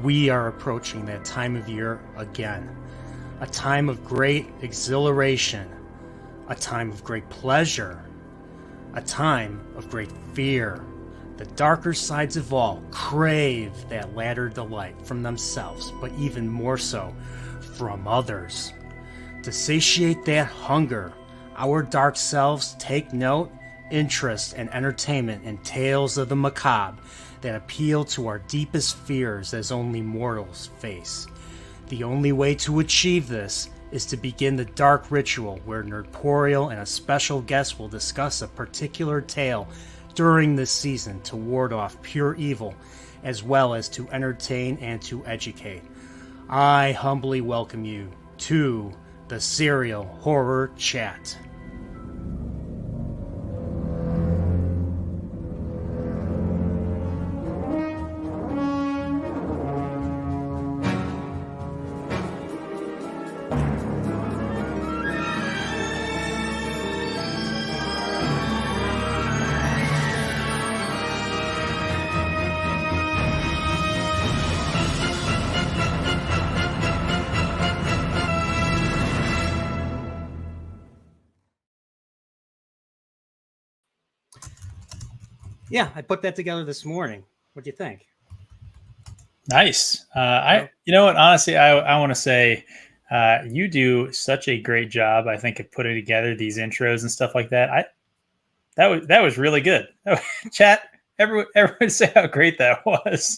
We are approaching that time of year again. A time of great exhilaration. A time of great pleasure. A time of great fear. The darker sides of all crave that latter delight from themselves, but even more so from others. To satiate that hunger, our dark selves take note, interest, and entertainment in tales of the macabre that appeal to our deepest fears as only mortals face. The only way to achieve this is to begin the dark ritual where Nerdporial and a special guest will discuss a particular tale during this season to ward off pure evil, as well as to entertain and to educate. I humbly welcome you to the Serial Horror Chat. Yeah, I put that together this morning. What do you think? Nice. You know what? Honestly, I want to say you do such a great job. I think of putting together these intros and stuff like that. That was really good. Chat, everyone say how great that was.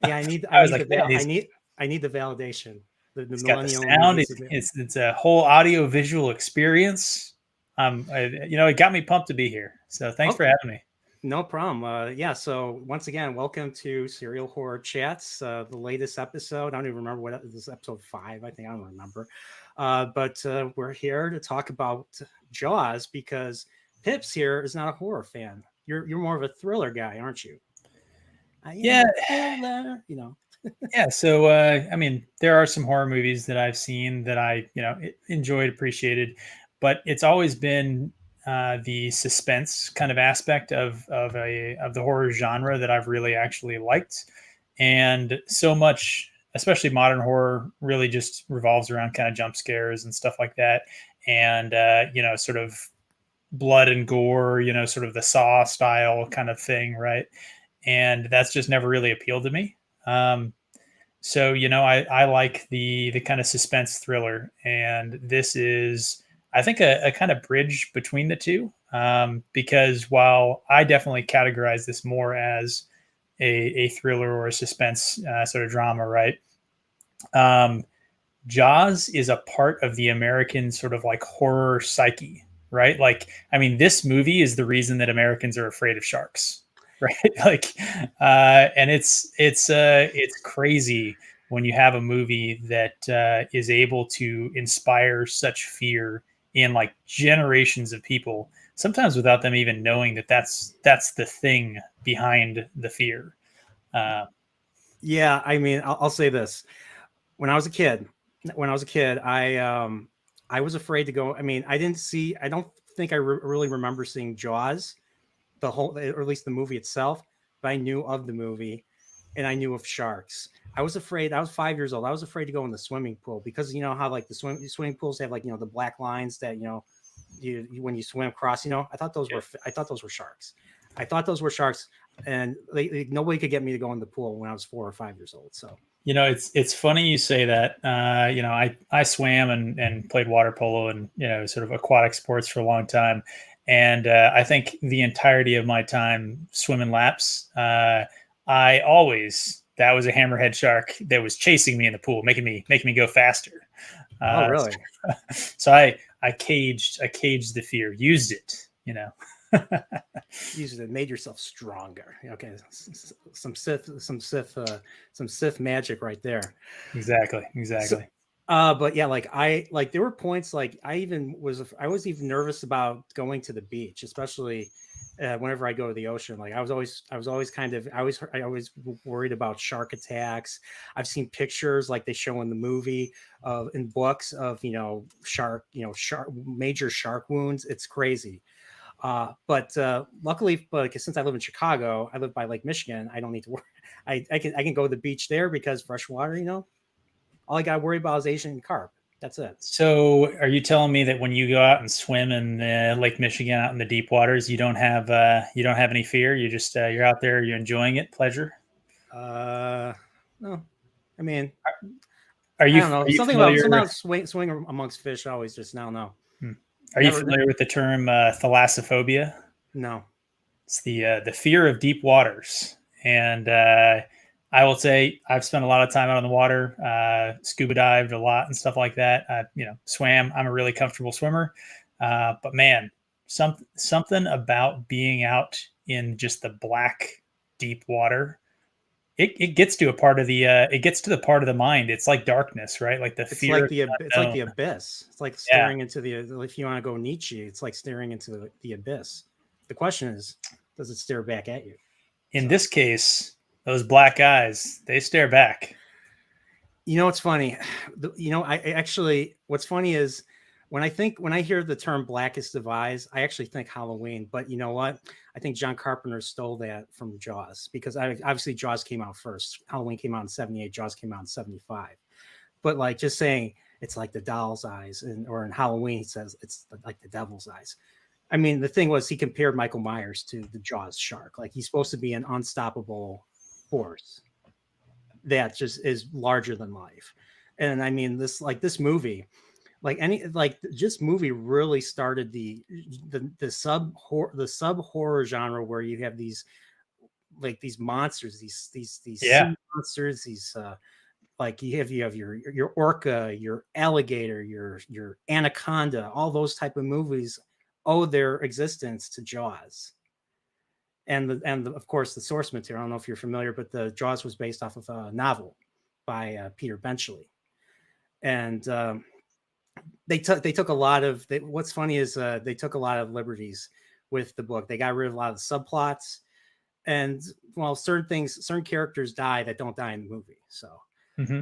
Yeah, I need the validation. The It's got the millennial sound. It's a whole audio visual experience. It got me pumped to be here. So thanks for having me. No problem. So once again, welcome to Serial Horror Chats, the latest episode. I don't even remember what this is, episode 5, I think. I don't remember. But we're here to talk about Jaws because Pips here is not a horror fan. You're more of a thriller guy, aren't you? Yeah. Thriller, Yeah. So, there are some horror movies that I've seen that I, enjoyed, appreciated, but it's always been the suspense kind of aspect of the horror genre that I've really actually liked. And so much, especially modern horror, really just revolves around kind of jump scares and stuff like that. And, sort of blood and gore, sort of the Saw style kind of thing. Right. And that's just never really appealed to me. So, I like the kind of suspense thriller. And this is, I think, a kind of bridge between the two, because while I definitely categorize this more as a thriller or a suspense sort of drama, right? Jaws is a part of the American sort of like horror psyche, right? Like, this movie is the reason that Americans are afraid of sharks, right? And it's crazy when you have a movie that is able to inspire such fear in like generations of people, sometimes without them even knowing that that's the thing behind the fear. I'll say this. When I was a kid, I was afraid to go. I don't think I really remember seeing Jaws, or at least the movie itself, but I knew of the movie and I knew of sharks. I was afraid. I was 5 years old. I was afraid to go in the swimming pool because you know how like the swimming pools have like, the black lines that, you when you swim across, I thought those were sharks. I thought those were sharks, and nobody could get me to go in the pool when I was 4 or 5 years old. So, it's funny you say that. I swam and played water polo and, sort of aquatic sports for a long time. And I think the entirety of my time swimming laps, that was a hammerhead shark that was chasing me in the pool, making me go faster. Oh, really? So I caged the fear, used it, Used it, made yourself stronger. Okay, some Sith magic right there. Exactly. So, but yeah, there were points like I was even nervous about going to the beach, especially whenever I go to the ocean. Like I was always worried about shark attacks. I've seen pictures like they show in the movie in books of shark major shark wounds. It's crazy. But luckily, since I live in Chicago, I live by Lake Michigan. I don't need to worry. I can go to the beach there because fresh water. All I got to worry about is Asian carp. That's it. So, are you telling me that when you go out and swim in Lake Michigan, out in the deep waters, you don't have any fear? You just you're out there, you're enjoying it, pleasure. No, I mean, I don't Are know. you Something familiar? about swing amongst fish. Always just now. No, Hmm. Are you never. familiar with the term thalassophobia? No. It's the fear of deep waters, and I will say I've spent a lot of time out on the water, scuba dived a lot and stuff like that. Swam. I'm a really comfortable swimmer, but man, something about being out in just the black deep water. It gets to a part of the it gets to the part of the mind. It's like darkness, right? Like the fear of the it's like unknown. the abyss. It's like Yeah. staring into the. If you want to go Nietzsche, it's like staring into the abyss. The question is, does it stare back at you? In this case, those black eyes, they stare back. It's funny. I actually. What's funny is when I hear the term "blackest of eyes," I actually think Halloween. But you know what? I think John Carpenter stole that from Jaws because obviously Jaws came out first. Halloween came out in '78. Jaws came out in '75. But like just saying it's like the doll's eyes, or in Halloween he says it's like the devil's eyes. I mean, the thing was he compared Michael Myers to the Jaws shark. Like he's supposed to be an unstoppable force that just is larger than life. And I mean, this movie, this movie really started the sub horror genre where you have these monsters, these Yeah. sea monsters, these like you have your orca, your alligator, your anaconda, all those type of movies owe their existence to Jaws. Of course the source material. I don't know if you're familiar, but the Jaws was based off of a novel by Peter Benchley, and they took a lot of. What's funny is they took a lot of liberties with the book. They got rid of a lot of the subplots, and well, certain characters die that don't die in the movie. So, Mm-hmm.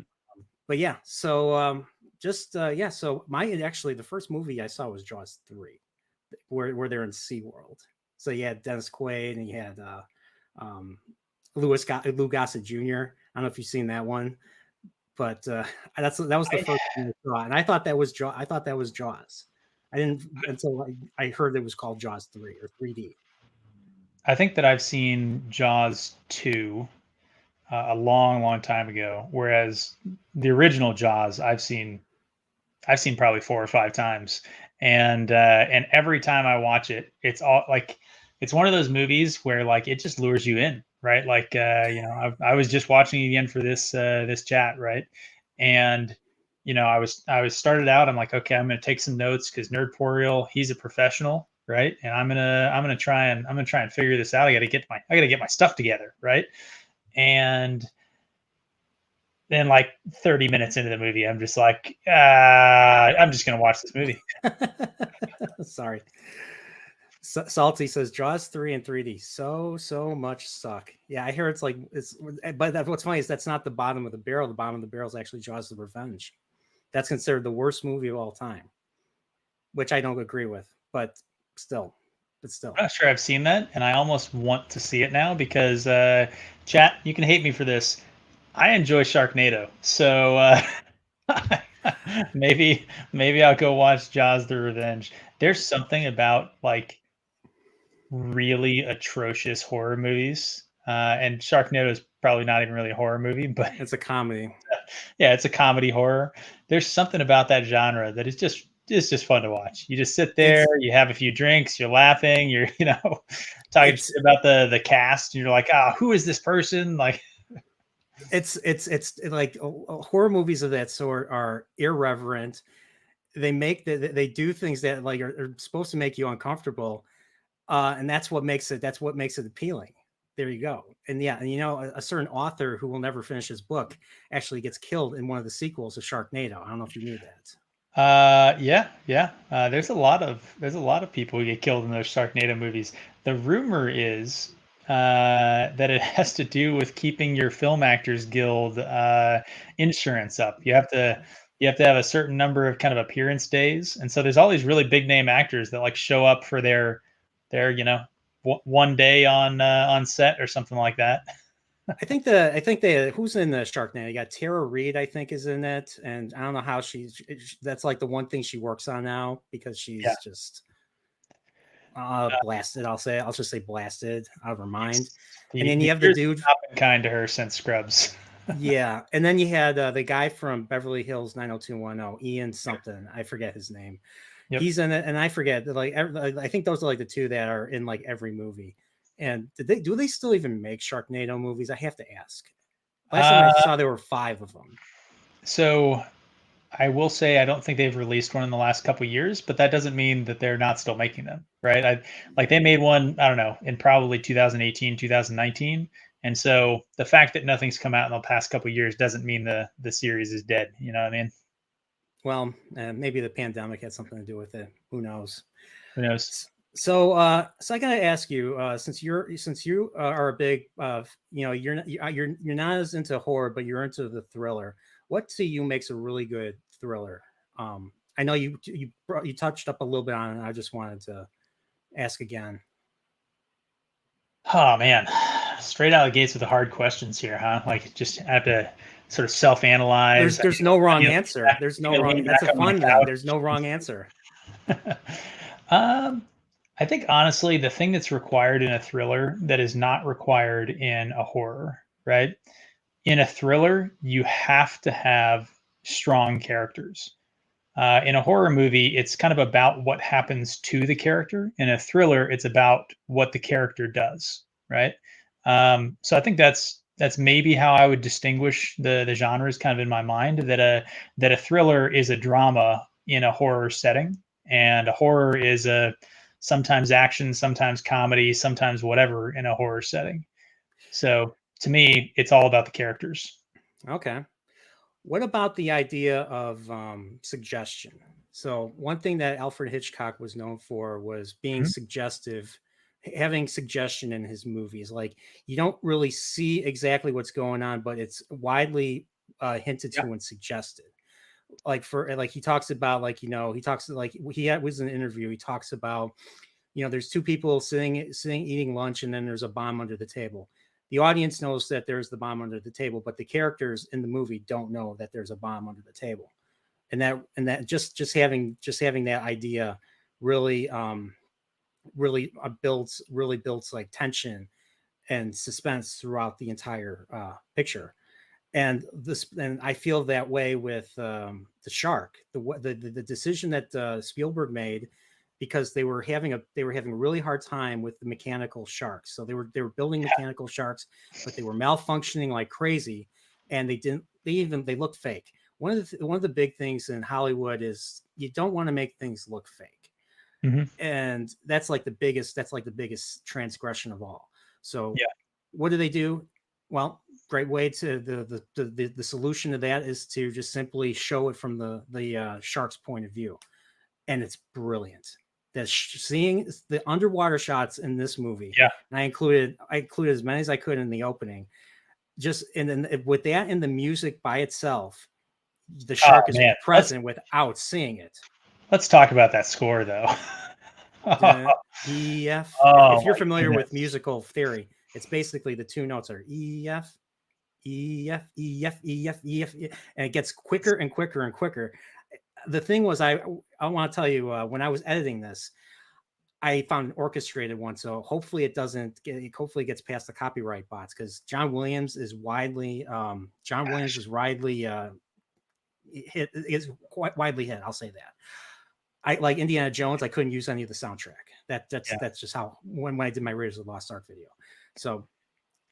but yeah, so yeah. So the first movie I saw was Jaws 3, where they're in SeaWorld. So you had Dennis Quaid and you had um, Lou Gossett Jr. I don't know if you've seen that one, but that was the first one I saw, and I thought that was Jaws. I thought that was Jaws. I didn't until I heard it was called Jaws 3 or 3D. I think that I've seen Jaws 2 a long, long time ago, whereas the original Jaws I've seen probably 4 or 5 times, and every time I watch it, it's all like it's one of those movies where like it just lures you in, right? Like I was just watching it again for this chat, right? And I was started out. I'm like, okay, I'm gonna take some notes because Nerdporial, he's a professional, right? And I'm gonna try and figure this out. I got to get my stuff together, right? And then like 30 minutes into the movie, I'm just like, I'm just gonna watch this movie. Sorry. Salty says Jaws 3 and 3D so much suck. Yeah, I hear but what's funny is that's not the bottom of the barrel. The bottom of the barrel is actually Jaws: The Revenge. That's considered the worst movie of all time, which I don't agree with, but still. I'm not sure I've seen that, and I almost want to see it now because chat, you can hate me for this. I enjoy Sharknado, so maybe I'll go watch Jaws: The Revenge. There's something about like really atrocious horror movies, and Sharknado is probably not even really a horror movie, but It's a comedy. yeah, it's a comedy horror. There's something about that genre that is just it's just fun to watch. You just sit there, you have a few drinks, you're laughing, you're talking shit about the cast, and you're like, who is this person? Like, it's like horror movies of that sort are irreverent. They do things that like are supposed to make you uncomfortable, and that's what makes it appealing. There you go. And yeah, and a certain author who will never finish his book actually gets killed in one of the sequels of Sharknado. I don't know if you knew that. yeah. There's a lot of people who get killed in those Sharknado movies. The rumor is that it has to do with keeping your Film Actors Guild insurance up. You have to have a certain number of kind of appearance days, and so there's all these really big name actors that like show up for their their one day on set or something like that. I think they who's in the Sharknado? You got Tara Reid, I think, is in it, and I don't know how that's like the one thing she works on now because Yeah. she's just blasted. I'll just say blasted out of her mind. And then The you have the years dude. have not been kind to her since Scrubs. Yeah, and then you had the guy from Beverly Hills 90210, Ian something. I forget his name. Yep. He's in it, and I forget. I think those are like the two that are in like every movie. And do they still even make Sharknado movies? I have to ask. Last time I saw there were 5 of them. So I will say I don't think they've released one in the last couple of years, but that doesn't mean that they're not still making them, right? Like they made one, I don't know, in probably 2018, 2019. And so the fact that nothing's come out in the past couple of years doesn't mean the series is dead. You know what I mean? Well, maybe the pandemic had something to do with it. Who knows? Who knows? So I gotta ask you, since you are a big, you're not as into horror, but you're into the thriller. What to you makes a really good thriller? I know you touched up a little bit on it. I just wanted to ask again. Oh man, straight out of the gates with the hard questions here, huh? Like just have to sort of self-analyze. There's no wrong answer. There's no wrong. That's a fun thing. There's no wrong answer. um, I think honestly, the thing that's required in a thriller that is not required in a horror, right? In a thriller, you have to have strong characters. In a horror movie, it's kind of about what happens to the character. In a thriller, it's about what the character does, right? So I think that's maybe how I would distinguish the genres kind of in my mind, that a thriller is a drama in a horror setting, and a horror is a sometimes action, sometimes comedy, sometimes whatever in a horror setting. So to me, it's all about the characters. Okay. What about the idea of suggestion? So one thing that Alfred Hitchcock was known for was being Mhm. suggestive, having suggestion in his movies. Like you don't really see exactly what's going on, but it's widely hinted Yeah. to and suggested. Like he talks about was in an interview. He talks about there's two people sitting eating lunch, and then there's a bomb under the table. The audience knows that there's the bomb under the table, but the characters in the movie don't know that there's a bomb under the table. And that just having that idea really builds like tension and suspense throughout the entire picture. And I feel that way with the shark. The decision that Spielberg made, because they were having a really hard time with the mechanical sharks. So they were building mechanical sharks, but they were malfunctioning like crazy, and they looked fake. One of the big things in Hollywood is you don't want to make things look fake, Mhm. and that's like the biggest transgression of all. So Yeah. what do they do? Well, great way to the solution to that is to just simply show it from the shark's point of view, and it's brilliant. Seeing the underwater shots in this movie, Yeah. and I included as many as I could in the opening. Just and then with that and the music by itself, the Oh shark is man, present without seeing it. let's talk about that score though. E F. Oh If you're my familiar with goodness. musical theory, it's basically the two notes are E F, E F, E F, E F, E F, and it gets quicker and quicker and quicker. The thing was, I want to tell you, when I was editing this, I found an orchestrated one, so hopefully hopefully it gets past the copyright bots, because John Williams is widely quite widely hit. I'll say that. I like Indiana Jones. I couldn't use any of the soundtrack. Yeah. That's just how when I did my Raiders of the Lost Ark video. So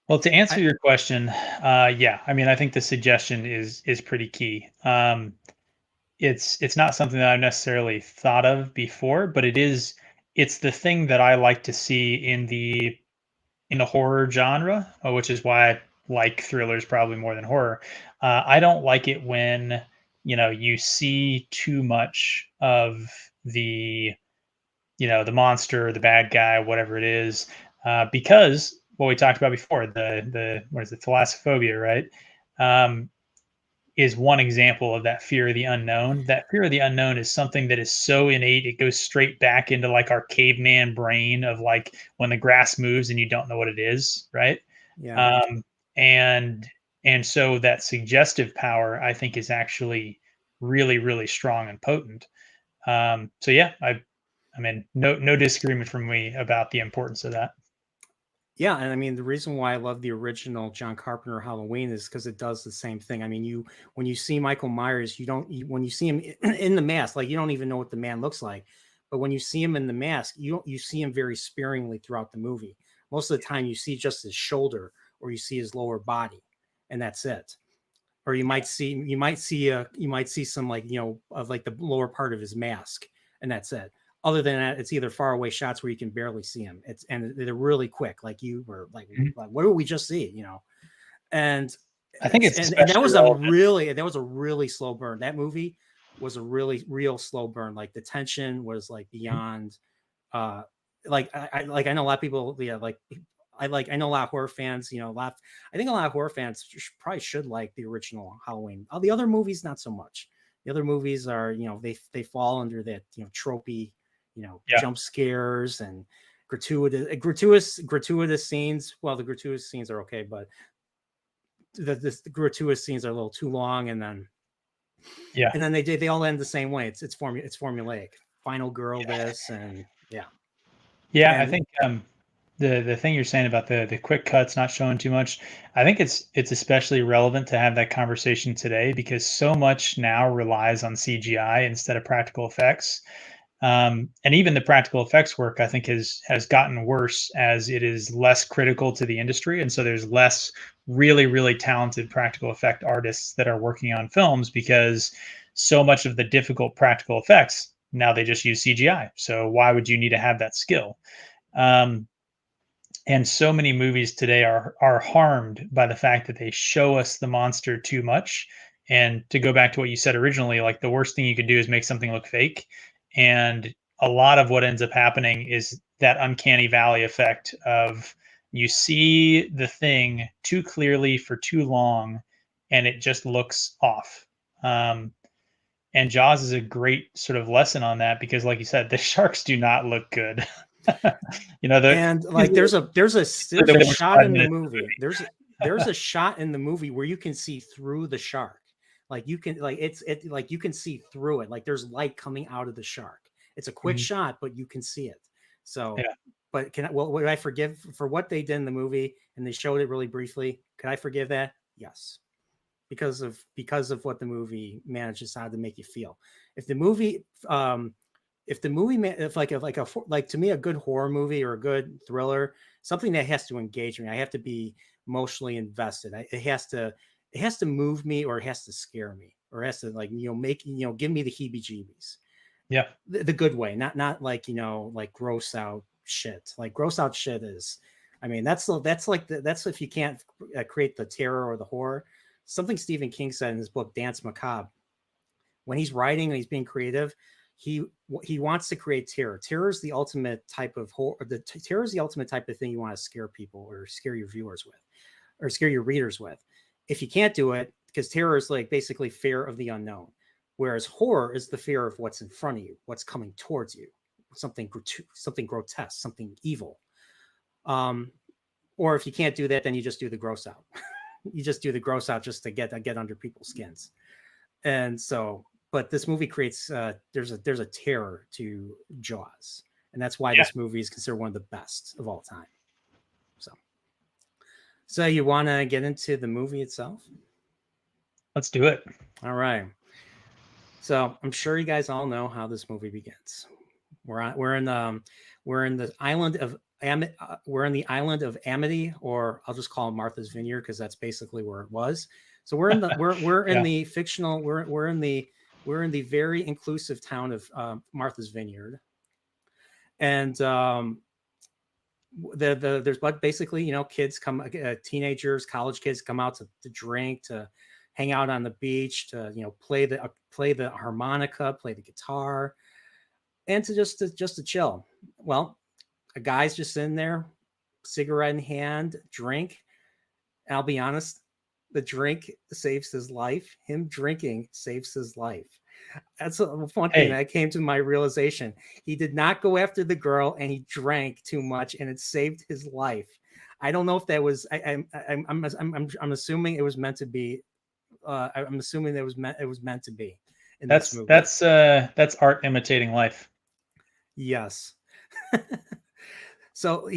Well, to answer I, your question, yeah, I mean, I think the suggestion is pretty key. It's not something that I've necessarily thought of before, but it's the thing that I like to see in the horror genre, which is why I like thrillers probably more than horror. I don't like it when you see too much of the the monster, the bad guy, whatever it is, because what we talked about before, the what is it, thalassophobia, right? Um, is one example of that fear of the unknown. That fear of the unknown is something that is so innate, it goes straight back into like our caveman brain of like when the grass moves and you don't know what it is, right? Yeah. Um, and so that suggestive power, I think, is actually really, really strong and potent. So yeah, I mean, no disagreement from me about the importance of that. Yeah, and I mean the reason why I love the original John Carpenter Halloween is because it does the same thing. I mean, when you see Michael Myers, when you see him in the mask, like you don't even know what the man looks like, but when you see him in the mask, you see him very sparingly throughout the movie. Most of the time, you see just his shoulder or you see his lower body, and that's it. Or you might see some like of like the lower part of his mask, and that's it. Other than that, it's either far away shots where you can barely see him. And they're really quick, like you were Mhm. like what did we just see? And I think it's and especially relevant. that was a really slow burn. That movie was a really real slow burn. Like the tension was like Mhm. beyond I know a lot of people, yeah, I know a lot of horror fans, I think a lot of horror fans probably should like the original Halloween. All the other movies, not so much. The other movies are, they fall under that, tropey, Yeah, jump scares and gratuitous scenes. Well, the gratuitous scenes are okay, but the gratuitous scenes are a little too long, yeah, and then they all end the same way. It's formulaic. Final girl this, and yeah. yeah. I And think the thing you're saying about the quick cuts, not showing too much, I think it's especially relevant to have that conversation today because so much now relies on CGI instead of practical effects. And even the practical effects work, I think, has gotten worse as it is less critical to the industry, and so there's less really, really talented practical effect artists that are working on films because so much of the difficult practical effects now they just use CGI. So why would you need to have that skill? Um, and so many movies today are harmed by the fact that they show us the monster too much. And to go back to what you said originally, like the worst thing you could do is make something look fake. And a lot of what ends up happening is that uncanny valley effect of you see the thing too clearly for too long and it just looks off. Um, and Jaws is a great sort of lesson on that because, like you said, the sharks do not look good. you know, the And like there's a the worst shot 5 in the minutes of the movie. movie. There's a shot in the movie where you can see through the shark. Like you can like it like you can see through it. Like there's light coming out of the shark. It's a quick Mhm. shot, but you can see it. So, Yeah. but would I forgive for what they did in the movie and they showed it really briefly? Could I forgive that? Yes, because of what the movie manages how to make you feel. If the movie if the movie if like to me a good horror movie or a good thriller, something that has to engage me, I have to be emotionally invested. It has to move me, or it has to scare me, or it has to like give me the heebie-jeebies, Yeah. the good way, not like like gross out shit. Like gross out shit is, I mean, that's if you can't create the terror or the horror. Something Stephen King said in his book Dance Macabre, when he's writing and he's being creative, he he wants to create terror. Terror is the ultimate type of horror. Terror is the ultimate type of thing you want to scare people or scare your viewers with, or scare your readers with. If you can't do it, because terror is like basically fear of the unknown, whereas horror is the fear of what's in front of you, what's coming towards you, something grotesque, something evil. Um, or if you can't do that, then you just do the gross out. You just do the gross out just to get under people's skins. And so, but this movie creates there's a terror to Jaws, and that's why Yeah. this movie is considered one of the best of all time. So, so you want to get into the movie itself? Let's do it. All right. So I'm sure you guys all know how this movie begins. We're in the island of we're in the island of Amity, or I'll just call it Martha's Vineyard because that's basically where it was. So we're in Yeah. the fictional we're in the very inclusive town of Martha's Vineyard, and there's but basically kids come teenagers, college kids come out to drink, to hang out on the beach, to play the harmonica, play the guitar, and to chill. Well, a guy's just in there, cigarette in hand, drink. And I'll be honest, the drink saves his life. Him drinking saves his life. That's a one thing Hey, that came to my realization. He did not go after the girl, and he drank too much, and it saved his life. I don't know if that was. I'm assuming it was meant to be. I'm assuming that it was meant to be in this that's movie. that's uh that's art imitating life. Yes. So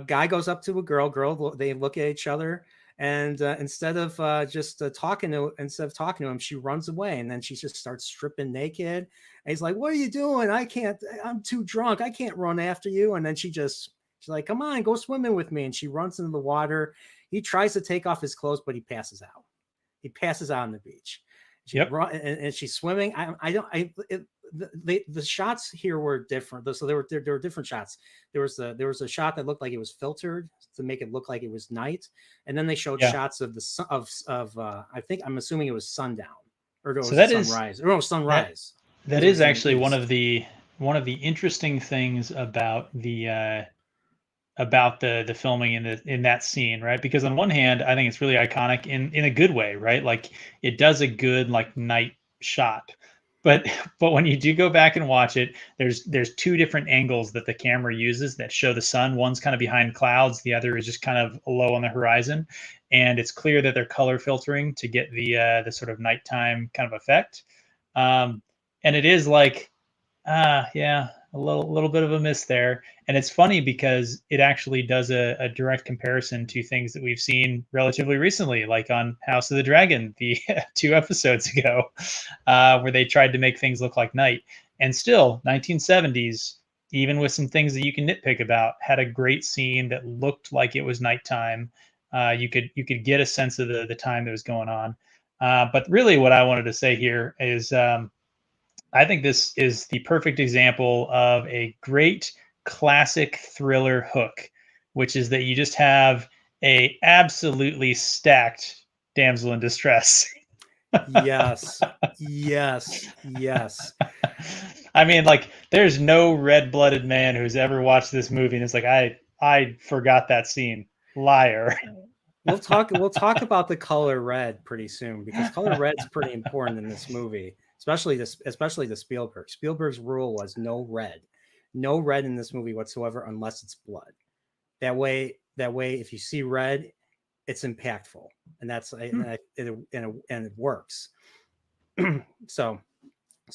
guy goes up to a girl. They look at each other, and instead of instead of talking to him, she runs away, and then she just starts stripping naked. And he's like, "What are you doing? I can't. I'm too drunk. I can't run after you." And then she's like, "Come on, go swimming with me." And she runs into the water. He tries to take off his clothes, but he passes out. He passes out on the beach. She Yep. run and she's swimming. I don't. I it, the shots here were different. So there were different shots. There was a shot that looked like it was filtered to make it look like it was night, and then they showed Yeah. shots of the of I think I'm assuming it was sundown, or it So was a that is sunrise, or no, that sunrise that because it is was in the actually one east. of the interesting things about the filming in that scene, right? Because on one hand, I think it's really iconic in a good way, right? Like it does a good like night shot. But but when you do go back and watch it, there's two different angles that the camera uses that show the sun. One's kind of behind clouds, the other is just kind of low on the horizon, and it's clear that they're color filtering to get the sort of nighttime kind of effect. Um, and it is like yeah, a little bit of a miss there. And it's funny because it actually does a direct comparison to things that we've seen relatively recently, like on House of the Dragon, the 2 episodes ago, where they tried to make things look like night. And still, 1970s, even with some things that you can nitpick about, had a great scene that looked like it was nighttime. You could get a sense of the time that was going on. But really, what I wanted to say here is I think this is the perfect example of a great classic thriller hook, which is that you just have a absolutely stacked damsel in distress. Yes, yes. I mean, like, there's no red-blooded man who's ever watched this movie and it's like, I forgot that scene. Liar. We'll talk about the color red pretty soon because color red's pretty important in this movie, especially the Spielberg. Spielberg's rule was no red in this movie whatsoever unless it's blood. That way, if you see red, it's impactful, and it works. so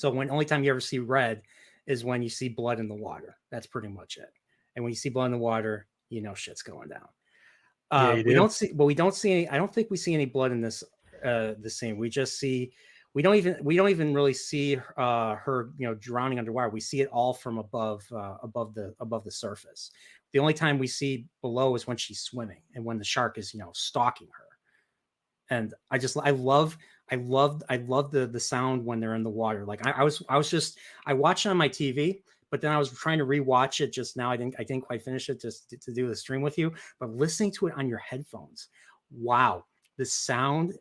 when only time you ever see red is when you see blood in the water. That's pretty much it. And when you see blood in the water, you know shit's going down. Yeah, you We do. don't see any. I don't think we see any blood in the scene. We just see. We don't even really see her drowning underwater. We see it all from above the surface. The only time we see below is when she's swimming and when the shark is stalking her. And I love the sound when they're in the water. Like I watched it on my TV, but then I was trying to rewatch it just now. I didn't quite finish it just to do the stream with you, but listening to it on your headphones, wow, the sound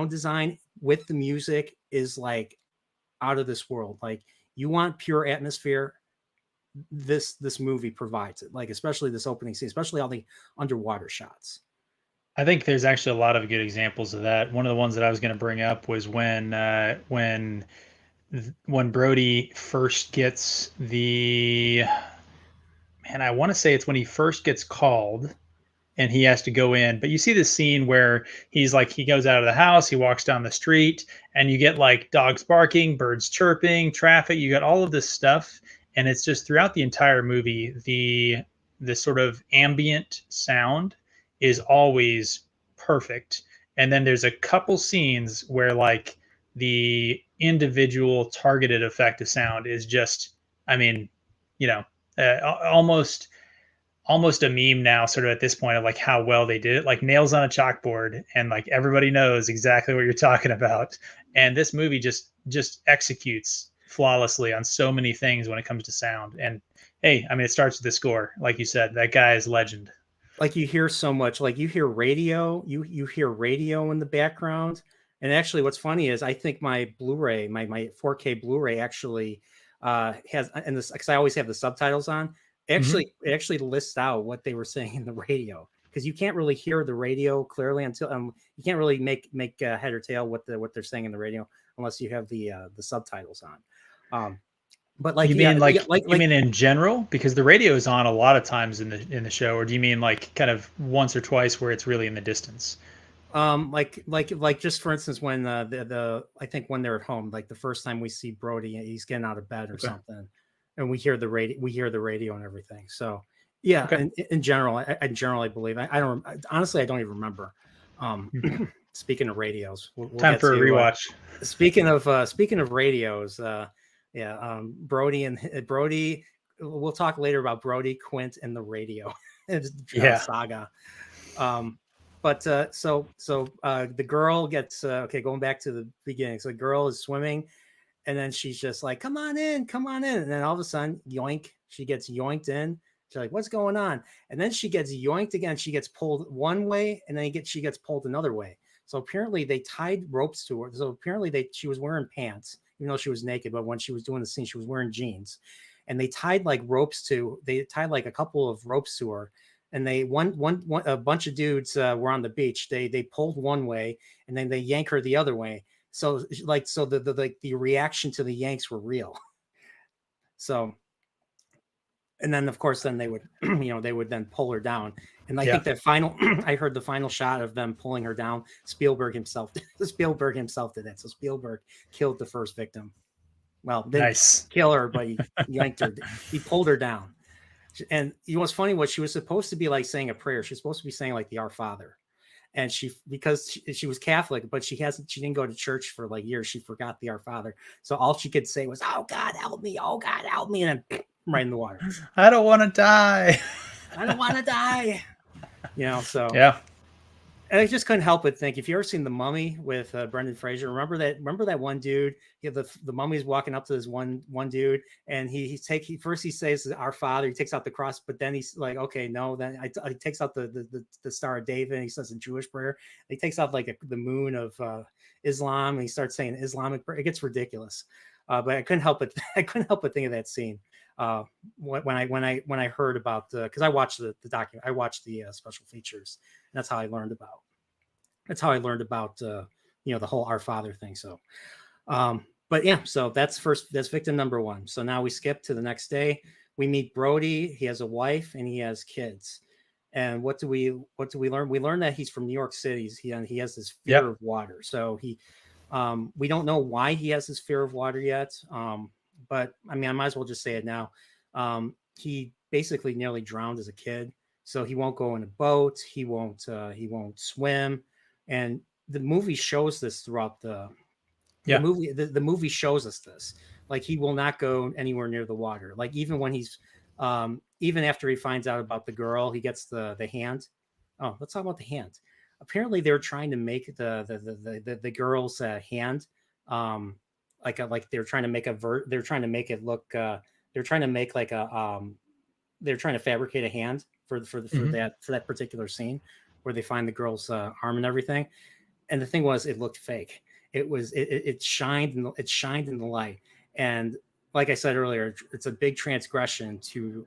design with the music is like out of this world. Like you want pure atmosphere, this movie provides it. Like especially this opening scene, especially all the underwater shots. I think there's actually a lot of good examples of that. One of the ones that I was going to bring up was when Brody first gets the man, I want to say it's when he first gets called and he has to go in. But you see this scene where he's like, he goes out of the house, he walks down the street, and you get like dogs barking, birds chirping, traffic. You got all of this stuff, and it's just throughout the entire movie, the sort of ambient sound is always perfect. And then there's a couple scenes where like the individual targeted effect of sound is just, I mean, you know, almost a meme now sort of at this point of like how well they did it, like nails on a chalkboard, and like everybody knows exactly what you're talking about. And this movie just executes flawlessly on so many things when it comes to sound. And hey, I mean, it starts with the score. Like you said, that guy is legend. Like you hear so much, like you hear radio, you hear radio in the background. And actually what's funny is I think my Blu-ray, my 4K Blu-ray actually has, and this because I always have the subtitles on, Mm-hmm. it actually lists out what they were saying in the radio because you can't really hear the radio clearly until you can't really make head or tail what they're saying in the radio unless you have the subtitles on. But like, You yeah, mean yeah, you mean in general? Because the radio is on a lot of times in the show, or do you mean like kind of once or twice where it's really in the distance? like just for instance, when the I think when they're at home, like the first time we see Brody, he's getting out of bed or Okay. something, and we hear the radio and everything. So yeah, Okay. in general, I generally believe I don't honestly I don't even remember. Speaking of radios, we'll Time get for a to rewatch. speaking of radios. Yeah, Brody and Brody. We'll talk later about Brody, Quint, and the radio Yeah. saga. But so the girl gets okay. Going back to the beginning, so the girl is swimming, and then she's just like, "Come on in, come on in," and then all of a sudden, yoink, she gets yoinked in. She's like, "What's going on?" And then she gets yoinked again. She gets pulled one way, and then she gets pulled another way. So apparently they tied ropes to her. So apparently she was wearing pants, even though she was naked. But when she was doing the scene, she was wearing jeans, and they tied like a couple of ropes to her. And they a bunch of dudes were on the beach. They pulled one way, and then they yank her the other way. So the reaction to the yanks were real. So, and then of course then they would they would then pull her down. And I think that final I heard the final shot of them pulling her down. Spielberg himself did that. So Spielberg killed the first victim. Well, didn't kill her, but he yanked her. He pulled her down. And you know what's funny was she was supposed to be like saying a prayer. She's supposed to be saying like the Our Father. And because she was Catholic, but she didn't go to church for like years. She forgot the Our Father. So all she could say was, "Oh God, help me. Oh God, help me." And then right in the water. I don't want to die. I don't want to die. So yeah. And I just couldn't help but think, if you ever seen The Mummy with Brendan Fraser, remember that one dude? The mummy's walking up to this one dude, and he first he says Our Father, he takes out the cross, but then he's like, okay, no, then he takes out the Star of David, and he says a Jewish prayer. He takes out like the moon of Islam, and he starts saying Islamic prayer. It gets ridiculous, but I couldn't help but think of that scene when I heard about because I watched the document, I watched the special features. And that's how I learned about the whole Our Father thing. So but yeah, so that's victim number one. So now we skip to the next day. We meet Brody. He has a wife and he has kids. And what do we learn? We learn that he's from New York City. He has this fear of water. So we don't know why he has this fear of water yet. But I mean, I might as well just say it now. He basically nearly drowned as a kid. So he won't go in a boat. He won't swim. And the movie shows this throughout the movie. The movie shows us this. Like, he will not go anywhere near the water. Like, even when he's even after he finds out about the girl, he gets the hand. Oh, let's talk about the hand. Apparently they're trying to make the girl's hand like they're trying to make they're trying to make it look they're trying to make like a they're trying to fabricate a hand for that particular scene where they find the girl's arm and everything. And the thing was, it looked fake. It shined in the light. And like I said earlier, it's a big transgression to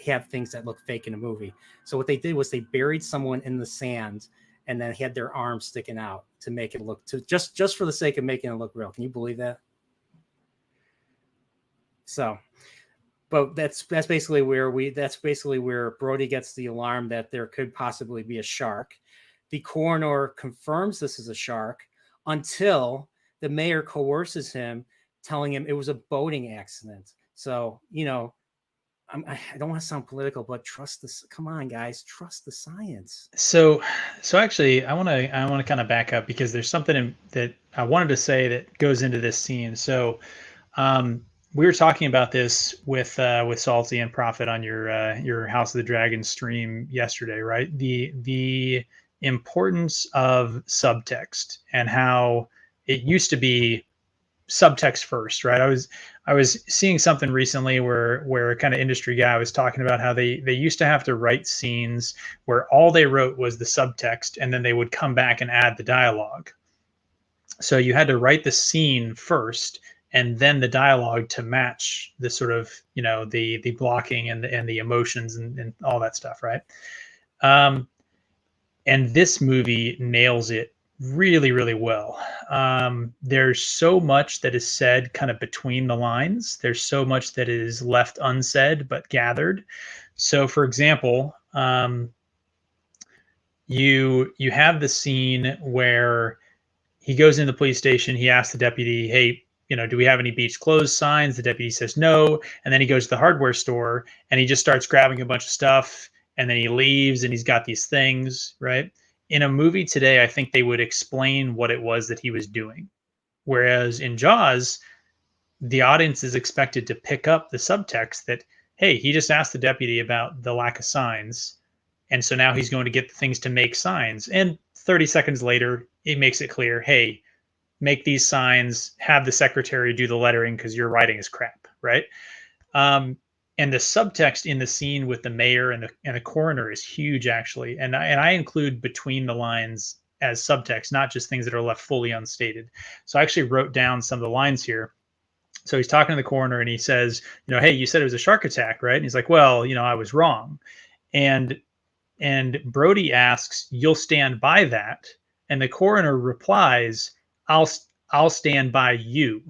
have things that look fake in a movie. So what they did was they buried someone in the sand and then had their arm sticking out to make it look just for the sake of making it look real. Can you believe that? So, but that's basically where Brody gets the alarm that there could possibly be a shark. The coroner confirms this is a shark until the mayor coerces him, telling him it was a boating accident. So, I don't want to sound political, but trust this. Come on, guys, trust the science. So actually, I want to kind of back up, because there's something that I wanted to say that goes into this scene. So, we were talking about this with Salty and Prophet on your House of the Dragon stream yesterday, right? The importance of subtext, and how it used to be subtext first, right? I was seeing something recently where a kind of industry guy was talking about how they used to have to write scenes where all they wrote was the subtext, and then they would come back and add the dialogue. So you had to write the scene first, and then the dialogue to match the sort of, the blocking and the emotions and all that stuff, right? And this movie nails it really, really well. There's so much that is said kind of between the lines. There's so much that is left unsaid but gathered. So, for example, you have the scene where he goes in the police station. He asks the deputy, "Hey, do we have any beach closed signs?" The deputy says no, and then he goes to the hardware store and he just starts grabbing a bunch of stuff, and then he leaves and he's got these things, right? In a movie today, I think they would explain what it was that he was doing. Whereas in Jaws, the audience is expected to pick up the subtext that, hey, he just asked the deputy about the lack of signs, and so now he's going to get the things to make signs. And 30 seconds later, it makes it clear, hey, make these signs, have the secretary do the lettering because your writing is crap, right? And the subtext in the scene with the mayor and the coroner is huge, actually. And I include between the lines as subtext, not just things that are left fully unstated. So I actually wrote down some of the lines here. So he's talking to the coroner and he says, hey, you said it was a shark attack, right? And he's like, well, I was wrong. And Brody asks, "You'll stand by that?" And the coroner replies, I'll stand by you,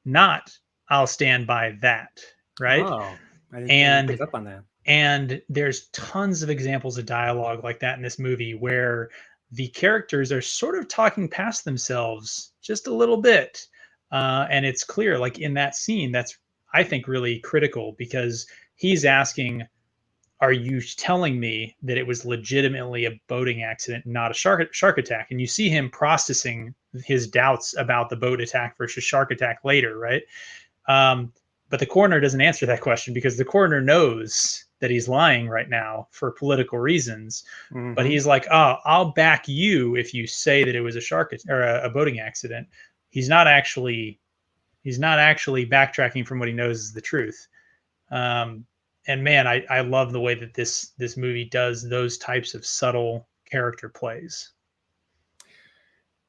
not I'll stand by that, right? Oh, I didn't pick up on that. And there's tons of examples of dialogue like that in this movie where the characters are sort of talking past themselves just a little bit. And it's clear, like in that scene, that's, I think, really critical because he's asking, are you telling me that it was legitimately a boating accident, not a shark attack? And you see him processing his doubts about the boat attack versus shark attack later, right? But the coroner doesn't answer that question because the coroner knows that he's lying right now for political reasons. Mm-hmm. But he's like, "Oh, I'll back you if you say that it was a shark or a boating accident." He's not actually backtracking from what he knows is the truth. And man, I love the way that this movie does those types of subtle character plays.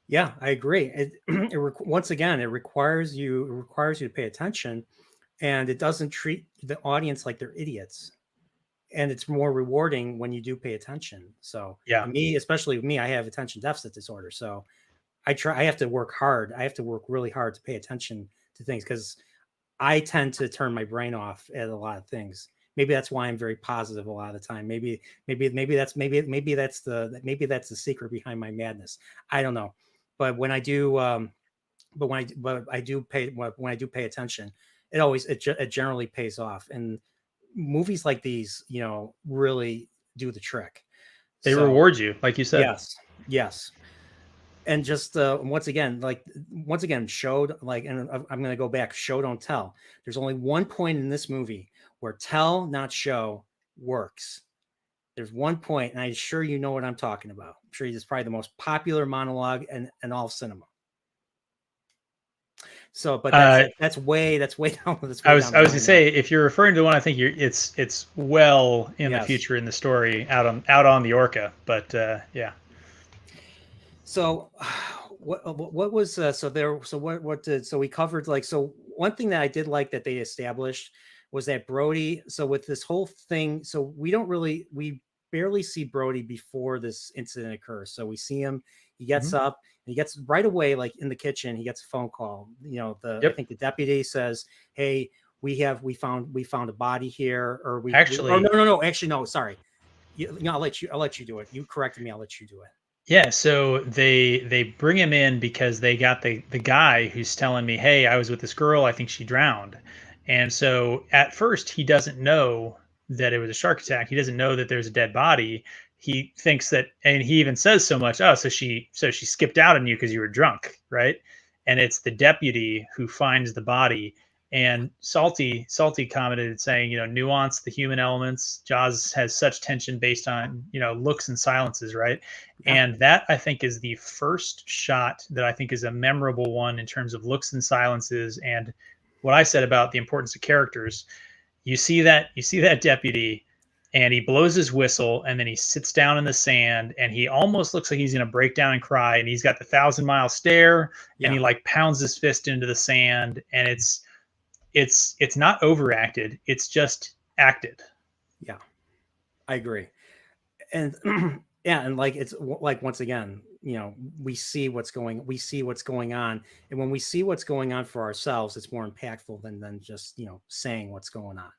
Yeah, I agree. Once again, it requires you to pay attention, and it doesn't treat the audience like they're idiots. And it's more rewarding when you do pay attention. So yeah, especially me, I have attention deficit disorder. So I have to work hard. I have to work really hard to pay attention to things because I tend to turn my brain off at a lot of things. Maybe that's why I'm very positive a lot of the time. Maybe that's the secret behind my madness. I don't know, but when I do, when I do pay attention, it generally pays off. And movies like these, really do the trick. They reward you, like you said. Yes. And just once again, showed like, and I'm going to go back, show, don't tell. There's only one point in this movie where tell, not show, works. There's one point, and I'm sure you know what I'm talking about. I'm sure it's probably the most popular monologue in all of cinema. So, but that's way down. I was going to say, if you're referring to one, I think it's well in the future in the story out on the Orca. But yeah. So, what was so we covered one thing that I did like that they established was that Brody. So with this whole thing, so we barely see Brody before this incident occurs. So we see him. He gets up and he gets right away, like in the kitchen. He gets a phone call. I think the deputy says, "Hey, we found a body here." Or no. Sorry. I'll let you do it. You corrected me. I'll let you do it. Yeah, so they bring him in because they got the guy who's telling me, "Hey, I was with this girl. I think she drowned." And so at first he doesn't know that it was a shark attack. He doesn't know that there's a dead body. He thinks that, and he even says so much, "Oh, so she skipped out on you because you were drunk, right?" And it's the deputy who finds the body. And Salty commented saying, nuance the human elements. Jaws has such tension based on, looks and silences, right? Yeah. And that, I think, is the first shot that I think is a memorable one in terms of looks and silences. And what I said about the importance of characters, you see that deputy, and he blows his whistle, and then he sits down in the sand, and he almost looks like he's going to break down and cry. And he's got the 1,000-mile stare, and he like pounds his fist into the sand, and it's not overacted. It's just acted. Yeah, I agree. And Yeah, and like it's like once again, we see what's going on, and when we see what's going on for ourselves, it's more impactful than just saying what's going on.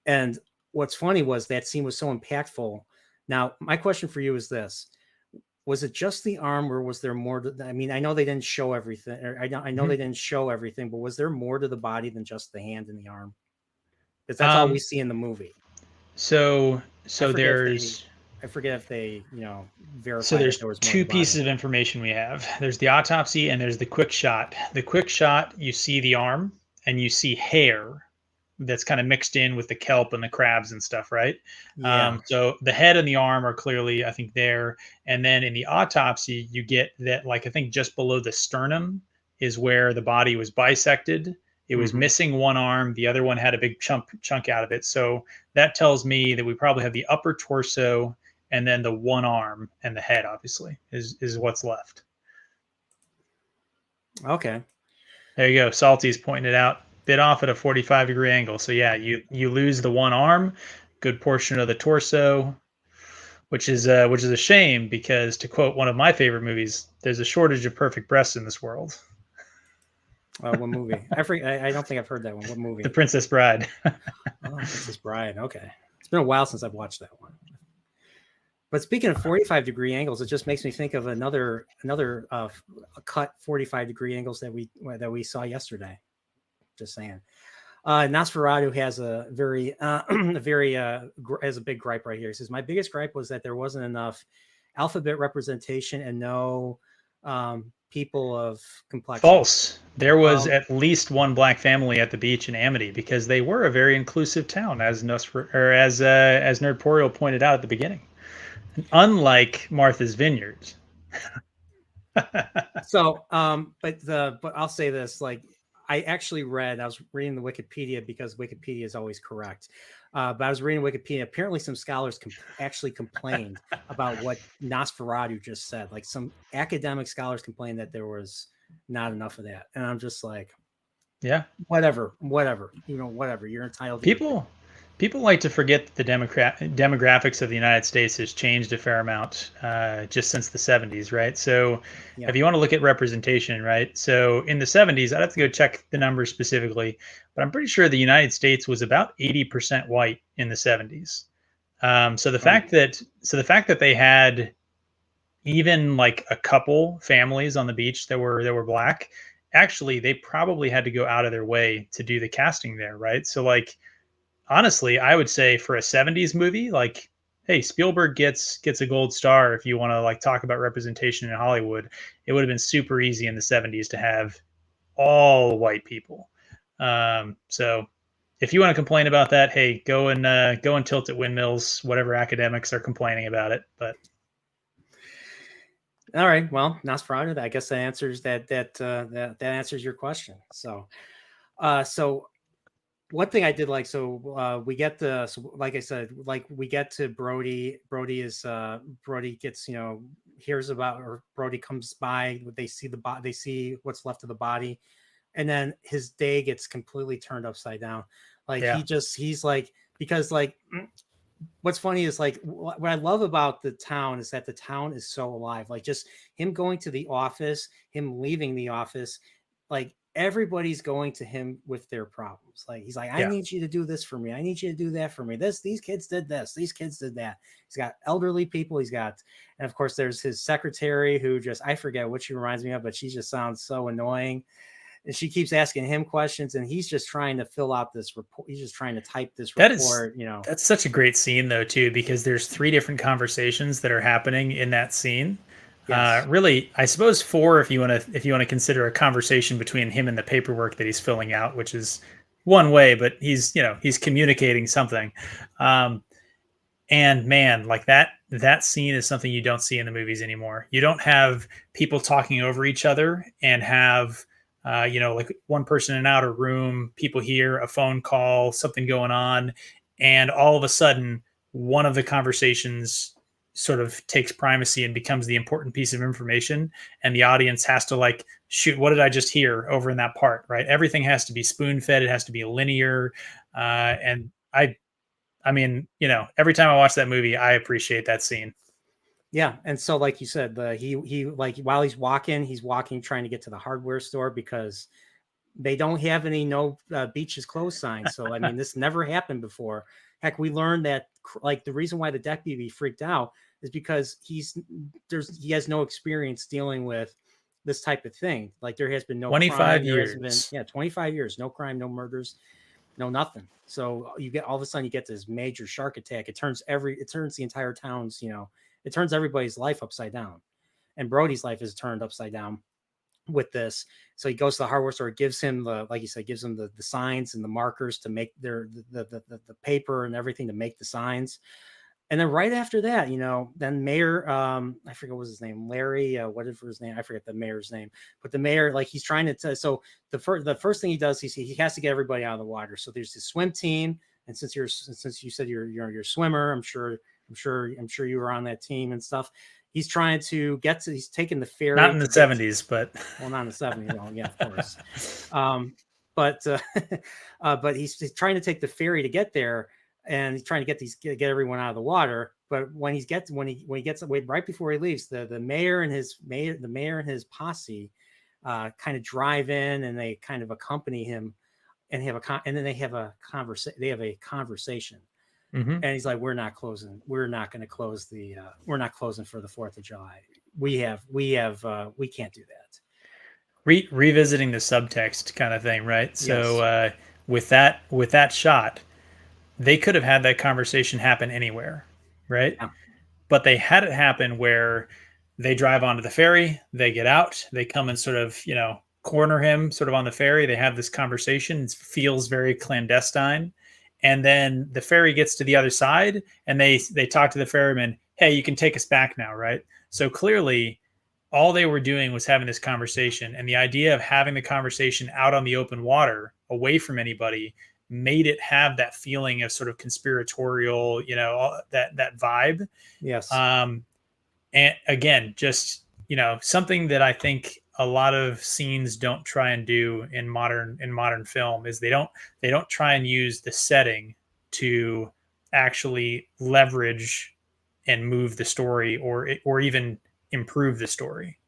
And what's funny was that scene was so impactful. Now, my question for you is this: was it just the arm, or was there more to, I mean, I know they didn't show everything, or I know they didn't show everything, but was there more to the body than just the hand and the arm? Because that's all we Um, see in the movie. so I so forget if they there's I forget if they, so verified if there's there was more to two the body. pieces of information we have. There's the autopsy and there's the quick shot. The quick shot, you see the arm and you see hair that's kind of mixed in with the kelp and the crabs and stuff, right? Yeah. So the head and the arm are clearly, I think, there. And then in the autopsy, you get that, like, I think just below the sternum is where the body was bisected. It was Hmm. missing one arm, the other one had a big chunk out of it. So that tells me that we probably have the upper torso and then the one arm and the head, obviously, is what's left. Okay. There you go. Salty's pointing it out. Bit off at a 45-degree angle. So yeah, you lose the one arm, good portion of the torso, which is a shame because, to quote one of my favorite movies, there's a shortage of perfect breasts in this world. What movie? I don't think I've heard that one. What The movie? Princess Bride. Oh, Princess Bride. Okay. It's been a while since I've watched that one. But speaking of 45-degree angles, it just makes me think of another cut 45-degree angles that we saw yesterday. Just saying. Nosferatu has a very has a big gripe right here. He says, my biggest gripe was that there wasn't enough alphabet representation and no people of complexion. False. There was Well, at least one black family at the beach in Amity because they were a very inclusive town, as as Nerdporial pointed out at the beginning. Unlike Martha's Vineyard. so but I'll say this, like, I was reading the Wikipedia because Wikipedia is always correct. But I was reading Wikipedia. Apparently, some scholars actually complained about what Nosferatu just said. Like, some academic scholars complained that there was not enough of that, and I'm just like, Yeah. whatever, whatever. You're entitled to your opinion. People like to forget that the demographics of the United States has changed a fair amount just since the 70s, right? So Yeah. if you want to look at representation, right? So in the 70s, I'd have to go check the numbers specifically, but I'm pretty sure the United States was about 80% white in the 70s. Oh, The fact that they had even like a couple families on the beach that were black, actually they probably had to go out of their way to do the casting there, right? So like, honestly, I would say for a 70s movie, like, hey, Spielberg gets a gold star if you want to like talk about representation in Hollywood. It would have been super easy in the 70s to have all white people. So if you want to complain about that, hey, go and tilt at windmills, whatever academics are complaining about it. But all right. Well, Nosferatu. I guess that answers that answers your question. So one thing I did like, we get like I said, like, we get to Brody. Brody gets, hears about, or Brody comes by. They see they see what's left of the body, and then his day gets completely turned upside down. Like, yeah, he's like, because, like, what's funny is, like, what I love about the town is that the town is so alive. Like, just him going to the office, him leaving the office, like, everybody's going to him with their problems. Like, he's like, I yeah. need you to do this for me. I need you to do that for me. These kids did this. These kids did that. He's got elderly people. And of course, there's his secretary who I forget what she reminds me of, but she just sounds so annoying. And she keeps asking him questions, and he's just trying to fill out this report. He's just trying to type this That is report. that's such a great scene though too, because there's three different conversations that are happening in that scene. Yes. Really, I suppose four if you want to consider a conversation between him and the paperwork that he's filling out, which is one way, but he's communicating something. Um, and man, like that scene is something you don't see in the movies anymore. You don't have people talking over each other and have like one person in an outer room, people hear a phone call, something going on, and all of a sudden one of the conversations sort of takes primacy and becomes the important piece of information, and the audience has to like, shoot, what did I just hear over in that part, right? Everything has to be spoon fed, it has to be linear. And I mean, every time I watch that movie, I appreciate that scene. Yeah, and so like you said, he like while he's walking, trying to get to the hardware store because they don't have any no beaches closed signs. So I mean, this never happened before. Heck, we learned that like the reason why the deputy freaked out is because he has no experience dealing with this type of thing. Like there has been no 25 crime, there hasn't been years. 25 years, no crime, no murders, no nothing. So you get all of a sudden you get this major shark attack. It turns the entire town's, it turns everybody's life upside down. And Brody's life is turned upside down with this. So he goes to the hardware store, gives him like you said, gives him the signs and the markers to make the paper and everything to make the signs. And then right after that, then Mayor, I forget what was his name, Larry, whatever his name, I forget the mayor's name, but the mayor, like he's trying to, so the first thing he does, he has to get everybody out of the water. So there's this swim team. And since you said you're a swimmer, I'm sure you were on that team and stuff. He's trying to he's taking the ferry. Not in the 70s, but well, not in the 70s. Well, yeah, of course. But he's trying to take the ferry to get there, and he's trying to get everyone out of the water. But when he gets away, right before he leaves, the mayor and his posse kind of drive in, and they kind of accompany him, and and then they have a conversation. mm-hmm. And he's like, we're not closing for the 4th of July. We can't do that. Revisiting the subtext kind of thing, right? So with that shot, they could have had that conversation happen anywhere, right? Yeah. But they had it happen where they drive onto the ferry, they get out, they come and sort of, corner him sort of on the ferry. They have this conversation. It feels very clandestine. And then the ferry gets to the other side and they talk to the ferryman, hey, you can take us back now, right? So clearly all they were doing was having this conversation, and the idea of having the conversation out on the open water away from anybody made it have that feeling of sort of conspiratorial, that vibe. Yes. And again, just, something that I think a lot of scenes don't try and do in modern film is they don't try and use the setting to actually leverage and move the story or even improve the story.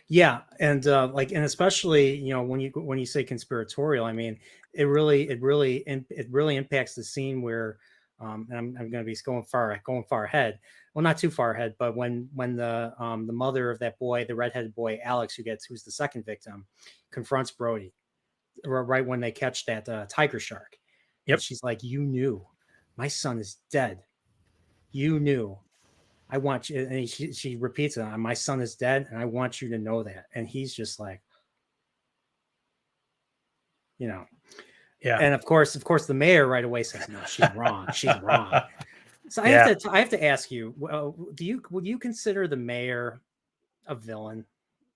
Yeah, and and especially when you say conspiratorial, I mean it really impacts the scene where and I'm going to be going far ahead. Well, not too far ahead, but when the mother of that boy, the redheaded boy Alex, who's the second victim, confronts Brody right when they catch that tiger shark. Yep. And she's like, "You knew, my son is dead. You knew. I want you," and she repeats it, "My son is dead, and I want you to know that." And he's just like, yeah. And of course, the mayor right away says, "No, she's wrong. She's wrong." So I have to ask you, would you consider the mayor a villain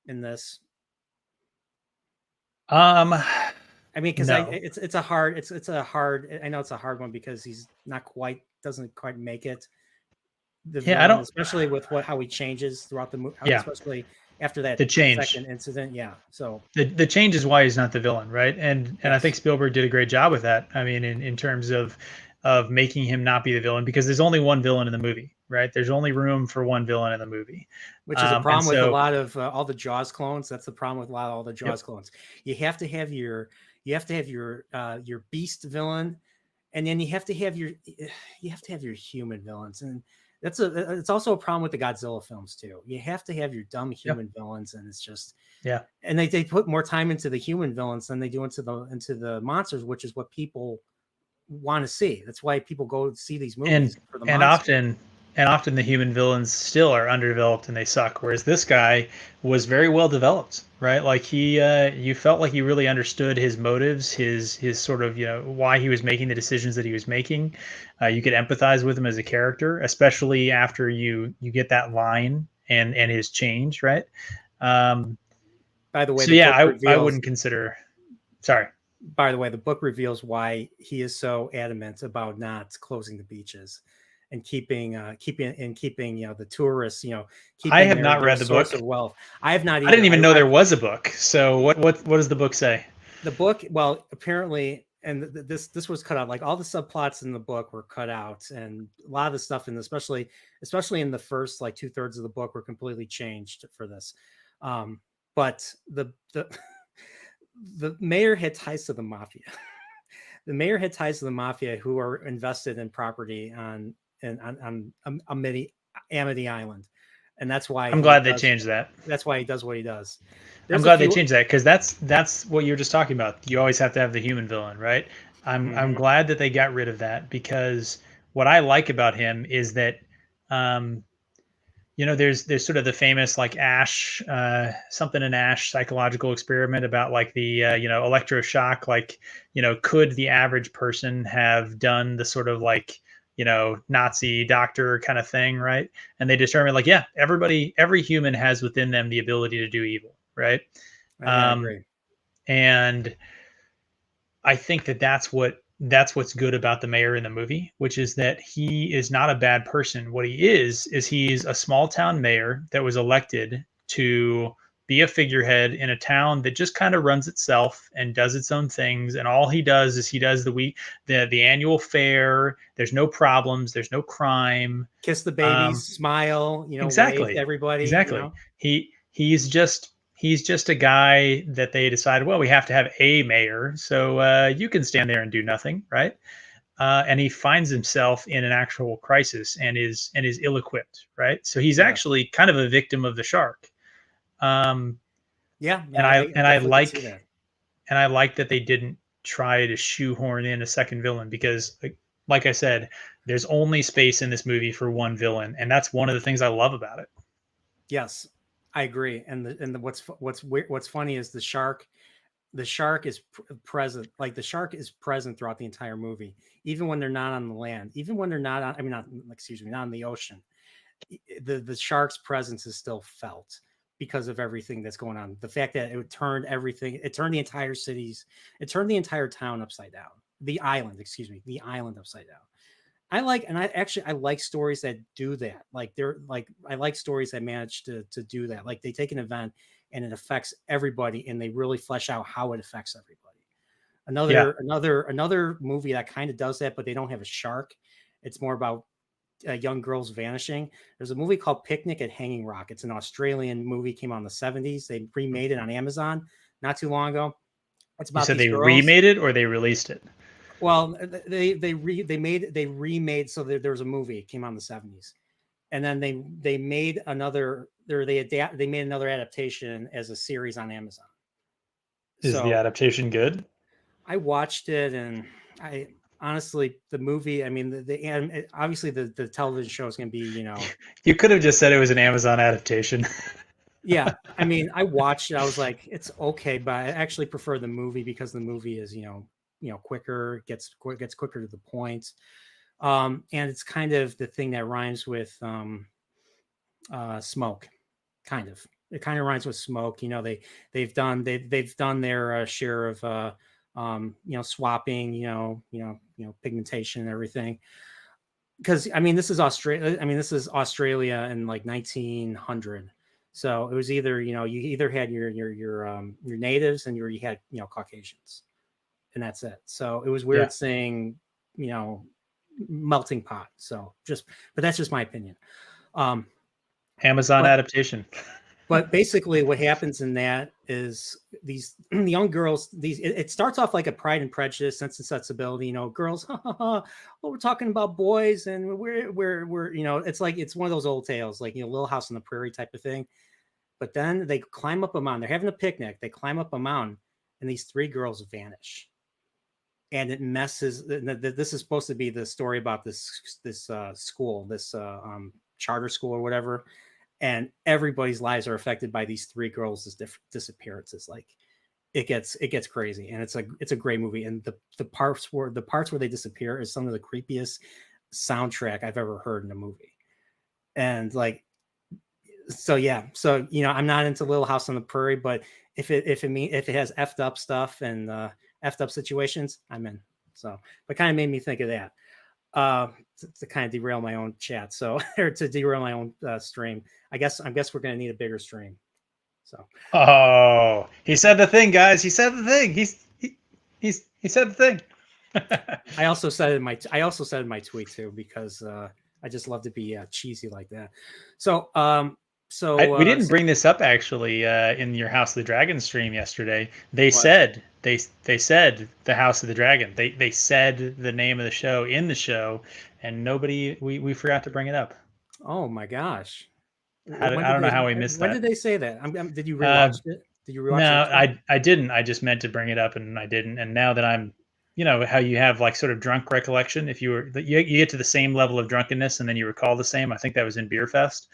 in this? I mean, because no. it's a hard. I know it's a hard one because he's doesn't quite make it. Villain, especially with how he changes throughout the movie, especially after that second incident. Yeah. So the change is why he's not the villain, right? And I think Spielberg did a great job with that. I mean, in terms of making him not be the villain, because there's only one villain in the movie, right? There's only room for one villain in the movie, which is a problem with a lot of all the Jaws clones. That's the problem with all the Jaws clones. You have to have your beast villain, and then you have to have your human villains. And it's also a problem with the Godzilla films too. You have to have your dumb human villains, and it's just And they put more time into the human villains than they do into the monsters, which is what people want to see. That's why people go see these movies for the monsters. And often the human villains still are underdeveloped and they suck. Whereas this guy was very well developed, right? Like you felt like he really understood his motives, his sort of, why he was making the decisions that he was making. You could empathize with him as a character, especially after you get that line and his change, right? By the way, so I wouldn't consider. Sorry. By the way, the book reveals why he is so adamant about not closing the beaches and keeping the tourists, I have not read the book of wealth. I have not either. I didn't even know there was a book. So what does the book say? The book, well, apparently and this was cut out. Like all the subplots in the book were cut out, and a lot of the stuff in especially in the first like 2/3 of the book were completely changed for this. But the mayor had ties to the mafia. The mayor had ties to the mafia who are invested in property on Amity Island, and that's why I'm glad they changed that. That's why he does what he does. I'm glad they changed that, because that's what you're just talking about. You always have to have the human villain, right? I'm glad that they got rid of that, because what I like about him is that there's sort of the famous like Ash, something in Ash psychological experiment about like the electroshock, like could the average person have done the sort of like Nazi doctor kind of thing, right? And they determined like, yeah, every human has within them the ability to do evil, right? I agree. And I think that's what's good about the mayor in the movie, which is that he is not a bad person. What he is he's a small town mayor that was elected to be a figurehead in a town that just kind of runs itself and does its own things. And all he does is he does the annual fair. There's no problems. There's no crime. Kiss the babies, smile, exactly. wave to everybody. Exactly. He's just a guy that they decided, well, we have to have a mayor, so you can stand there and do nothing, right? And he finds himself in an actual crisis and is ill-equipped, right? So he's actually kind of a victim of the shark. I like that they didn't try to shoehorn in a second villain, because like I said, there's only space in this movie for one villain, and that's one of the things I love about it. Yes, I agree. And what's funny is the shark is present. Like the shark is present throughout the entire movie, even when they're not on the land, even when they're not on, not on the ocean. The shark's presence is still felt because of everything that's going on. The fact that it turned the entire town upside down. The island upside down. I like stories that do that. I like stories that manage to do that. Like they take an event and it affects everybody, and they really flesh out how it affects everybody. Another movie that kind of does that, but they don't have a shark. It's more about young girls vanishing. There's a movie called Picnic at Hanging Rock. It's an Australian movie, came out in the 70s. They remade it on Amazon not too long ago. It's about they remade it or they released it? Well, they remade. So there was a movie. It came out in the 70s, and then they made another. They made another adaptation as a series on Amazon. Is the adaptation good? I watched it, and I honestly, the movie. I mean, obviously the television show is going to be. You could have just said it was an Amazon adaptation. Yeah, I mean, I watched it. I was like, it's okay, but I actually prefer the movie because the movie is quicker, gets quicker to the point, and it's kind of the thing that rhymes with smoke. It kind of rhymes with smoke. They've done their share of swapping, pigmentation and everything. Because this is Australia in like 1900. So it was either you either had your natives and you had Caucasians, and that's it. So it was weird saying melting pot. So but that's just my opinion. Amazon adaptation. But basically what happens in that is these young girls, it starts off like a Pride and Prejudice, Sense and Sensibility, girls, well, we're talking about boys and we're it's one of those old tales, like, Little House on the Prairie type of thing. But then they climb up a mountain. They're having a picnic. They climb up a mountain and these three girls vanish. And it messes. This is supposed to be the story about this school, this charter school or whatever. And everybody's lives are affected by these three girls' disappearances. Like it gets crazy, and it's a great movie. And the parts where they disappear is some of the creepiest soundtrack I've ever heard in a movie. And I'm not into Little House on the Prairie, but if it has effed up stuff and effed up situations, I'm in. So, but kind of made me think of that. To kind of derail my own chat, or to derail my own stream. I guess we're going to need a bigger stream. So. Oh, he said the thing, guys. He said the thing. He said the thing. I also said in my tweet too, because I just love to be cheesy like that. So We didn't bring this up actually in your House of the Dragon stream yesterday. They what? said they said the House of the Dragon. They said the name of the show in the show, and nobody we forgot to bring it up. Oh my gosh! I don't know how we missed When that. did they say that? Did you rewatch it? Did you rewatch No, it? I didn't. I just meant to bring it up, and I didn't. And now that I'm, you know, how you have like sort of drunk recollection. If you get to the same level of drunkenness, and then you recall the same. I think that was in Beer Fest.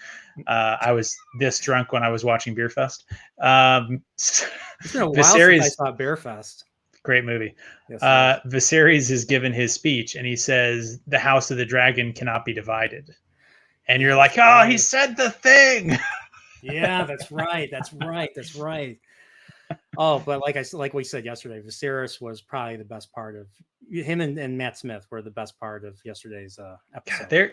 I was this drunk when I was watching Beer Fest. It's been a while since I saw Bear Fest. Great movie. Yes, Viserys has given his speech, and he says the House of the Dragon cannot be divided. And you're like, oh, he said the thing. Yeah, that's right. That's right. That's right. Oh, but like we said yesterday, Viserys was probably the best part of him, and Matt Smith were the best part of yesterday's episode.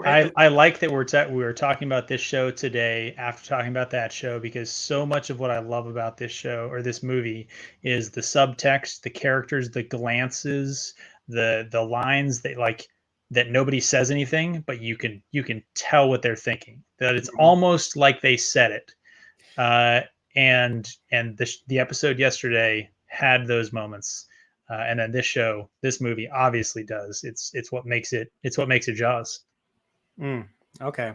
I like that we were talking about this show today after talking about that show, because so much of what I love about this show or this movie is the subtext, the characters, the glances, the lines that nobody says anything, but you can tell what they're thinking. That it's almost like they said it. And the episode yesterday had those moments, and then this movie obviously does. It's what makes it Jaws. Okay.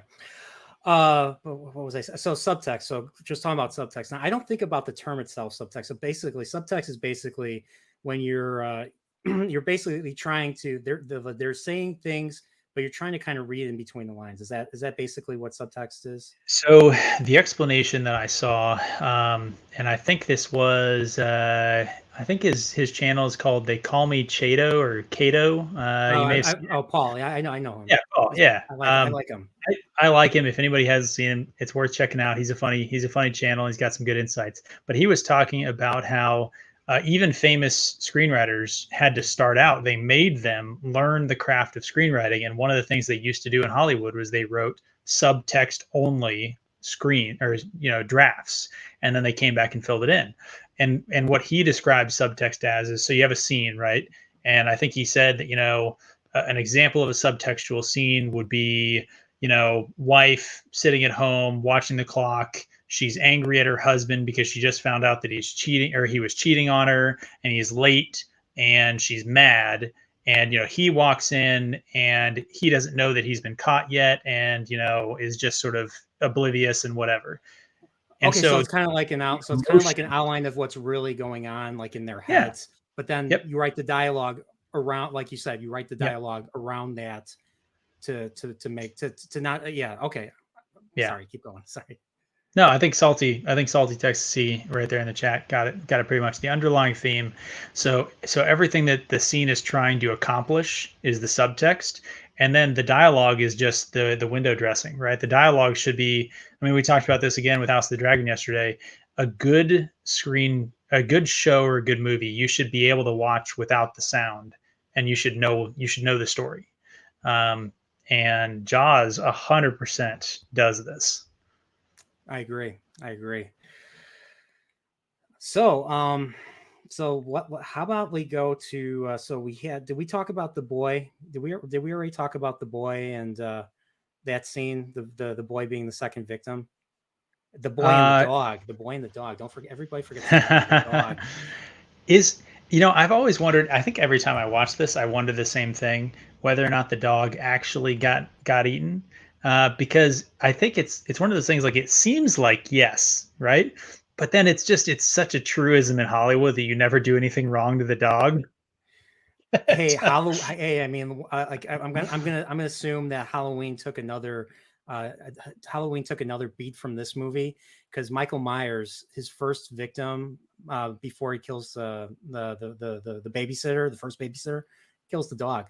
What was I saying? So subtext. So just talking about subtext. Now, I don't think about the term itself, subtext. So basically, subtext is basically when you're you're basically trying to they're saying things, but you're trying to kind of read in between the lines. Is that basically what subtext is? So the explanation that I saw, and I think this was, I think his channel is called "They Call Me Chato" or Cato. Paul. Yeah, I know him. Yeah, Paul. Yeah, I like him. I like him. If anybody hasn't seen him, it's worth checking out. He's a funny channel. He's got some good insights. But he was talking about how even famous screenwriters had to start out. They made them learn the craft of screenwriting, and one of the things they used to do in Hollywood was they wrote subtext only drafts, and then they came back and filled it in. And what he described subtext as is, so you have a scene, right? And I think he said that an example of a subtextual scene would be wife sitting at home watching the clock. She's angry at her husband because she just found out that he's cheating, or he was cheating on her, and he's late, and she's mad. And he walks in and he doesn't know that he's been caught yet, and is just sort of oblivious and whatever. And okay, so it's kind of like an outline of what's really going on, like in their heads. Yeah. But then you write the dialogue around, like you said, around that to not. Yeah. Okay. Yeah. Sorry. Keep going. Sorry. No, I think Salty Texas C right there in the chat got it pretty much. The underlying theme. So everything that the scene is trying to accomplish is the subtext, and then the dialogue is just the window dressing, right? The dialogue should be, I mean, we talked about this again with House of the Dragon yesterday. A good show or a good movie, you should be able to watch without the sound, and you should know the story. And Jaws 100% does this. I agree. So, what? How about we go to? Did we talk about the boy? Did we already talk about the boy and that scene? The boy being the second victim. The boy and the dog. The boy and the dog. Don't forget. Everybody forgets the dog. I've always wondered. I think every time I watch this, I wonder the same thing: whether or not the dog actually got eaten. Because I think it's one of those things, like, it seems like yes, right? But then it's such a truism in Hollywood that you never do anything wrong to the dog. Hey, I mean, I'm gonna assume that Halloween took another beat from this movie, because Michael Myers, his first victim, before he kills the babysitter, the first babysitter, kills the dog.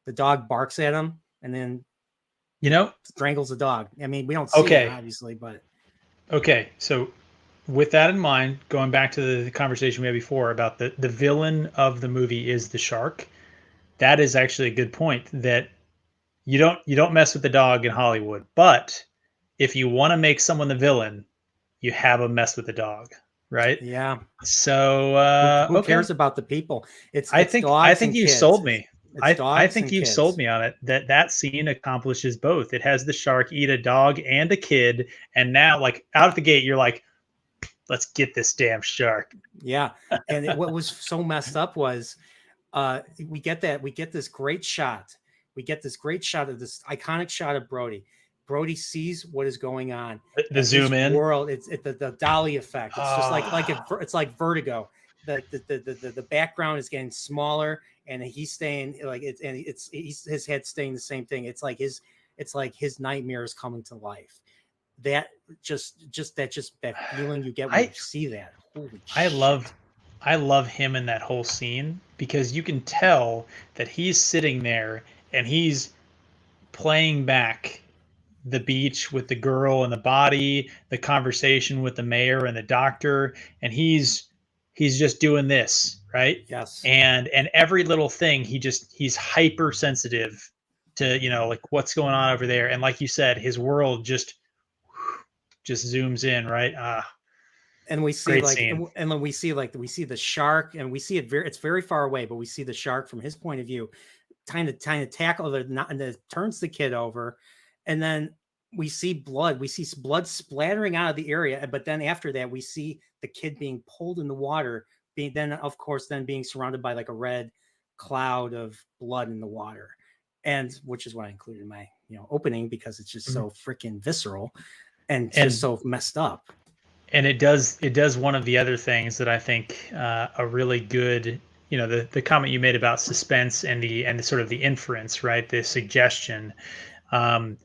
The dog barks at him and then strangles the dog. I mean, we don't see it, obviously, but okay. So with that in mind, going back to the conversation we had before about the villain of the movie is the shark. That is actually a good point, that you don't mess with the dog in Hollywood, but if you want to make someone the villain, you have a mess with the dog. right? Yeah. So Who okay, cares about the people? I It's think I dogs think and you kids. sold me. It's I dogs think and you've sold kids. me on it. That scene accomplishes both. It has the shark eat a dog and a kid, and now like out of the gate, you're like, let's get this damn shark. Yeah. And what was so messed up was we get this great shot. We get this great shot of this iconic shot of Brody. Brody sees what is going on, The and his zoom in. world. It's the Dolly effect. It's just Ah, it's like Vertigo. The background is getting smaller, and he's staying like his head staying the same thing. It's like his nightmare is coming to life. That that feeling you get when you I see that. Holy I love shit! I love him in that whole scene because you can tell that he's sitting there and he's playing back the beach with the girl and the body, the conversation with the mayor and the doctor, and he's just doing this, right? Yes. And every little thing he's hypersensitive to, like what's going on over there. And like you said, his world just zooms in, right? And we see Great like scene. and then we see the shark, and we see it's very far away, but we see the shark from his point of view trying to tackle and it turns the kid over, and then we see blood splattering out of the area, but then after that we see the kid being pulled in the water, being then of course then being surrounded by like a red cloud of blood in the water, and which is what I included in my opening, because it's just so freaking visceral and just And so messed up. and it does one of the other things that I think a really good, the comment you made about suspense and the sort of the inference, right, the suggestion, um,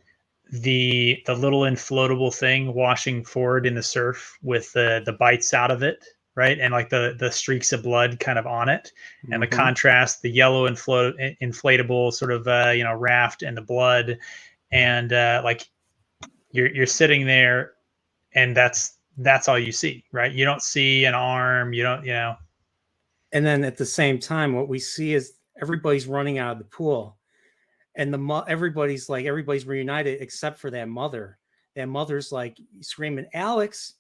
the little inflatable thing washing forward in the surf with the bites out of it, right, and like the streaks of blood kind of on it, and the Mm-hmm. contrast, the yellow inflatable sort of raft and the blood, and like you're sitting there, and that's all you see, right? You don't see an arm, you don't, And then at the same time, what we see is everybody's running out of the pool, and everybody's reunited except for that mother. That mother's like screaming, "Alex,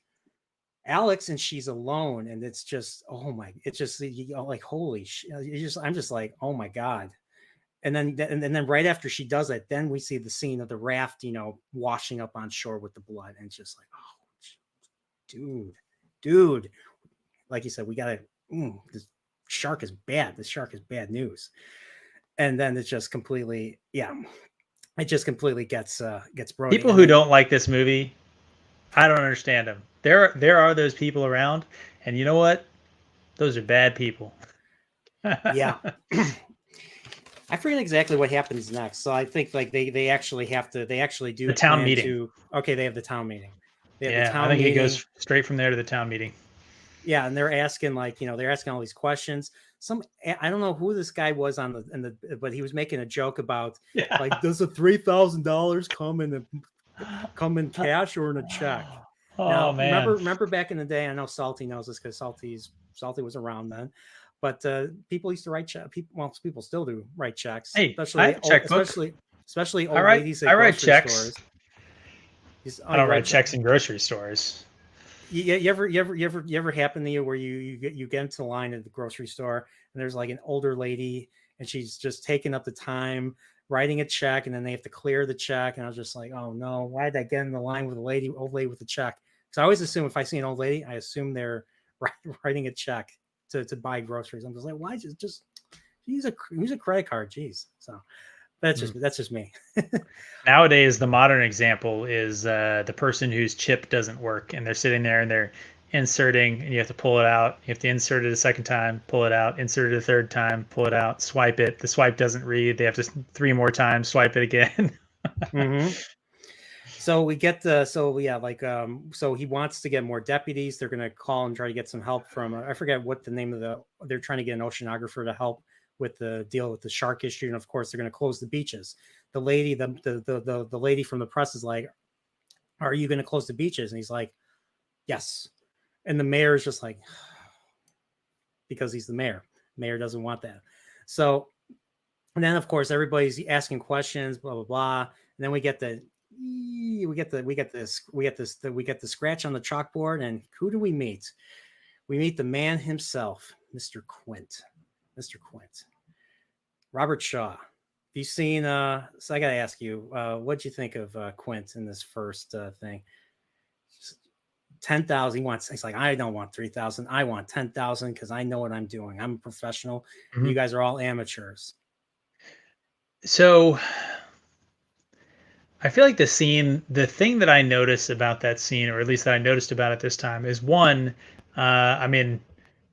Alex!" and she's alone, and it's just, oh my! It's just like holy shit! I'm just like, oh my god! And then right after she does it, then we see the scene of the raft, washing up on shore with the blood, and it's just like, oh, dude, dude, like you said, we gotta. This shark is bad. This shark is bad news. And then it's just completely, yeah, it just completely gets Brody. people And who then don't like this movie, I don't understand them. There are those people around, and you know what? Those are bad people. yeah, I forget exactly what happens next. So I think like they actually do The town plan meeting. to. Okay, they have the town meeting. They have the Yeah, I town think it meeting. goes straight from there to the town meeting. Yeah, and they're asking like they're asking all these questions. I don't know who this guy was but he was making a joke about Yeah. like, does the $3,000 come in cash or in a check? Oh Now, man. remember back in the day, I know Salty knows this because Salty was around then, but people used to write checks. People still do write checks, Hey, I have a checkbook. especially I old write ladies I at write grocery checks. stores. Oh, I you don't write write check. checks in grocery stores. You ever happen to you where you get into the line at the grocery store, and there's like an older lady, and she's just taking up the time writing a check, and then they have to clear the check, and I was just like, oh no, why did I get in the line with old lady with the check? Because I always assume if I see an old lady, I assume they're writing a check to buy groceries. I'm just like, why just use a credit card? Jeez. So Mm. that's just me. Nowadays, the modern example is the person whose chip doesn't work, and they're sitting there and they're inserting, and you have to pull it out. You have to insert it a second time, pull it out, insert it a third time, pull it out, swipe it. The swipe doesn't read. They have to three more times, swipe it again. Mm-hmm. So we get the so yeah like so he wants to get more deputies. They're gonna call and try to get some help from I forget what the name of they're trying to get an oceanographer to help with the deal with the shark issue, and of course they're gonna close the beaches. The lady the lady from the press is like, are you gonna close the beaches? And he's like, yes. And the mayor is just like, because he's the mayor. Mayor doesn't want that. So and then of course everybody's asking questions, blah blah blah. And then we get the scratch on the chalkboard, and who do we meet? we meet the man himself, Mr. Quint. Mr. Quint. Robert Shaw. Have you seen, so I got to ask you, what'd you think of Quint in this first thing? 10,000. He's like, I don't want 3,000. I want 10,000 because I know what I'm doing. I'm a professional. Mhm. You guys are all amateurs. So I feel like the thing that I noticed about that scene, or at least that I noticed about it this time, is one, I mean,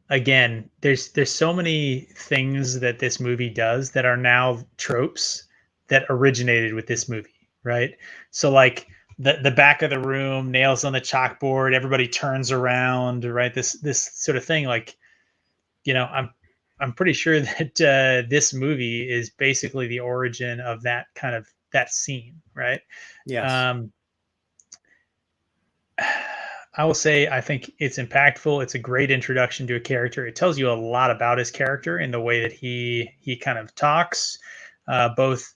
again, there's so many things that this movie does that are now tropes that originated with this movie, right? So like the back of the room, nails on the chalkboard, everybody turns around, right? This sort of thing, like, I'm pretty sure that this movie is basically the origin of that scene, right? Yes. Um, I will say I think it's impactful. It's a great introduction to a character. It tells you a lot about his character in the way that he kind of talks. Both,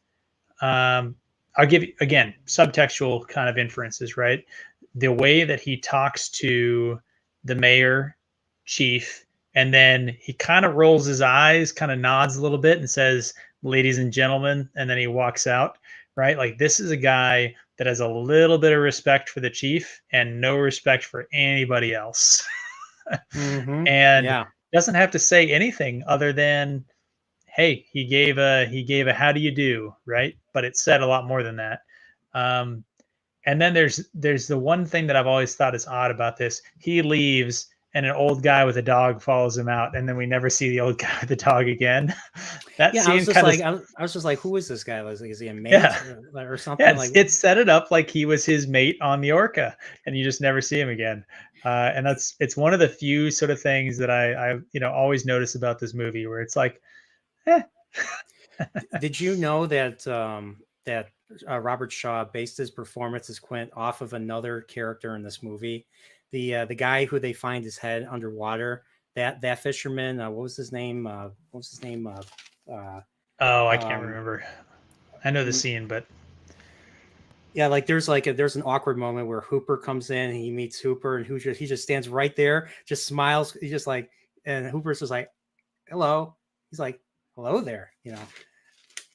I'll give you again subtextual kind of inferences, right? The way that he talks to the mayor, chief, and then he kind of rolls his eyes, kind of nods a little bit, and says, "Ladies and gentlemen," and then he walks out. Right? Like this is a guy that has a little bit of respect for the chief and no respect for anybody else. Mm-hmm. And Yeah. doesn't have to say anything other than, hey, he gave a how do you do, right? But it said a lot more than that. And then there's the one thing that I've always thought is odd about this. He leaves and an old guy with a dog follows him out, and then we never see the old guy with the dog again. That Yeah. I was scene just kind of, like, I was just like, who is this guy? Like, is he a mate yeah. or something? Yeah, Like, it set it up like he was his mate on the Orca, and you just never see him again. And it's one of the few sort of things that I always notice about this movie, where it's like, eh. did you know that Robert Shaw based his performance as Quint off of another character in this movie? The guy who they find his head underwater. That fisherman. What was his name? What was his name? Oh, I can't Um, remember. I know the scene, but yeah, like there's an awkward moment where Hooper comes in and he meets Hooper, and he just stands right there, just smiles. He's just like, and Hooper's just like, hello. He's like, hello there, and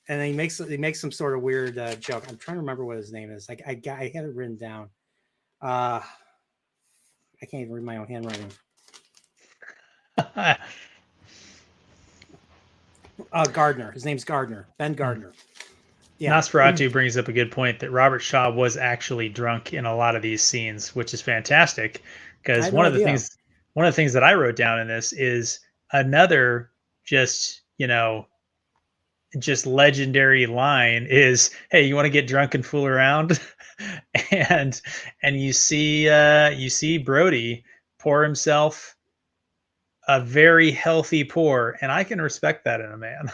then he makes some sort of weird joke. I'm trying to remember what his name is. Like I had it written down. I can't even read my own handwriting. Gardner. His name's Gardner. Ben Gardner. Yeah. Nosferatu brings up a good point that Robert Shaw was actually drunk in a lot of these scenes, which is fantastic I because had no idea. one of the things that I wrote down in this is another just just legendary line is, hey, you want to get drunk and fool around? and you see Brody pour himself a very healthy pour, and I can respect that in a man.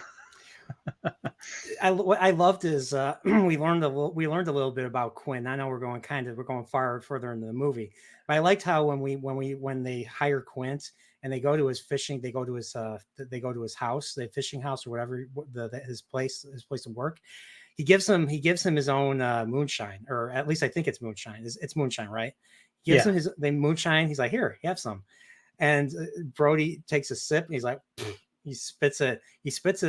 What I loved is we learned a little bit about Quinn. I know we're going further into the movie, but I liked how when they hire Quint and they go to his fishing, they go to his house, the fishing house or whatever, his place of work. He gives him his own moonshine, or at least I think it's moonshine. It's moonshine, right? He gives Yeah, him the moonshine. He's like, here, have some. And Brody takes a sip and he's like, he spits it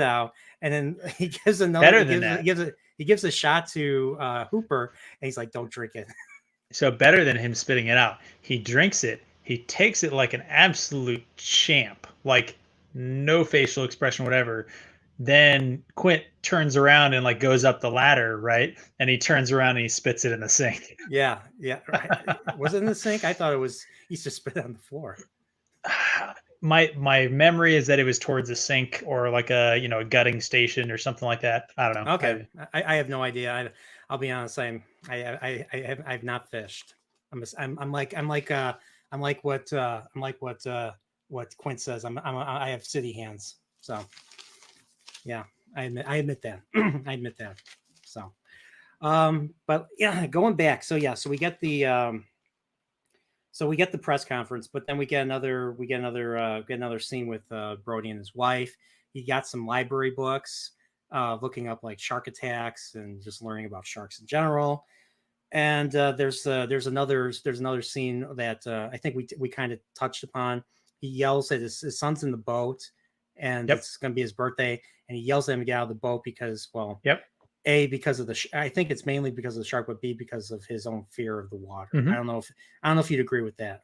out, and then he gives another. better than that. He gives a shot to Hooper, and he's like, "Don't drink it." So better than him spitting it out, he drinks it. He takes it like an absolute champ, like no facial expression, whatever. Then Quint turns around and like goes up the ladder, right? And he turns around and he spits it in the sink. Yeah, yeah. Was it in the sink? I thought it was. He used to spit it on the floor. My memory is that it was towards a sink or like a gutting station or something like that. I don't know. Okay, I have no idea. I'll be honest. I've not fished. I'm like what Quint says. I have city hands. So yeah, I admit that. I admit that. So but yeah, going back. So yeah, so we get the press conference, but then we get another scene with Brody and his wife. He got some library books, looking up like shark attacks and just learning about sharks in general. And there's another scene that I think we kind of touched upon. he yells at his son's in the boat, and Yep. it's going to be his birthday, and he yells at him to get out of the boat because, well, Yep. A, because of I think it's mainly because of the shark, but B, because of his own fear of the water. Mm-hmm. I don't know if you'd agree with that.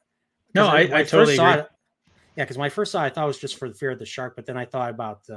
No, I totally agree. Yeah, because when I first saw it, I thought it was just for the fear of the shark, but then I thought about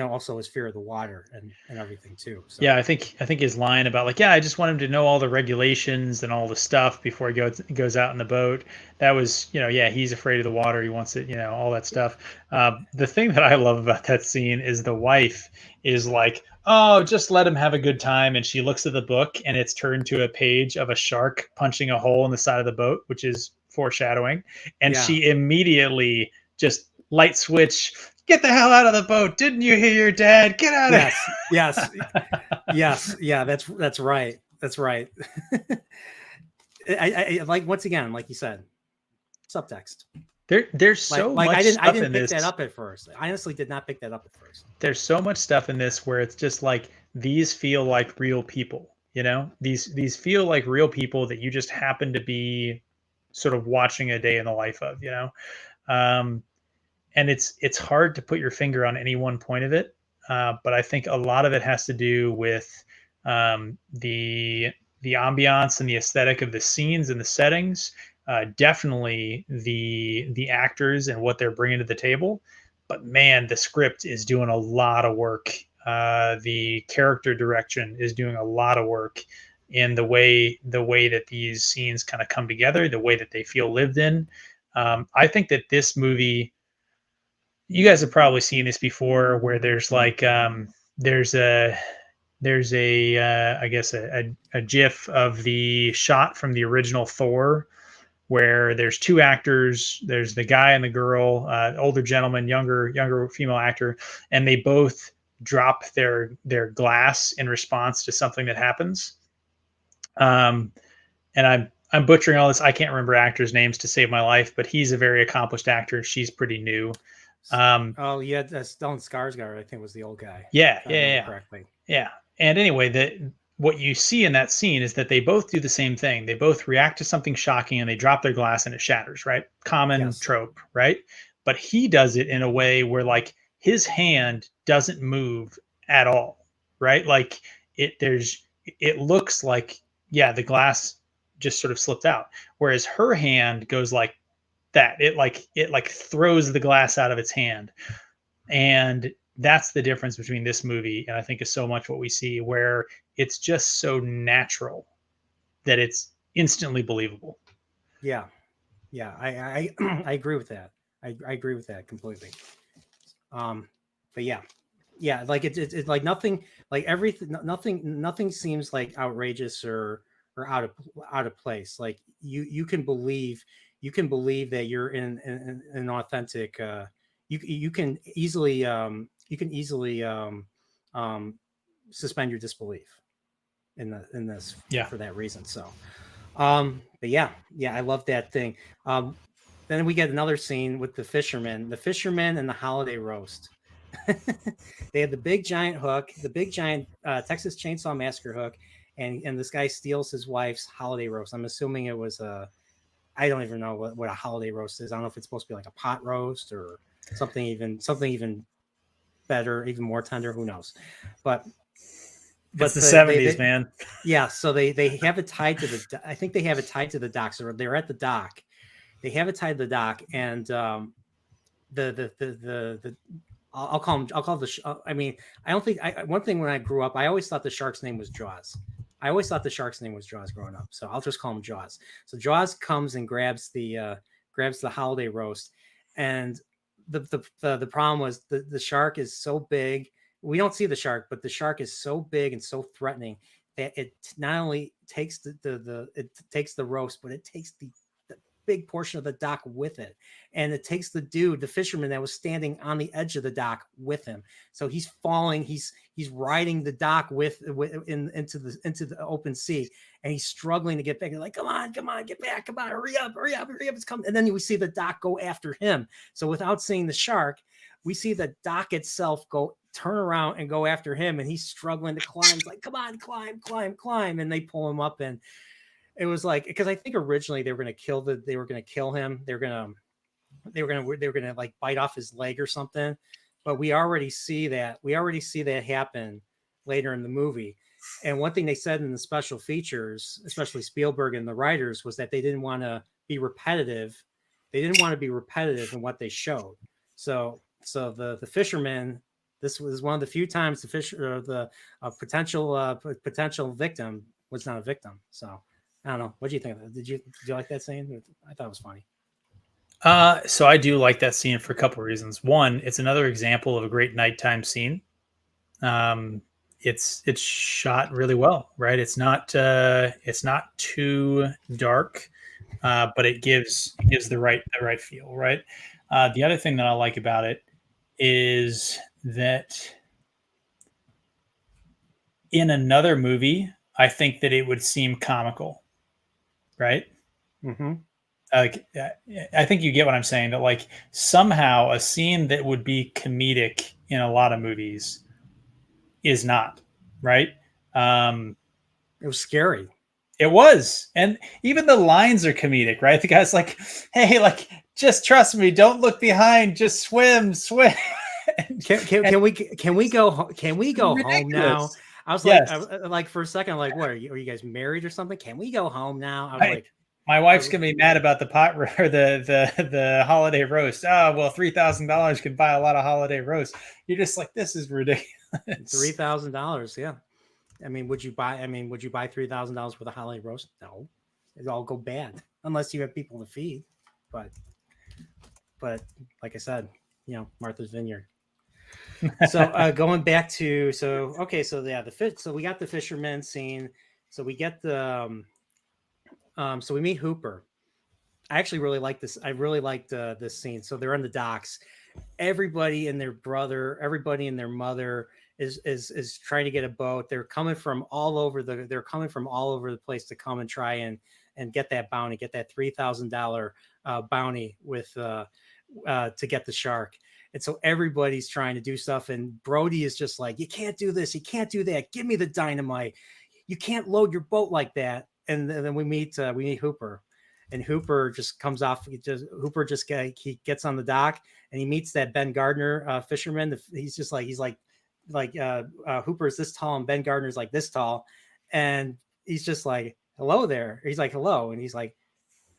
also his fear of the water and everything too. So. Yeah, I think his line about like, yeah, I just want him to know all the regulations and all the stuff before he goes out in the boat. That was, yeah, he's afraid of the water. He wants it, all that stuff. The thing that I love about that scene is the wife is like, oh, just let him have a good time. And she looks at the book and it's turned to a page of a shark punching a hole in the side of the boat, which is foreshadowing. And she immediately just light switch, get the hell out of the boat. Didn't you hear your dad? Get out of here. Yes. Yeah, that's right. That's right. I like, once again, like you said, subtext. There's so much I stuff didn't in pick this. that up at first. I honestly did not pick that up at first. There's so much stuff in this where it's just like, these feel like real people, these feel like real people that you just happen to be sort of watching a day in the life of, and it's hard to put your finger on any one point of it. But I think a lot of it has to do with the ambiance and the aesthetic of the scenes and the settings. Definitely the actors and what they're bringing to the table. But man, the script is doing a lot of work. The character direction is doing a lot of work in the way that these scenes kind of come together, the way that they feel lived in. I think that this movie, you guys have probably seen this before, where there's like there's a I guess a GIF of the shot from the original Thor, where there's two actors. There's the guy and the girl, older gentleman, younger female actor, and they both drop their glass in response to something that happens. And I'm butchering all this. I can't remember actors' names to save my life, but he's a very accomplished actor. She's pretty new. Stellan Skarsgård, I think, was the old guy. Yeah. Correctly. Yeah. And anyway, what you see in that scene is that they both do the same thing. They both react to something shocking and they drop their glass and it shatters, right? Common trope, right? But he does it in a way where like his hand doesn't move at all, right? Like it looks like, yeah, the glass just sort of slipped out. Whereas her hand goes like that. It throws the glass out of its hand. And that's the difference between this movie and I think is so much what we see, where it's just so natural that it's instantly believable. Yeah. I agree with that. I agree with that completely. But yeah, like it's like nothing, like everything, nothing seems like outrageous or out of place. Like you can believe that you're in an authentic. You can easily suspend your disbelief in this for that reason. So, but yeah, I love that thing. Then we get another scene with the fishermen and the holiday roast. They had the big giant hook, the big giant Texas Chainsaw Massacre hook, and this guy steals his wife's holiday roast. I'm assuming it was I don't even know what a holiday roast is. I don't know if it's supposed to be like a pot roast or something even better, even more tender. Who knows? But it's the 70s, man. Yeah, so they have it tied to the. I think they have it tied to the dock. So they're at the dock. They have it tied to the dock, and the I'll call the. I mean, I don't think one thing when I grew up, I always thought the shark's name was Jaws. I always thought the shark's name was Jaws growing up, so I'll just call him Jaws. So Jaws comes and grabs the holiday roast, and the problem was the shark is so big. We don't see the shark, but the shark is so big and so threatening that it not only takes it takes the roast, but it takes the big portion of the dock with it, and it takes the fisherman that was standing on the edge of the dock with him. So he's falling, he's riding the dock into the open sea, and he's struggling to get back. They're like, come on, get back, come on, hurry up, it's coming. And then we see the dock go after him. So without seeing the shark, we see the dock itself turn around and go after him, and he's struggling to climb. He's like, come on, climb, and they pull him up. And it was like, because I think originally they were going to kill him. They were going they were gonna like bite off his leg or something. But we already see that happen later in the movie. And one thing they said in the special features, especially Spielberg and the writers, was that they didn't want to be repetitive. They didn't want to be repetitive in what they showed. So the fisherman, this was one of the few times the potential victim was not a victim. So I don't know. What do you think of that? Did you like that scene? I thought it was funny. So I do like that scene for a couple of reasons. One, it's another example of a great nighttime scene. It's shot really well, right? It's not too dark, but it gives the right feel, right? The other thing that I like about it is that in another movie, I think that it would seem comical, right? Mm-hmm. Like, I think you get what I'm saying, that like somehow a scene that would be comedic in a lot of movies is not, right? It was scary. It was. And even the lines are comedic, right? The guy's like, hey, like, just trust me, don't look behind, just swim. Can we go home now? I was yes. like for a second, like, what are you guys married or something? Can we go home now? I was like, my wife's gonna be mad about the pot or the holiday roast. Oh, well, $3,000 could buy a lot of holiday roast. You're just like, this is ridiculous. $3,000, yeah. I mean, would you buy $3,000 worth of holiday roast? No, it'd all go bad unless you have people to feed. But like I said, Martha's Vineyard. So going back to so we got the fisherman scene. So we get the so we meet Hooper. I actually really like this. I really liked this scene. So they're on the docks. Everybody and their brother, everybody and their mother is trying to get a boat. They're coming from all over the place to come and try and get that bounty, get that $3,000 bounty with to get the shark. And so everybody's trying to do stuff. And Brody is just like, you can't do this. You can't do that. Give me the dynamite. You can't load your boat like that. And then we meet Hooper, and Hooper just comes off. He gets on the dock and he meets that Ben Gardner fisherman. He's like Hooper's this tall and Ben Gardner's like this tall. And he's just like, hello there. He's like, hello. And he's like,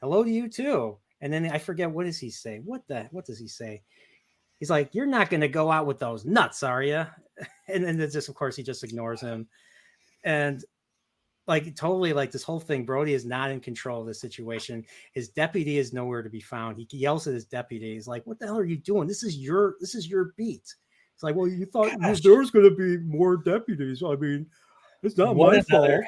hello to you too. And then I forget, what does he say? What does he say? He's like, you're not going to go out with those nuts, are you? And then just, of course, he just ignores him. And like, totally, like, this whole thing, Brody is not in control of the situation. His deputy is nowhere to be found. He yells at his deputy. He's like, what the hell are you doing? This is your beat. It's like, well, you thought there was going to be more deputies. I mean, it's not my fault.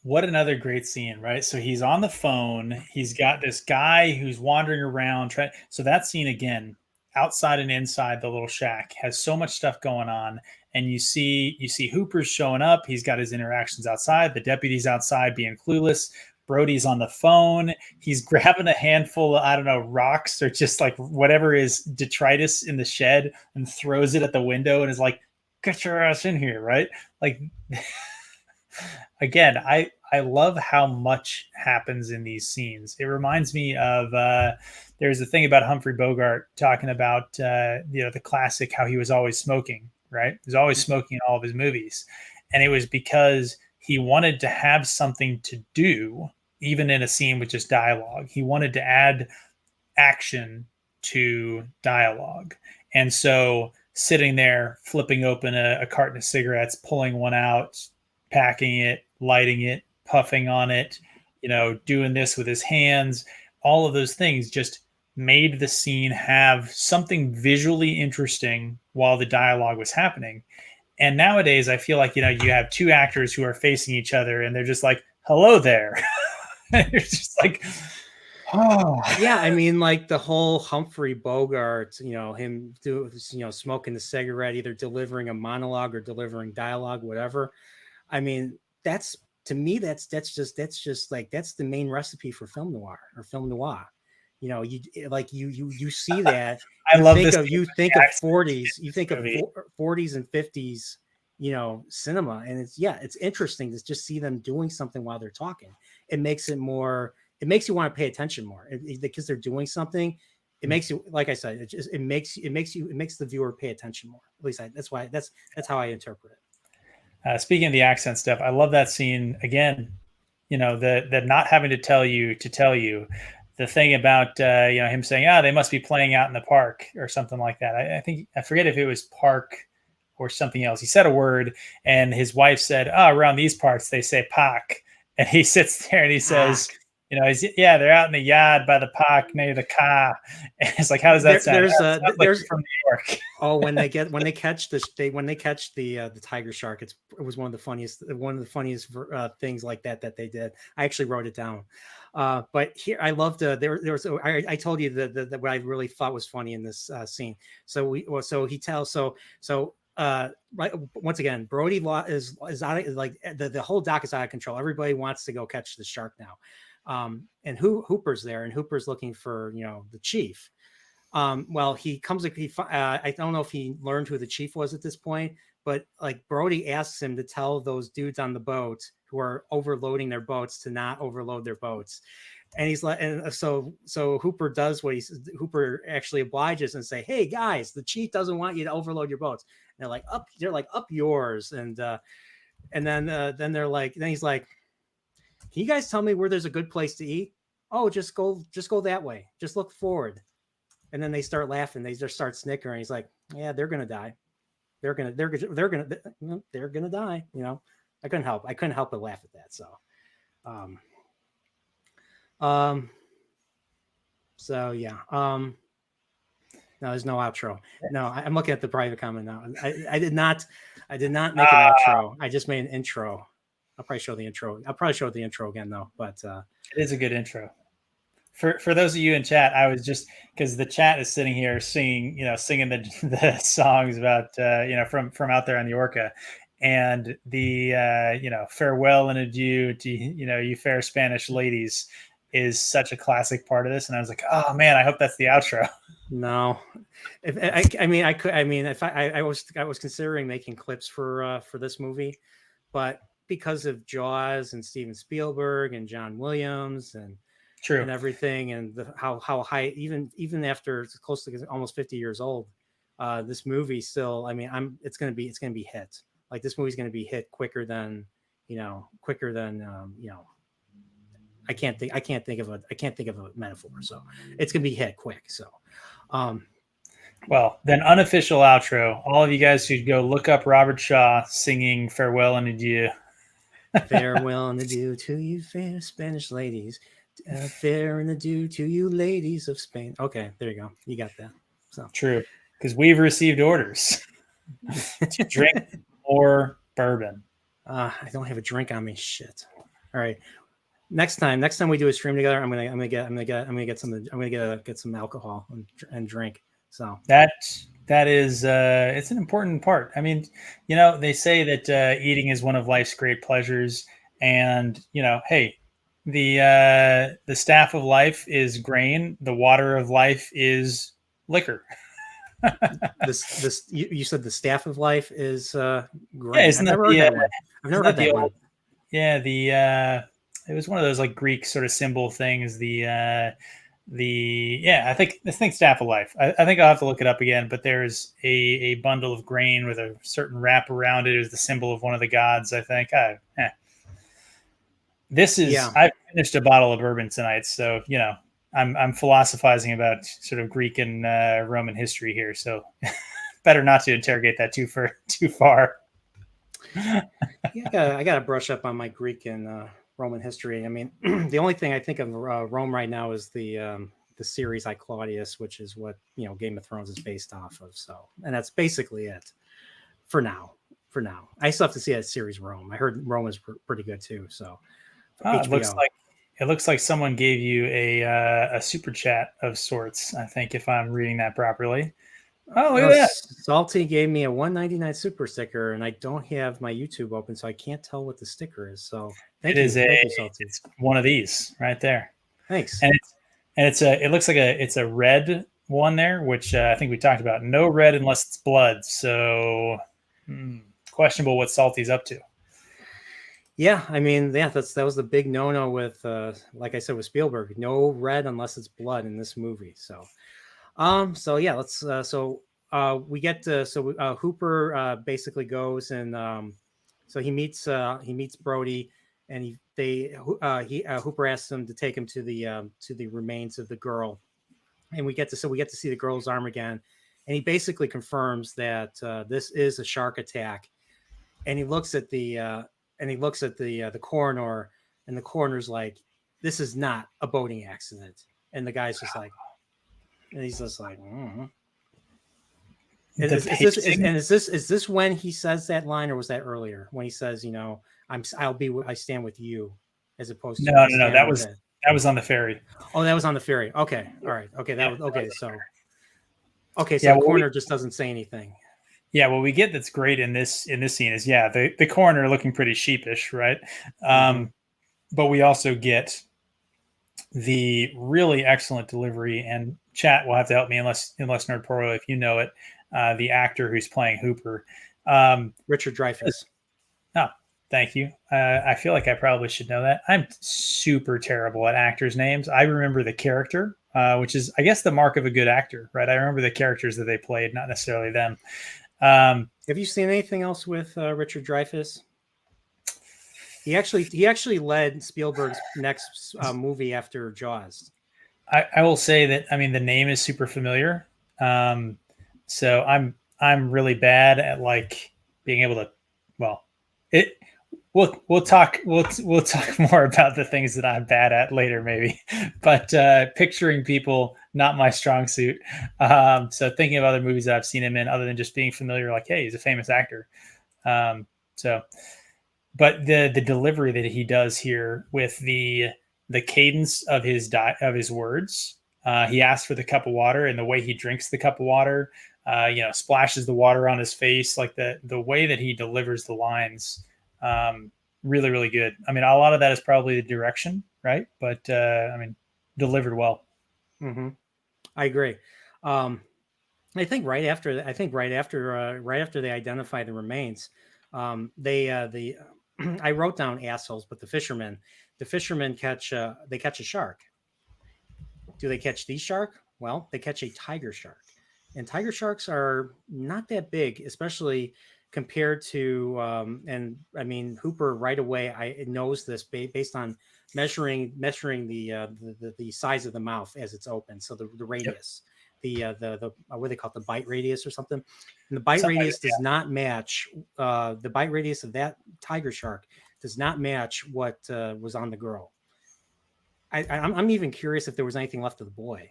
What another great scene, right? So he's on the phone. He's got this guy who's wandering around. So that scene again, outside and inside the little shack, has so much stuff going on. And you see Hooper's showing up. He's got his interactions outside. The deputy's outside being clueless. Brody's on the phone. He's grabbing a handful of, I don't know, rocks or just like whatever is detritus in the shed and throws it at the window and is like, get your ass in here, right? Like, again, I love how much happens in these scenes. It reminds me of there's a thing about Humphrey Bogart talking about the classic, how he was always smoking, right? He was always smoking in all of his movies. And it was because he wanted to have something to do, even in a scene with just dialogue. He wanted to add action to dialogue. And so sitting there, flipping open a carton of cigarettes, pulling one out, packing it, lighting it, puffing on it, doing this with his hands, all of those things just made the scene have something visually interesting while the dialogue was happening. And nowadays I feel like, you have two actors who are facing each other and they're just like, hello there. It's just like, oh yeah. I mean, like the whole Humphrey Bogart, him smoking the cigarette, either delivering a monologue or delivering dialogue, whatever. I mean, that's to me, that's just like, that's the main recipe for film noir or film noir. You see that. I love this. You think of 40s, you think of 40s and 50s, cinema. And it's interesting to just see them doing something while they're talking. It makes you want to pay attention more because they're doing something. it makes you, like I said, it makes the viewer pay attention more. At least that's how I interpret it. Speaking of the accent stuff, I love that scene again. The not having to tell you, the thing about him saying, they must be playing out in the park or something like that. I think, I forget if it was park or something else. He said a word, and his wife said, around these parts they say park, and he sits there and he says, they're out in the yard by the park near the car. And it's like, how does that sound? There's from New York. Oh, when they catch the tiger shark, it was one of the funniest things like that they did. I actually wrote it down. But here I loved I told you that what I really thought was funny in this scene. Right, once again, Brody is out of, like, the whole dock is out of control. Everybody wants to go catch the shark now. And Hooper's there, and Hooper's looking for the chief. Well, he comes. I don't know if he learned who the chief was at this point, but like Brody asks him to tell those dudes on the boat who are overloading their boats to not overload their boats. And he's like, and so Hooper does what Hooper actually obliges and say, "Hey guys, the chief doesn't want you to overload your boats." And they're like up yours, and then he's like, "Can you guys tell me where there's a good place to eat?" "Oh, just go that way. Just look forward." And then they start laughing. They just start snickering. He's like, "Yeah, they're gonna die. They're gonna die." I couldn't help but laugh at that. So yeah. No, there's no outro. No, I'm looking at the private comment now. I did not make an outro. I just made an intro. I'll probably show the intro. I'll probably show the intro again though. But it is a good intro. For those of you in chat, I was just, because the chat is sitting here singing the songs about from out there on the Orca, and the farewell and adieu to you fair Spanish ladies is such a classic part of this, and I was like, oh man, I hope that's the outro. No, I was considering making clips for this movie, but because of Jaws and Steven Spielberg and John Williams and everything, and how high, even after it's close to almost 50 years old, this movie still, it's gonna be hit. Like, this movie's gonna be hit quicker than I can't think of a metaphor. So it's gonna be hit quick. So well, then, unofficial outro. All of you guys should go look up Robert Shaw singing "Farewell and Adieu." Farewell and adieu to you fair Spanish ladies. Fair and adieu to you ladies of Spain. Okay, there you go. You got that. So true, because we've received orders to drink more bourbon. I don't have a drink on me. Shit. All right. Next time we do a stream together, I'm gonna get some alcohol and drink. So that is it's an important part. They say that eating is one of life's great pleasures, and hey, the staff of life is grain. The water of life is liquor. You said the staff of life is grain. Yeah, I've never heard that one. Yeah, it was one of those like Greek sort of symbol things. I think staff of life. I think I'll have to look it up again. But there's a bundle of grain with a certain wrap around it as the symbol of one of the gods. I think. This is. Yeah. I finished a bottle of bourbon tonight, so I'm philosophizing about sort of Greek and Roman history here. So better not to interrogate that too far. Yeah, I got to brush up on my Greek and Roman history. The only thing I think of Rome right now is the series I, Claudius, which is what Game of Thrones is based off of. So, and that's basically it for now. I still have to see that series Rome. I heard Rome is pretty good too. So it looks like someone gave you a super chat of sorts. I think, if I'm reading that properly. Oh, look at that. Salty gave me a $1.99 super sticker, and I don't have my YouTube open, so I can't tell what the sticker is. So thank you, Salty. It's one of these right there. Thanks. And it looks like it's a red one there, which I think we talked about. No red unless it's blood. So questionable what Salty's up to. Yeah, that was the big no-no with, like I said, with Spielberg. No red unless it's blood in this movie. So So yeah, let's. We get to. Hooper basically goes and so he meets Brody, and Hooper asks him to take him to the remains of the girl, and we get to see the girl's arm again, and he basically confirms that this is a shark attack, and he looks at the coroner, and the coroner's like, "This is not a boating accident," and the guy's just like, and he's just like, mm. The pacing. Is this when he says that line, or was that earlier when he says, I stand with you, as opposed to No. stand with it? That was on the ferry. Oh, that was on the ferry. Okay, all right, okay, that Yeah, was okay. So yeah, the coroner just doesn't say anything. yeah, what we get that's great in this scene is the coroner looking pretty sheepish, right? But we also get the really excellent delivery, and chat will have to help me unless Nerdporo, if you know it, the actor who's playing Hooper, Richard Dreyfuss. Oh, thank you. I feel like I probably should know that. I'm super terrible at actors' names. I remember the character, which is, I guess, the mark of a good actor, right? I remember the characters that they played, not necessarily them. Have you seen anything else with Richard Dreyfuss? He actually led Spielberg's next movie after Jaws. I will say that, I mean, the name is super familiar. So I'm really bad at like being able to, well, we'll talk more about the things that I'm bad at later, maybe. But picturing people, not my strong suit. So thinking of other movies that I've seen him in, other than just being familiar, like, hey, he's a famous actor. But the delivery that he does here with the cadence of his words. He asks for the cup of water, and the way he drinks the cup of water, splashes the water on his face, like the way that he delivers the lines. Really, really good. I mean, a lot of that is probably the direction, right? But I mean, delivered well. Mm-hmm. I agree. I think right after they identify the remains, I wrote down assholes, but the fishermen catch a shark. Do they catch the shark? Well, they catch a tiger shark, and tiger sharks are not that big, especially compared to and I mean, Hooper right away knows this based on measuring the size of the mouth as it's open, so the radius. Yep. The what do they call it, the bite radius or something, and the bite something radius does not match the bite radius of that tiger shark does not match what was on the girl. I'm even curious if there was anything left of the boy.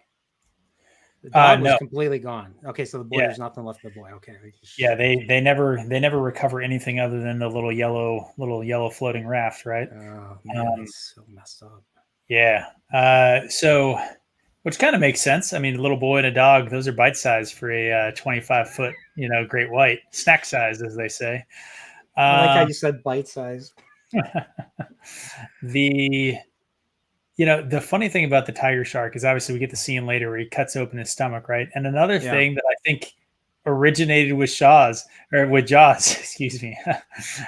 The dog was completely gone. Okay, so the boy, there's nothing left of the boy. Okay. Yeah, they never recover anything other than the little yellow floating raft, right? Oh man, it's so messed up. Yeah. So, which kind of makes sense. I mean, a little boy and a dog; those are bite size for a 25-foot, great white, snack size, as they say. I like how you said bite size. The funny thing about the tiger shark is obviously we get the scene later where he cuts open his stomach, right? And another thing that I think originated with Jaws, excuse me,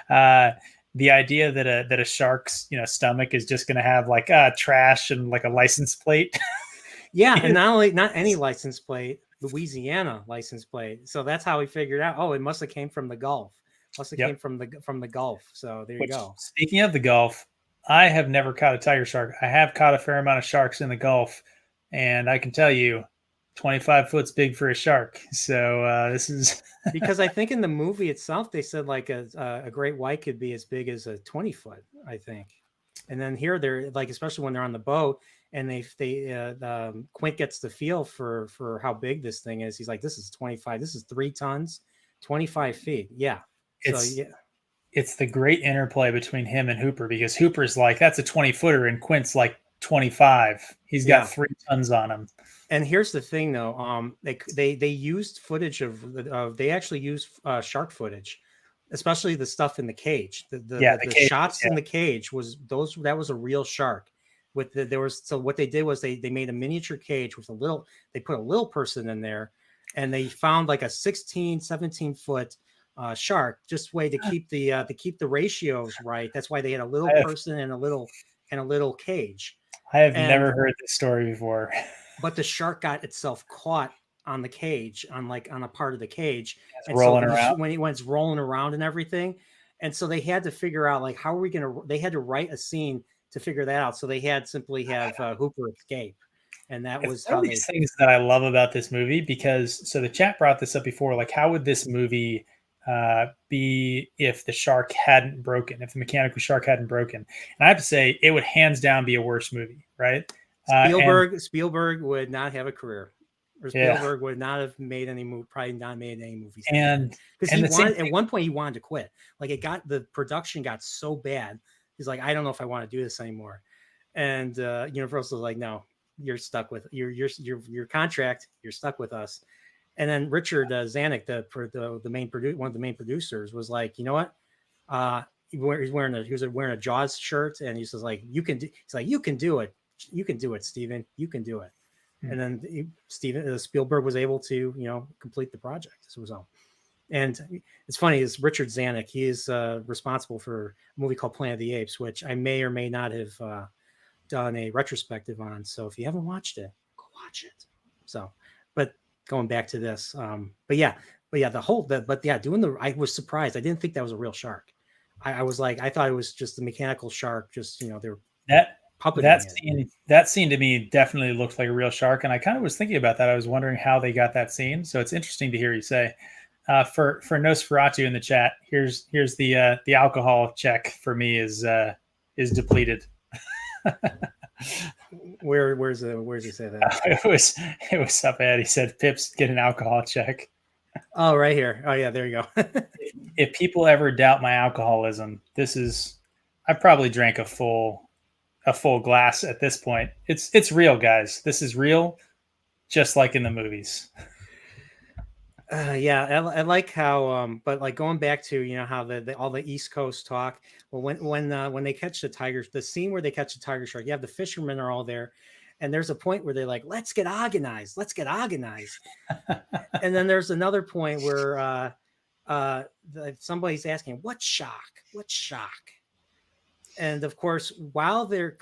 the idea that a shark's stomach is just going to have like trash and like a license plate. Yeah, and not any license plate, Louisiana license plate. So that's how he figured out. Oh, it must have came from the Gulf. Came from the Gulf. So there you go. Speaking of the Gulf, I have never caught a tiger shark. I have caught a fair amount of sharks in the Gulf, and I can tell you, 25 foot's big for a shark. So this is because I think in the movie itself they said like a great white could be as big as a 20 foot, I think. And then here they're like, especially when they're on the boat and Quint gets the feel for how big this thing is. He's like, this is 25. This is 3 tons, 25 feet. Yeah. It's the great interplay between him and Hooper, because Hooper's like, that's a 20-footer, and Quint's like 25. He's got 3 tons on him. And here's the thing, though. They used footage they actually used shark footage, especially the stuff in the cage. The shots in the cage that was a real shark. So what they did was they made a miniature cage with they put a little person in there, and they found like a 16, 17 foot shark, just way to keep the ratios right. That's why they had a little person and a little cage. I have never heard this story before. But the shark got itself caught on the cage, on a part of the cage. It's And so rolling around. when he went rolling around and everything, and so they had to figure out like how are we gonna. They had to write a scene to figure that out. So they had simply have Hooper escape, and that It's was one how of they. these things that I love about this movie because so the chat brought this up before, like how would this movie be if the shark hadn't broken, if the mechanical shark hadn't broken? And I have to say, it would hands down be a worse movie, right? And Spielberg would not have a career, or yeah, Spielberg would not have made any movie, probably not made any movies and because and he the same wanted at thing, one point he wanted to quit. Like the production got so bad, he's like, I don't know if I want to do this anymore. And Universal was like, no, you're stuck with your contract. You're stuck with us. And then Richard Zanuck, the main one of the main producers, was like, you know what? He was wearing a Jaws shirt, and he says like, he's like, you can do it. You can do it, Steven. You can do it. And then Spielberg was able to, complete the project. So, and it's funny is Richard Zanuck. He is responsible for a movie called Planet of the Apes, which I may or may not have done a retrospective on. So if you haven't watched it, go watch it. So, but going back to this, I was surprised. I didn't think that was a real shark. I was like, I thought it was just a mechanical shark. Just they were puppeting it. That scene to me definitely looked like a real shark, and I kind of was thinking about that. I was wondering how they got that scene. So it's interesting to hear you say. For Nosferatu in the chat, here's the alcohol check for me is depleted. Where's he say that? It was up ahead. He said, "Pips, get an alcohol check." Oh, right here. Oh yeah, there you go. If people ever doubt my alcoholism, I probably drank a full glass at this point. It's real, guys. This is real, just like in the movies. Yeah, I like how, but like going back to how all the East Coast talk. Well, when they catch the tigers, the scene where they catch the tiger shark, you have the fishermen are all there, and there's a point where they're like, "Let's get organized, and then there's another point where somebody's asking, "What shock? What shock?" And of course, while they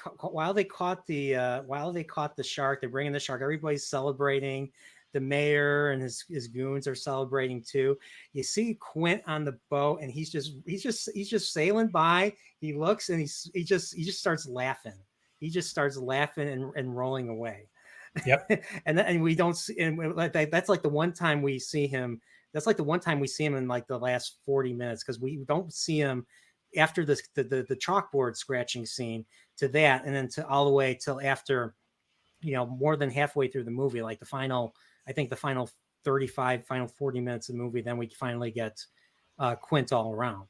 caught the shark, they're bringing the shark. Everybody's celebrating. The mayor and his goons are celebrating too. You see Quint on the boat, and he's just sailing by. He looks and he just starts laughing. He just starts laughing and rolling away. Yep. and we don't see, and that's like the one time we see him. That's like the one time we see him in like the last 40 minutes because we don't see him after the chalkboard scratching scene to that, and then to all the way till after, more than halfway through the movie, like the final 35, final 40 minutes of the movie, then we finally get Quint all around.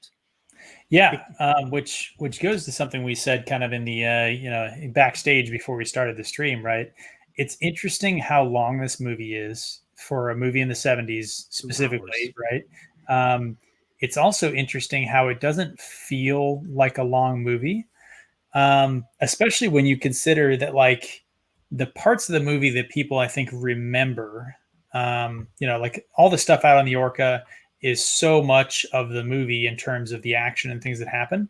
Yeah, which goes to something we said kind of in the backstage before we started the stream, right? It's interesting how long this movie is for a movie in the 70s specifically, right? It's also interesting how it doesn't feel like a long movie, especially when you consider that like the parts of the movie that people I think remember, like all the stuff out on the Orca is so much of the movie in terms of the action and things that happen.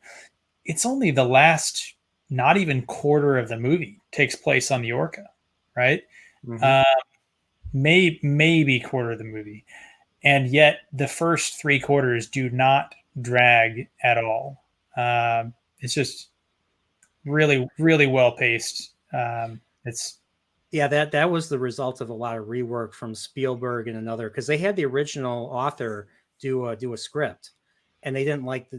It's only the last, not even quarter of the movie takes place on the Orca, right? Mm-hmm. Maybe quarter of the movie. And yet the first 3 quarters do not drag at all. It's just really, really well paced. That was the result of a lot of rework from Spielberg and another, because they had the original author do a script, and they loved in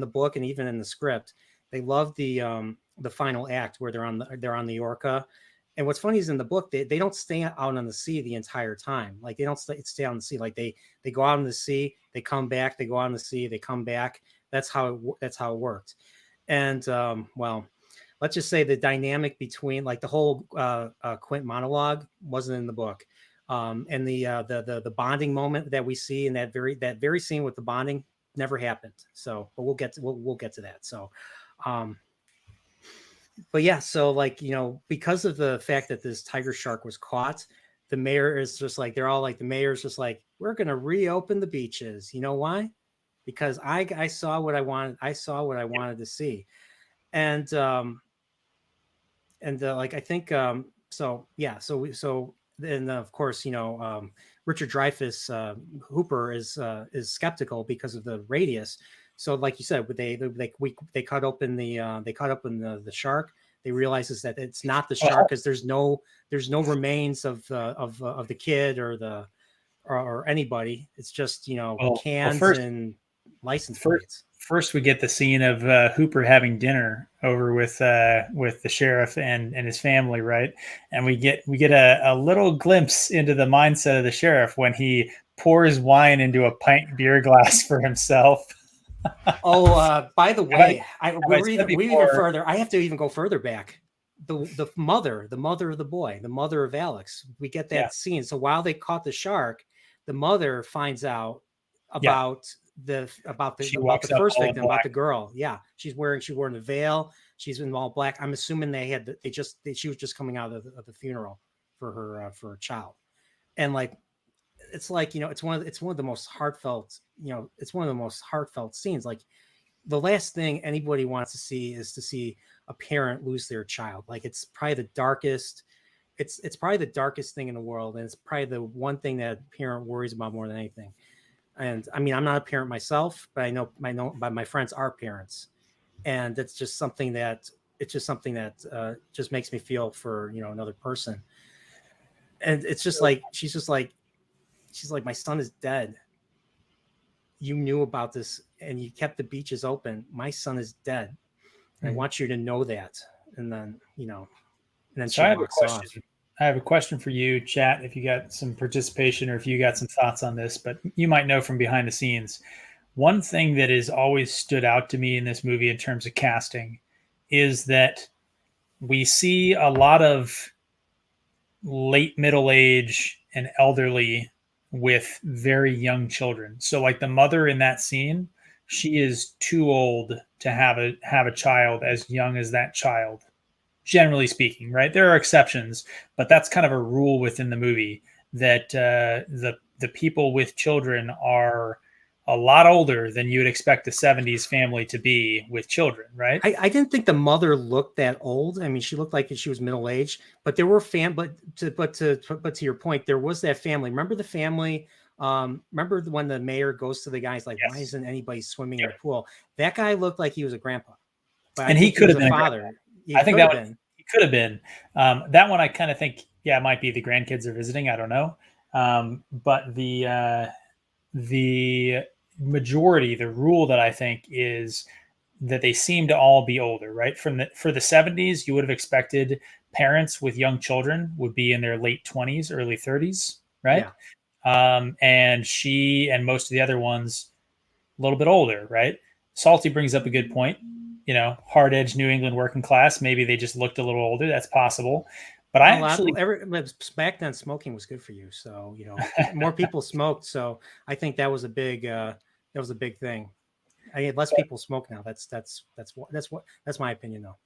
the book and even in the script, they loved the final act where they're on the Orca. And what's funny is in the book they don't stay out on the sea the entire time. Like they don't stay on the sea. Like they go out on the sea, they come back, they go out on the sea, they come back. That's how it worked. And let's just say the dynamic between like the whole Quint monologue wasn't in the book, and the bonding moment that we see in that very scene with the bonding never happened. So, but we'll get to that. So, but yeah, so like because of the fact that this tiger shark was caught, the mayor is just like the mayor's just like, we're gonna reopen the beaches. You know why? Because I saw what I wanted. I saw what I wanted to see, and like I think so then of course, Richard Dreyfuss, Hooper is skeptical because of the radius. So, like you said, they cut open the shark. They realizes that it's not the shark because there's no remains of the kid or anybody. It's just cans and license plates. First, we get the scene of Hooper having dinner over with the sheriff and his family, right? And we get a little glimpse into the mindset of the sheriff when he pours wine into a pint beer glass for himself. By the way, we even further. I have to even go further back. The mother of the boy, the mother of Alex. We get that scene. So while they caught the shark, the mother finds out about the first victim, about the girl. Yeah, she wore the veil. She's in all black. I'm assuming she was just coming out of the funeral for her child, and it's one of the most heartfelt. It's one of the most heartfelt scenes. Like, the last thing anybody wants to see is to see a parent lose their child. Like, it's probably the darkest. It's probably the darkest thing in the world, and it's probably the one thing that a parent worries about more than anything. And I mean, I'm not a parent myself, but I know my friends are parents, and it's just something that just makes me feel for another person. And it's just like she's like, my son is dead. You knew about this and you kept the beaches open. My son is dead. I want you to know that. And then so I have a question for you, chat, if you got some participation or if you got some thoughts on this, but you might know from behind the scenes. One thing that has always stood out to me in this movie in terms of casting is that we see a lot of late middle age and elderly with very young children. So like the mother in that scene, she is too old to have a child as young as that child. Generally speaking, right? There are exceptions, but that's kind of a rule within the movie that the people with children are a lot older than you would expect a 70s family to be with children, right? I didn't think the mother looked that old. I mean, she looked like she was middle aged, but there were but to your point, there was that family. Remember the family? Remember when the mayor goes to the guys like, why isn't anybody swimming in the pool? That guy looked like he was a grandpa, but and he could have been a father. I think that one he could have been. That one I kind of think, it might be the grandkids are visiting. I don't know. But the majority, the rule that I think is that they seem to all be older, right? For the 70s, you would have expected parents with young children would be in their late 20s, early 30s, right? Yeah. And she and most of the other ones a little bit older, right? Salty brings up a good point. Hard-edged New England working class. Maybe they just looked a little older. That's possible. But back then smoking was good for you. So, more people smoked. So I think that was a big thing. I mean, less people smoke now. That's my opinion though.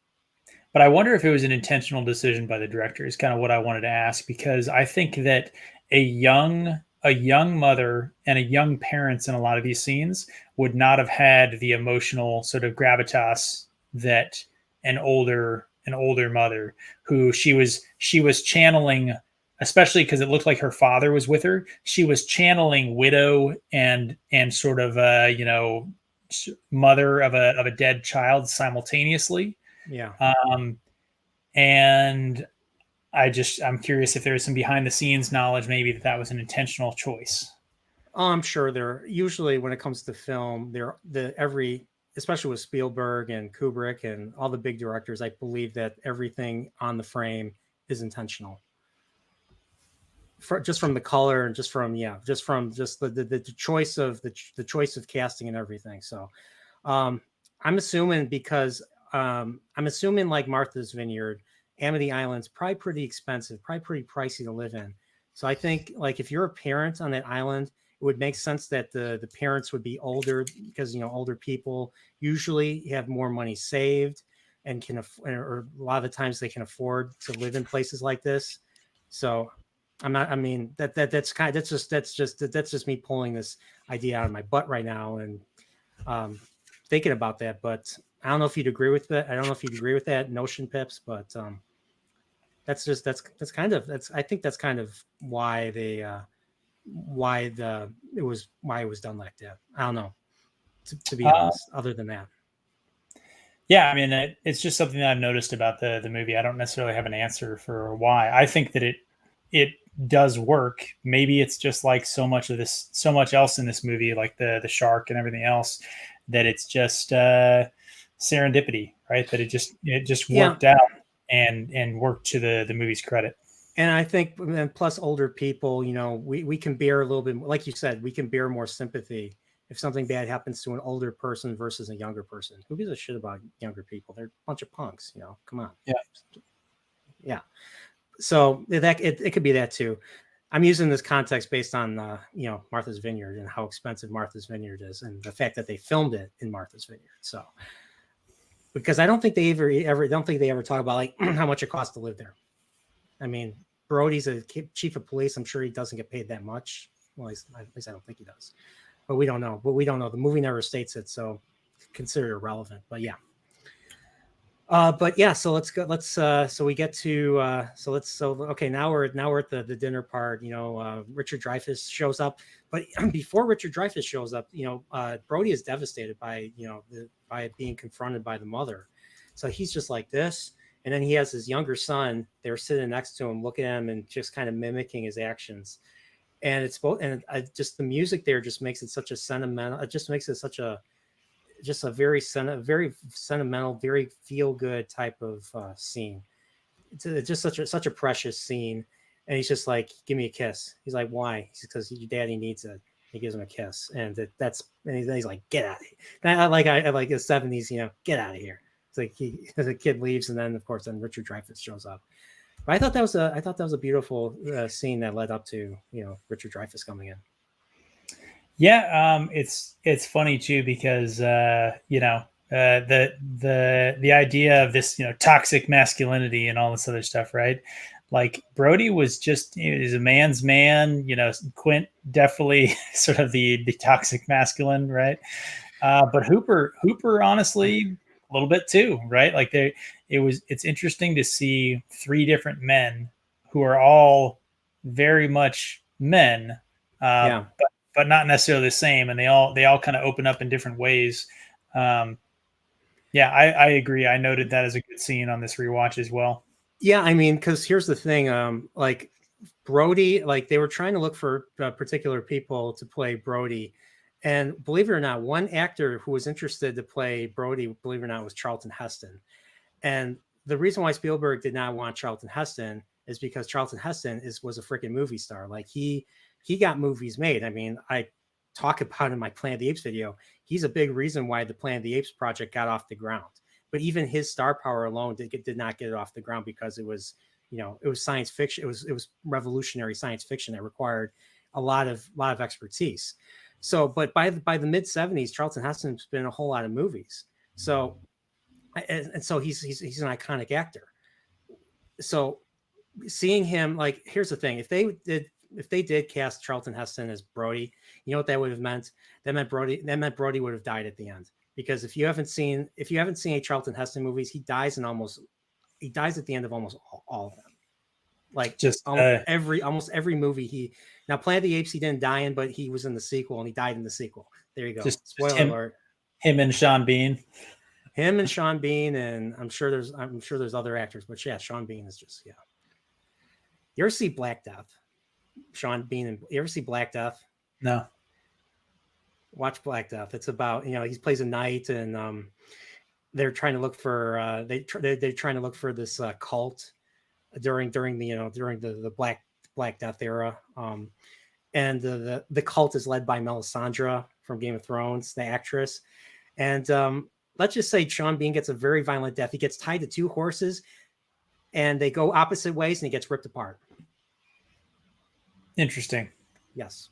But I wonder if it was an intentional decision by the director is kind of what I wanted to ask, because I think that a young mother and a young parents in a lot of these scenes would not have had the emotional sort of gravitas that an older mother who she was channeling, especially because it looked like her father was with her. She was channeling widow and sort of mother of a dead child simultaneously. Yeah. And I'm curious if there is some behind the scenes knowledge, maybe that was an intentional choice. I'm sure there usually when it comes to film, especially with Spielberg and Kubrick and all the big directors, I believe that everything on the frame is intentional. Just from the color and just from the choice of casting and everything. So I'm assuming like Martha's Vineyard, Amity Island's probably pretty expensive, probably pretty pricey to live in. So I think like if you're a parent on that island, it would make sense that the parents would be older because older people usually have more money saved and or a lot of the times they can afford to live in places like this. So that's just me pulling this idea out of my butt right now and thinking about that. But I don't know if you'd agree with that. I don't know if you'd agree with that notion, Pips, but That's just that's kind of I think that's kind of why they why it was done like that. I don't know, to be Uh, honest. Other than that, yeah, I mean, it's just something that I've noticed about the movie. I don't necessarily have an answer for why. I think that it does work. Maybe it's just like so much else in this movie, like the shark and everything else, that it's just serendipity, right? That it just yeah. worked out and worked to the movie's credit. And I think, and plus older people, we can bear a little bit, like you said, we can bear more sympathy if something bad happens to an older person versus a younger person. Who gives a shit about younger people? They're a bunch of punks, come on. Yeah. Yeah. So it could be that too. I'm using this context based on, Martha's Vineyard and how expensive Martha's Vineyard is, and the fact that they filmed it in Martha's Vineyard. So, because I don't think they ever talk about like how much it costs to live there. I mean, Brody's a chief of police. I'm sure he doesn't get paid that much. Well, at least I don't think he does. But we don't know. The movie never states it, so consider it irrelevant. But yeah. But yeah. So let's go. So we get to. Okay. Now we're at the dinner part. Richard Dreyfuss shows up, but before Richard Dreyfuss shows up, Brody is devastated by by being confronted by the mother. So he's just like this. And then he has his younger son. They're sitting next to him, looking at him, and just kind of mimicking his actions. And it's both, and just the music there just makes it such a sentimental. It just makes it such a very sentimental, very feel good type of scene. It's just such a precious scene. And he's just like, "Give me a kiss." He's like, "Why?" He's because your daddy needs it. He gives him a kiss, and he's like, "Get out of here." And I like the 70s, get out of here. It's like the kid leaves, and then of course Richard Dreyfuss shows up. But I thought that was a beautiful scene that led up to Richard Dreyfuss coming in. Yeah, it's funny too because the idea of this toxic masculinity and all this other stuff, right? Like Brody he's a man's man. Quint definitely sort of the toxic masculine, right? But Hooper honestly a little bit too, right? Like it's interesting to see three different men who are all very much men, Yeah. but not necessarily the same, and they all kind of open up in different ways. Yeah, I agree. I noted that as a good scene on this rewatch as well. Yeah, I mean, because here's the thing, like Brody, like they were trying to look for particular people to play Brody. And believe it or not, one actor who was interested to play Brody, believe it or not, was Charlton Heston. And the reason why Spielberg did not want Charlton Heston is because Charlton Heston was a freaking movie star. Like he got movies made. I mean, I talk about in my Planet of the Apes video. He's a big reason why the Planet of the Apes project got off the ground. But even his star power alone did not get it off the ground because it was science fiction. It was revolutionary science fiction that required a lot of expertise. So, but by the mid 70s, Charlton Heston's been in a whole lot of movies. So, and so he's an iconic actor. So, seeing him, like, here's the thing: if they did cast Charlton Heston as Brody, you know what that would have meant? That meant Brody would have died at the end. Because if you haven't seen a Charlton Heston movies, he dies at the end of almost all of them. Like just almost every movie now Planet of the Apes he didn't die in, but he was in the sequel and he died in the sequel. There you go. Spoiler alert. Him and Sean Bean. And I'm sure there's other actors, but yeah, Sean Bean is just You ever see Black Death? Sean Bean and you ever see Black Death? No. Watch Black Death. It's about he plays a knight and they're trying to look for they're trying to look for this cult during the Black Death era. And the cult is led by Melisandre from Game of Thrones, the actress. And let's just say Sean Bean gets a very violent death. He gets tied to two horses and they go opposite ways and he gets ripped apart. Interesting. Yes.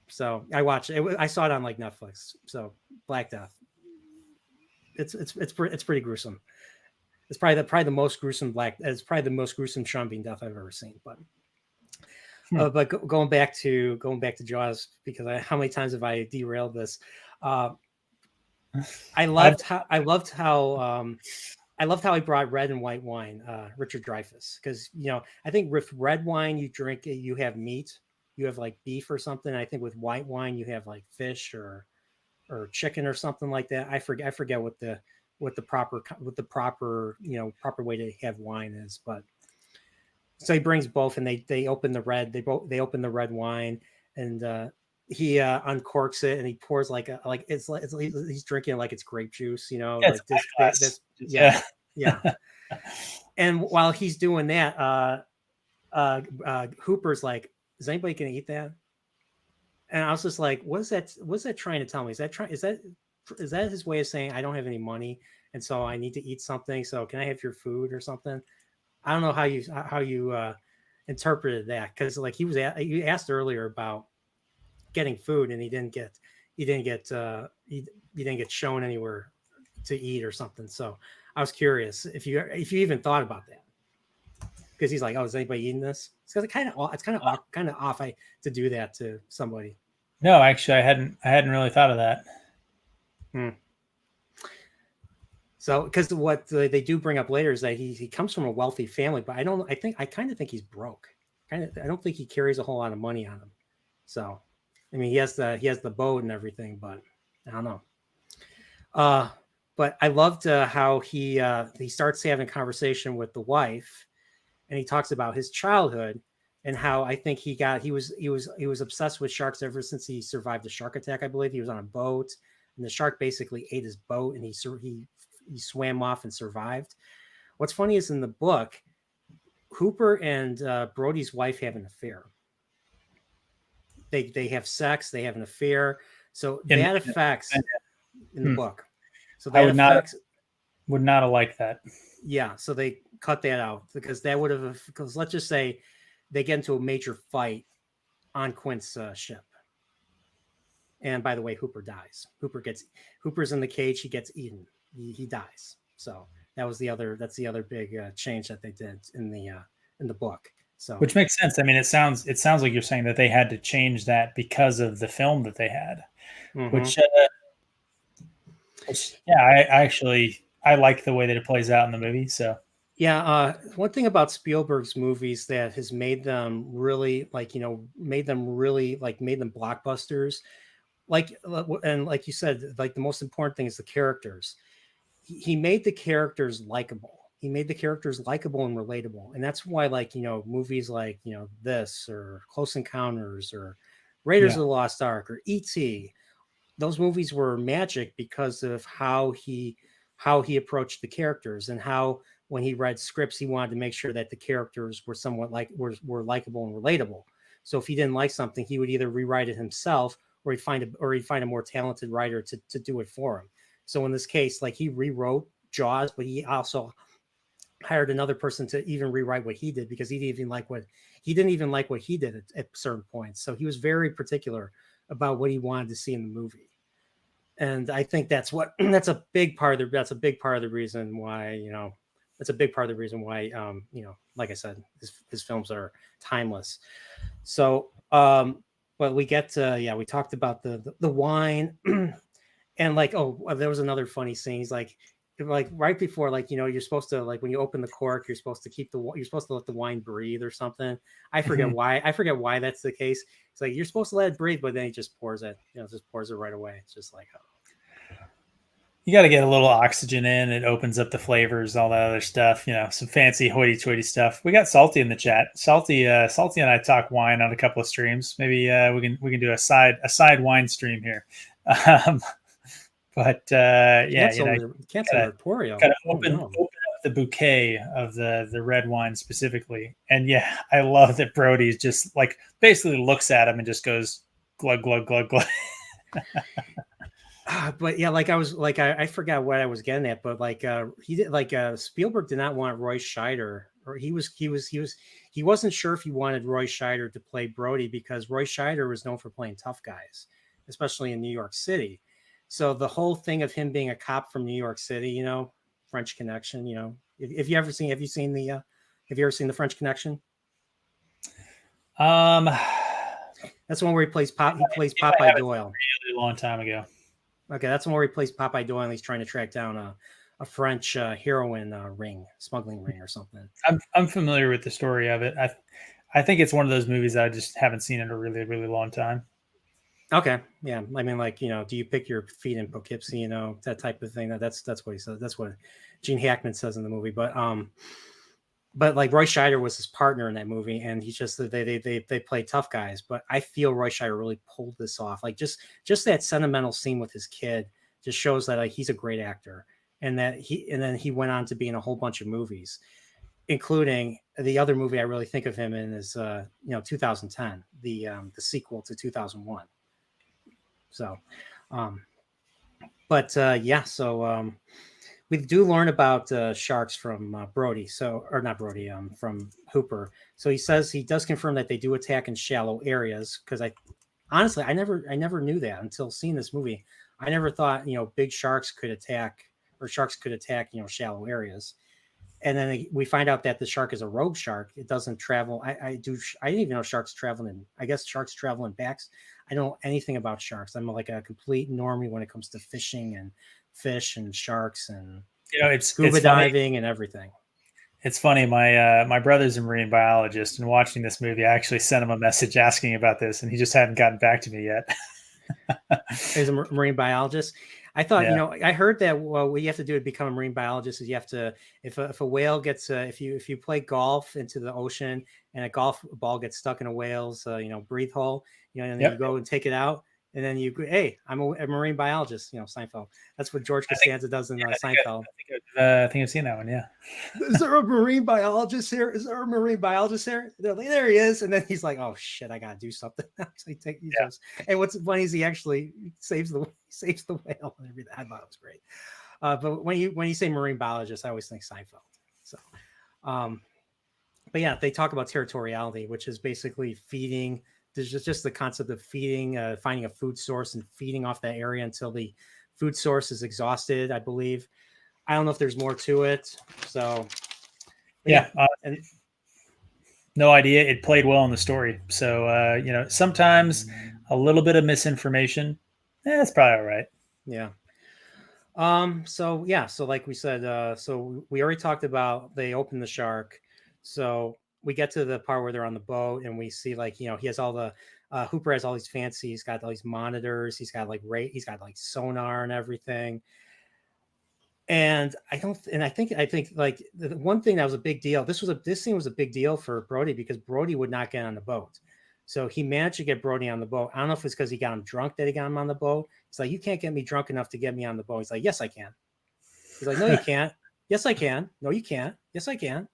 So I watched it. I saw it on like Netflix. So Black Death. It's pretty gruesome. It's probably the most gruesome It's probably the most gruesome Sean Bean death I've ever seen. But going back to Jaws, because how many times have I derailed this? I loved how I loved how he brought red and white wine, Richard Dreyfuss, because I think with red wine you drink, you have meat, you have like beef or something. I think with white wine you have like fish or chicken or something like that. I forget what the proper proper way to have wine is, but so he brings both, and they open the red they open the red wine, and he uncorks it, and he pours like he's drinking like it's grape juice, Yeah, it's like a glass. this yeah, Yeah. yeah. And while he's doing that, Hooper's like, is anybody gonna eat that? And I was just like, what's that trying to tell me? Is that his way of saying I don't have any money, and so I need to eat something, so can I have your food or something? I don't know how you interpreted that, because like you asked earlier about getting food, and he didn't get shown anywhere to eat or something. So I was curious if you even thought about that, because he's like, oh, is anybody eating this? It's kind of off to do that to somebody. No, actually, I hadn't really thought of that. Hmm. So, because what they do bring up later is that he comes from a wealthy family, but I kind of think he's broke. I don't think he carries a whole lot of money on him. So, I mean, he has the boat and everything, but I don't know. But I loved how he starts having a conversation with the wife, and he talks about his childhood and how I think he was obsessed with sharks ever since he survived a shark attack. I believe he was on a boat, and the shark basically ate his boat, and he swam off and survived. What's funny is in the book, Hooper and Brody's wife have an affair. They have sex, they have an affair, so that affects in the book. So that affects. Would not have liked that. Yeah, so they cut that out, because that would have, because let's just say they get into a major fight on Quint's ship. And by the way, Hooper dies. Hooper's in the cage. He gets eaten. He dies. So that's the other big change that they did in the book. So, Which makes sense. I mean, it sounds like you're saying that they had to change that because of the film that they had. mhm. Which I like the way that it plays out in the movie. So Yeah, one thing about Spielberg's movies that has made them really made them blockbusters. And like you said, like the most important thing is the characters. He made the characters likable. He made the characters likable and relatable, and that's why movies like this or Close Encounters or Raiders of the Lost Ark or E.T. Those movies were magic because of how he approached the characters, and how when he read scripts he wanted to make sure that the characters were somewhat were likable and relatable. So if he didn't like something, he would either rewrite it himself, or he'd find a more talented writer to do it for him. So in this case, like, he rewrote Jaws, but he also hired another person to even rewrite what he did, because he didn't even like what he did at certain points. So he was very particular about what he wanted to see in the movie. And I think that's a big part of the reason why, like I said, his films are timeless. So, but we talked about the wine, and like, there was another funny scene. He's like right before, you're supposed to, like, when you open the cork, you're supposed to let the wine breathe or something. I forget why that's the case. It's like, you're supposed to let it breathe, but then he just pours it, right away. It's just like, oh. You got to get a little oxygen in. It opens up the flavors, all that other stuff. Some fancy hoity-toity stuff. We got Salty in the chat. Salty and I talk wine on a couple of streams. Maybe we can do a side wine stream here. Cancel Emporio. Kind of open up the bouquet of the red wine specifically. And yeah, I love that Brody's just like basically looks at him and just goes glug glug glug glug. But yeah, I forgot what I was getting at, but he did, Spielberg did not want Roy Scheider, or he wasn't sure if he wanted Roy Scheider to play Brody, because Roy Scheider was known for playing tough guys, especially in New York City. So the whole thing of him being a cop from New York City, French Connection, have you ever seen the French Connection? That's the one where he plays Popeye Doyle. A really long time ago. Okay, that's the one where he plays Popeye Doyle, and he's trying to track down French heroin smuggling ring or something. I'm familiar with the story of it. I think it's one of those movies that I just haven't seen in a really, really long time. Okay, yeah. I mean, like, do you pick your feet in Poughkeepsie? That type of thing. That's what he says. That's what Gene Hackman says in the movie. But like Roy Scheider was his partner in that movie, and he's just they play tough guys. But I feel Roy Scheider really pulled this off. Like just that sentimental scene with his kid just shows that like he's a great actor, and then he went on to be in a whole bunch of movies, including the other movie I really think of him in is 2010, the sequel to 2001. So, yeah, so we do learn about sharks from Brody, or not Brody, from Hooper. So he says he does confirm that they do attack in shallow areas. Because honestly, I never knew that until seeing this movie. I never thought big sharks could attack, or sharks could attack shallow areas. And then we find out that the shark is a rogue shark. It doesn't travel. I didn't even know sharks travel in. I guess sharks travel in backs. I don't know anything about sharks. I'm like a complete normie when it comes to fishing and fish and sharks and It's scuba it's diving and everything. It's funny. My brother's a marine biologist, and watching this movie, I actually sent him a message asking about this, and he just hadn't gotten back to me yet. He's a marine biologist. I thought, Yeah. I heard that what you have to do to become a marine biologist is you have to, if a whale gets, if you play golf into the ocean and a golf ball gets stuck in a whale's, breathe hole, and then you go and take it out, and then you go, hey, I'm a marine biologist, Seinfeld. That's what George Costanza does in Seinfeld. I think I've seen that one. Yeah. Is there a marine biologist here? Is there a marine biologist here? They're like, there he is. And then he's like, oh shit, I gotta do something. And what's funny is he actually saves the whale and everything. I thought it was great. But when you say marine biologist, I always think Seinfeld. So but yeah, they talk about territoriality, which is basically feeding. There's just the concept of feeding, finding a food source and feeding off that area until the food source is exhausted, I believe. I don't know if there's more to it. So yeah. And no idea. It played well in the story. So, sometimes a little bit of misinformation, that's probably all right. Yeah. So yeah, so like we said, so we already talked about they open the shark. So we get to the part where they're on the boat and we see like, he has all the Hooper has all these fancy, he's got all these monitors, he's got like sonar and everything. And I think like the one thing that was a big deal. This scene was a big deal for Brody because Brody would not get on the boat. So he managed to get Brody on the boat. I don't know if it's because he got him drunk that he got him on the boat. He's like, you can't get me drunk enough to get me on the boat. He's like, yes, I can. He's like, no, you can't. Yes, I can. No, you can't. Yes, I can.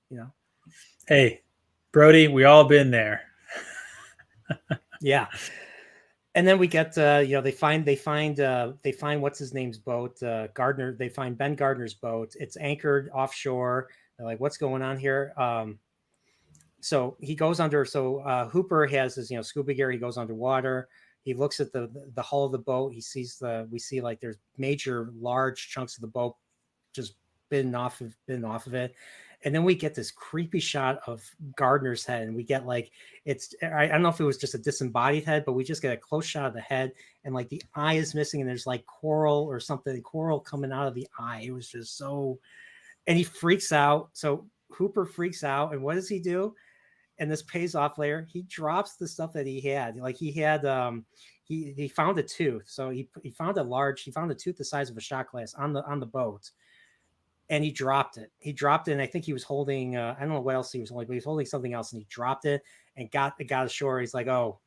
Hey, Brody, we all been there. Yeah. And then we get, they find what's his name's boat, Gardner. They find Ben Gardner's boat. It's anchored offshore. They're like, what's going on here? So he goes under. So Hooper has his, scuba gear. He goes underwater. He looks at the hull of the boat. We see like there's large chunks of the boat just been off of it. And then we get this creepy shot of Gardner's head, and we get like I don't know if it was just a disembodied head, but we just get a close shot of the head, and like the eye is missing, and there's like coral coming out of the eye. It was just so, and he freaks out. So Hooper freaks out, and what does he do? And this pays off later. He drops the stuff that he had. Like he had, he found a tooth. So he found a tooth the size of a shot glass on the boat. And he dropped it. And I think he was holding, I don't know what else he was holding, but he was holding something else, and he dropped it and got ashore. He's like, oh,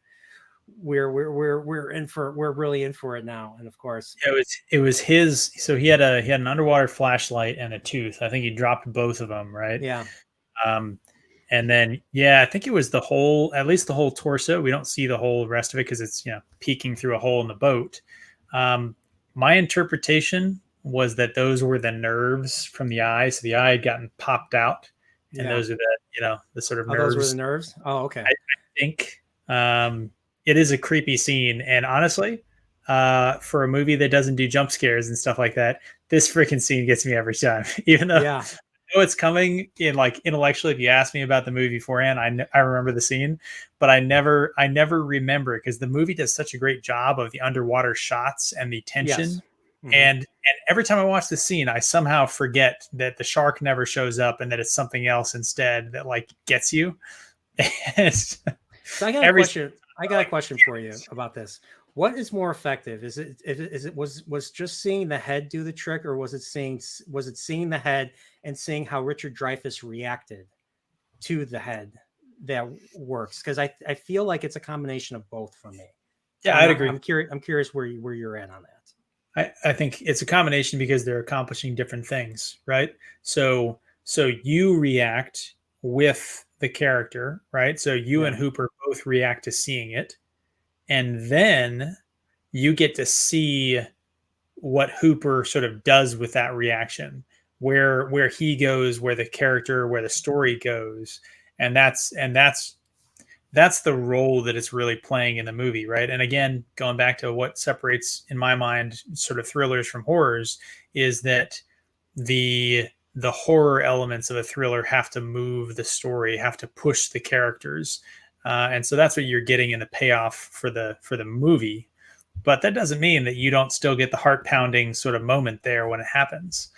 we're really in for it now. And of course, it was his. So he had an underwater flashlight and a tooth. I think he dropped both of them, right? Yeah. And then, I think it was at least the whole torso. We don't see the whole rest of it because it's, peeking through a hole in the boat. My interpretation was that those were the nerves from the eye. So the eye had gotten popped out, and those are the sort of nerves. Those were the nerves. Oh, okay. I think it is a creepy scene. And honestly, for a movie that doesn't do jump scares and stuff like that, this freaking scene gets me every time, even though I know it's coming in like intellectually. If you ask me about the movie beforehand, I remember the scene, but I never remember it because the movie does such a great job of the underwater shots and the tension. Yes. And every time I watch the scene, I somehow forget that the shark never shows up and that it's something else instead that like gets you. So I got a every question. I got a question for you about this. What is more effective? Was just seeing the head do the trick, or was it seeing the head and seeing how Richard Dreyfuss reacted to the head that works? Because I feel like it's a combination of both for me. Yeah, I'd agree. I'm curious where you're at on that. I think it's a combination because they're accomplishing different things, right? So you react with the character, right? So you and Hooper both react to seeing it, and then you get to see what Hooper sort of does with that reaction, where he goes, where the character, where the story goes, and that's the role that it's really playing in the movie, right? And again, going back to what separates, in my mind, sort of thrillers from horrors, is that the horror elements of a thriller have to move the story, have to push the characters, and so that's what you're getting in the payoff for the movie. But that doesn't mean that you don't still get the heart pounding sort of moment there when it happens,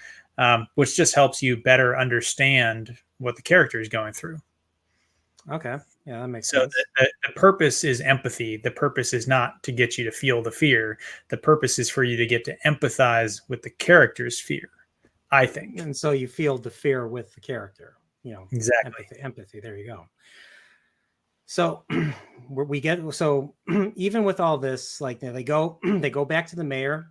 which just helps you better understand what the character is going through. Okay. Yeah, that makes sense. So the purpose is empathy. The purpose is not to get you to feel the fear. The purpose is for you to get to empathize with the character's fear, I think. And so you feel the fear with the character, Exactly. Empathy. There you go. So even with all this, like they go back to the mayor,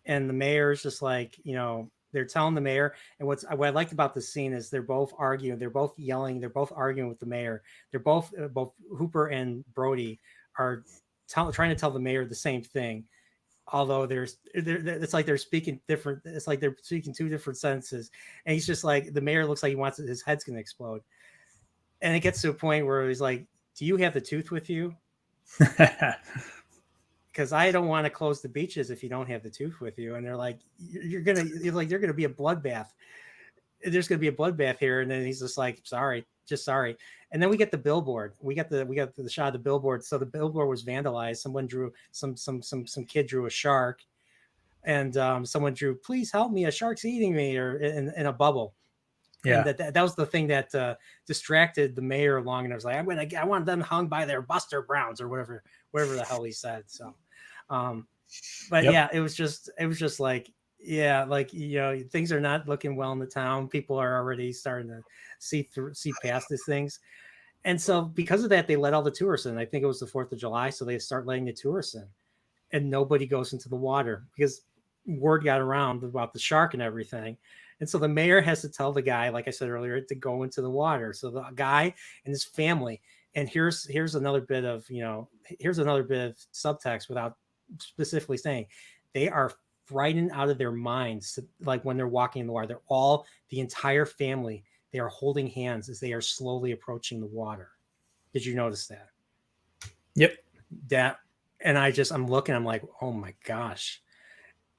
and the mayor's just like, they're telling the mayor. And what I liked about the scene is they're both arguing, they're both yelling, they're both arguing with the mayor. They're both Hooper and Brody are trying to tell the mayor the same thing, although it's like they're speaking different. It's like they're speaking two different sentences. And he's just like, the mayor looks like he wants his head's going to explode. And it gets to a point where he's like, "Do you have the tooth with you?" Because I don't want to close the beaches if you don't have the tooth with you. And they're like, you're gonna be a bloodbath. There's gonna be a bloodbath here. And then he's just like, sorry. And then we get the billboard. We got the shot of the billboard. So the billboard was vandalized. Someone drew some kid drew a shark, and someone drew, "Please help me, a shark's eating me," or in a bubble. Yeah. And that was the thing that distracted the mayor long. And I was like, I want them hung by their Buster Browns or whatever the hell he said. So, but yeah, it was just like, like, things are not looking well in the town. People are already starting to see past these things. And so because of that, they let all the tourists in. I think it was the 4th of July. So they start letting the tourists in, and nobody goes into the water because word got around about the shark and everything. And so the mayor has to tell the guy, like I said earlier, to go into the water. So the guy and his family, and here's another bit of subtext without specifically saying, they are frightened out of their minds. Like when they're walking in the water, the entire family, they are holding hands as they are slowly approaching the water. Did you notice that? Yep. And I'm looking, I'm like, oh my gosh.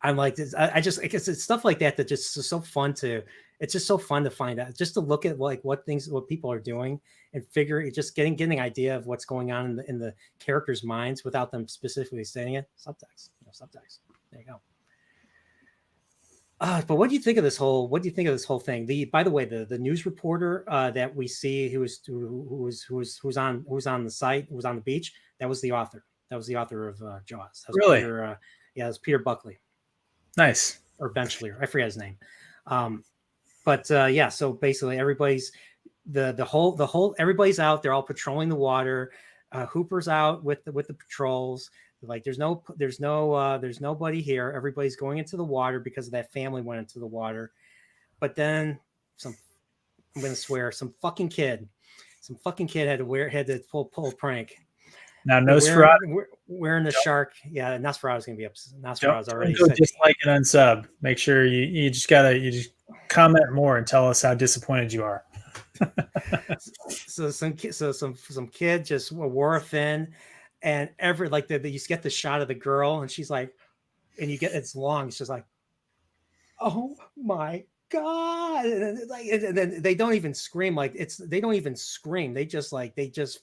I'm like, I just, because it's stuff like that just is so fun it's just so fun to find out, just to look at like what people are doing and getting an idea of what's going on in the characters' minds without them specifically saying it. Subtext. There you go. But what do you think of this whole thing? By the way, the news reporter that we see who was on the site, who was on the beach, that was the author. That was the author of Jaws. That was really? It was Peter Buckley. Nice. Or Benchleer. I forget his name. So basically everybody's everybody's out. They're all patrolling the water. Hooper's out with the patrols. Like there's nobody here. Everybody's going into the water because of that family went into the water. But then I'm going to swear, some fucking kid had to pull a prank. Now, Nosferatu wearing the shark. Yeah, Nosferatu's gonna be upset. Nosferatu's already said, dislike and unsub. Make sure you just comment more and tell us how disappointed you are. So some kid just wore a fin, and you get the shot of the girl, and she's like, and you get it's long. It's just like, oh my God. And then they don't even scream. They don't even scream. They just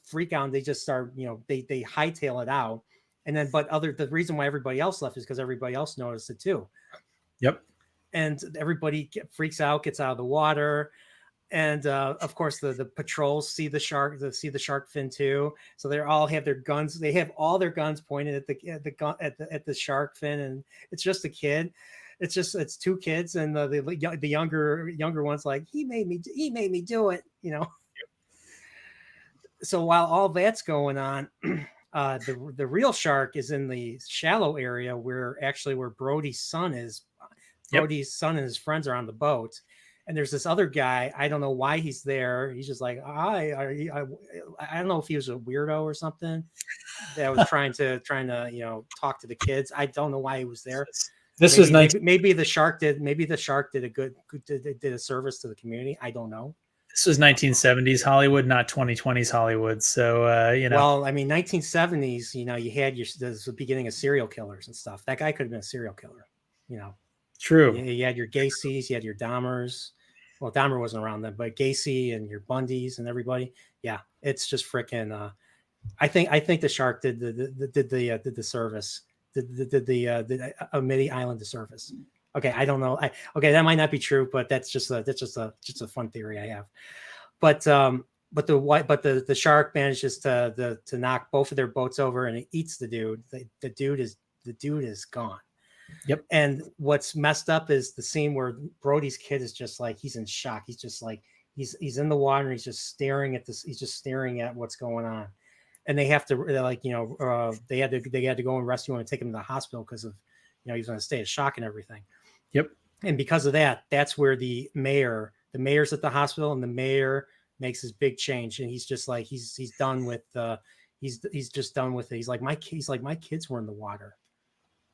freak out. And they just start, they hightail it out. And then, but the reason why everybody else left is because everybody else noticed it too. Yep. And everybody freaks out, gets out of the water. And of course, the patrols see the shark, fin too. So they all have their guns. They have all their guns pointed at the shark fin, and it's just a kid. It's two kids, and the younger one's like, he made me do it, you know. So while all that's going on, the real shark is in the shallow area where Brody's son is. Brody's son and his friends are on the boat, and there's this other guy. I don't know why he's there. He's just like, I don't know if he was a weirdo or something that was trying to talk to the kids. I don't know why he was there. This was nice. Maybe the shark did a service to the community. I don't know. This was 1970s Hollywood, not 2020s Hollywood. So, Well, I mean, 1970s, you had the beginning of serial killers and stuff. That guy could have been a serial killer, True. You had your Gacy's, you had your Dahmers. Well, Dahmer wasn't around then, but Gacy and your Bundys and everybody. Yeah, it's just freaking. I think the shark did the service. Did the Amity Island the service. Okay, I don't know. Okay, that might not be true, but that's just a fun theory I have. But the shark manages to knock both of their boats over, and it eats the dude. The dude is gone. Yep. And what's messed up is the scene where Brody's kid is just like, he's in shock. He's just like, he's in the water. And he's just staring at this. He's just staring at what's going on. And they have to they had to go and rescue him and take him to the hospital because of, he's in a state of shock and everything. Yep. And because of that, that's where the mayor's at the hospital, and the mayor makes his big change. And he's just like, he's done with, he's just done with it. He's like, my kids were in the water.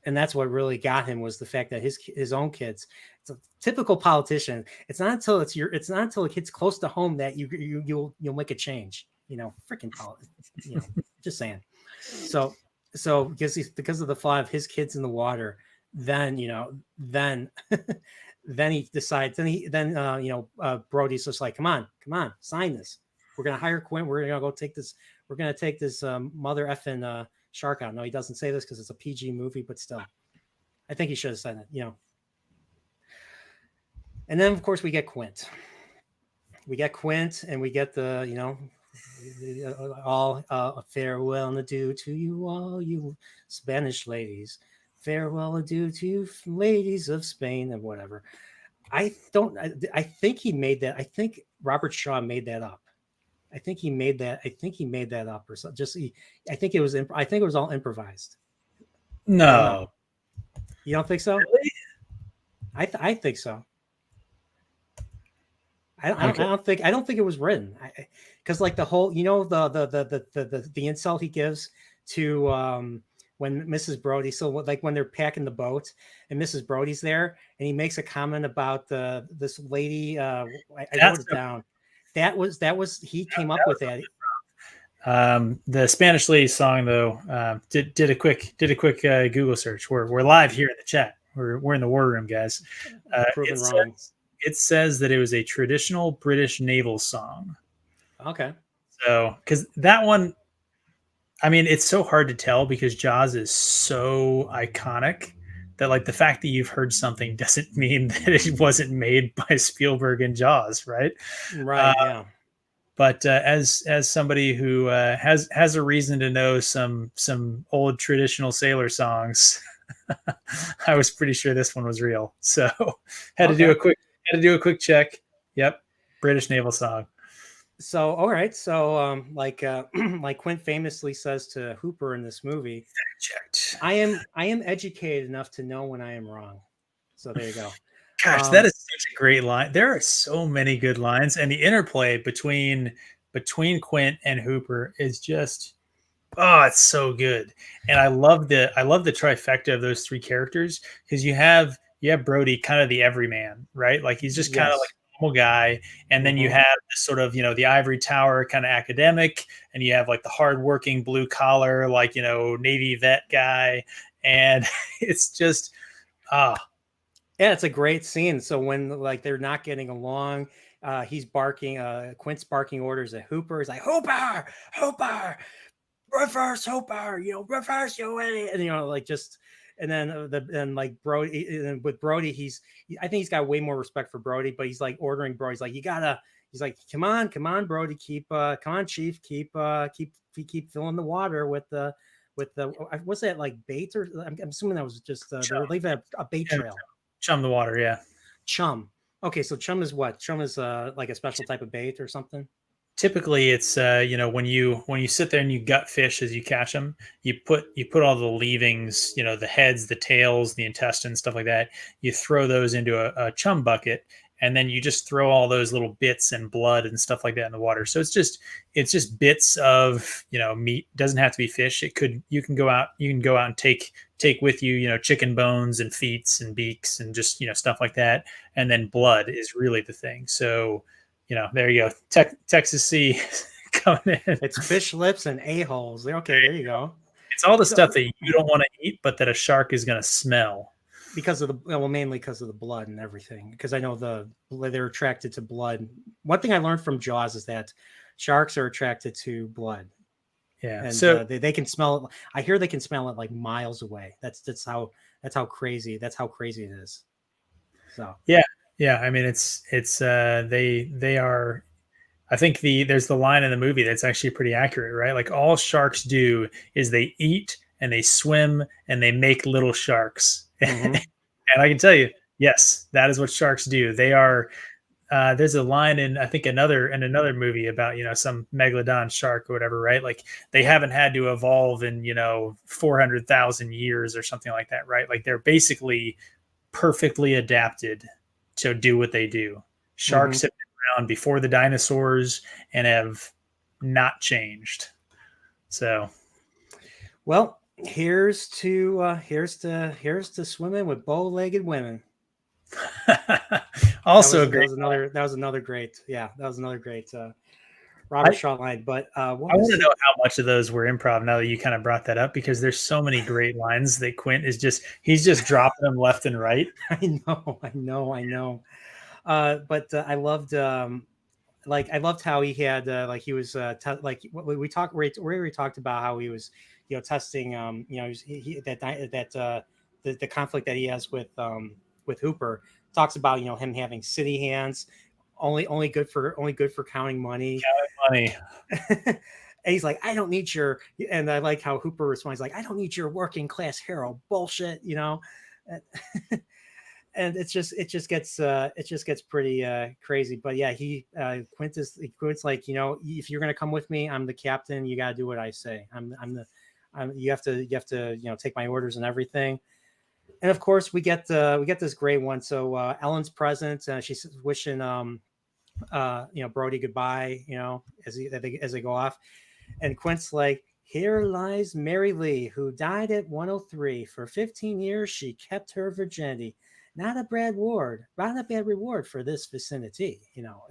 And that's what really got him, was the fact that his own kids. It's a typical politician. It's not until it gets close to home that you'll make a change. Freaking politics. Just saying. So because of the flaw of his kids in the water, then then he decides. Brody's just like, come on, sign this. We're gonna hire Quint. We're gonna go take this. We're gonna take this mother effing shark out. No, he doesn't say this because it's a PG movie, but still, I think he should have said it. And then of course we get Quint. And we get all farewell and adieu to you all, you Spanish ladies. Farewell, adieu to you ladies of Spain, and whatever. I think he made that. I think Robert Shaw made that up. I think he made that up or something. I think it was all improvised. No, you don't think so? Really? I think so. I don't think it was written, because like the whole, the insult he gives to when Mrs. Brody. So like when they're packing the boat and Mrs. Brody's there, and he makes a comment about this lady. I wrote it down. That was he came up with that. The Spanish lady song though, did a quick Google search. We're live here in the chat. We're in the war room, guys. Proven wrong. It says that it was a traditional British naval song. Okay. So, because that one, I mean, it's so hard to tell because Jaws is so iconic that like the fact that you've heard something doesn't mean that it wasn't made by Spielberg and Jaws, right? Right. Yeah. But as somebody who has a reason to know some old traditional sailor songs, I was pretty sure this one was real. So had to do a quick check. Yep, British naval song. So all right, so like Quint famously says to Hooper in this movie, checked. I am educated enough to know when I am wrong. So there you go. Gosh, that is such a great line. There are so many good lines, and the interplay between Quint and Hooper is just, oh, it's so good. And I love the trifecta of those three characters, because you have Brody, kind of the everyman, right? Like he's just kind of like a normal guy, and then you have this sort of the ivory tower kind of academic, and you have like the hardworking blue collar, like Navy vet guy, and it's just yeah, it's a great scene. So when like they're not getting along, he's barking, Quint's barking orders at Hooper. He's like, Hooper, reverse Hooper, reverse you idiot, and like just. And then like Brody, and with Brody, I think he's got way more respect for Brody, but he's like ordering Brody. He's like, he's like, come on, Brody, come on, Chief, keep filling the water with the what's that, like bait, or I'm assuming that was just they were leaving a bait trail. Chum the water, yeah. Chum. Okay, so chum is what? Chum is like a special type of bait or something. Typically it's when you sit there and you gut fish as you catch them, you put all the leavings, the heads, the tails, the intestines, stuff like that, you throw those into a chum bucket, and then you just throw all those little bits and blood and stuff like that in the water. So it's just bits of meat. Doesn't have to be fish. You can go out and take with you chicken bones and feet and beaks and just stuff like that, and then blood is really the thing. So there you go. Texas Sea coming in. It's fish lips and a-holes. Okay, there you go. It's all the stuff that you don't want to eat, but that a shark is going to smell. Because of mainly because of the blood and everything. Because I know they're attracted to blood. One thing I learned from Jaws is that sharks are attracted to blood. Yeah, and so they can smell it. I hear they can smell it like miles away. That's how crazy it is. So yeah, I mean it's they are. I think there's the line in the movie that's actually pretty accurate, right? Like all sharks do is they eat and they swim and they make little sharks. Mm-hmm. And I can tell you, yes, that is what sharks do. They are. There's a line in I think another movie about some megalodon shark or whatever, right? Like they haven't had to evolve in 400,000 years or something like that, right? Like they're basically perfectly adapted to do what they do. Sharks have been around before the dinosaurs and have not changed. So, well, here's to swimming with bow-legged women. Also, that was another great Robert Shaw line. But I want to know how much of those were improv now that you kind of brought that up, because there's so many great lines that Quint he's just dropping them left and right. I know. But I loved how he had he was we talked where we talked about how he was testing the conflict that he has with Hooper. Talks about him having city hands, only good for counting money. And he's like, I don't need your, and I like how Hooper responds like, I don't need your working class hero bullshit, and it just gets pretty crazy. But yeah, Quint's like, if you're gonna come with me, I'm the captain. You gotta do what I say. You have to take my orders and everything. And of course, we get this great one. So Ellen's present. She's wishing Brody goodbye. As they go off, and Quint's like, here lies Mary Lee, who died at 103. For 15 years, she kept her virginity. Not a bad reward for this vicinity.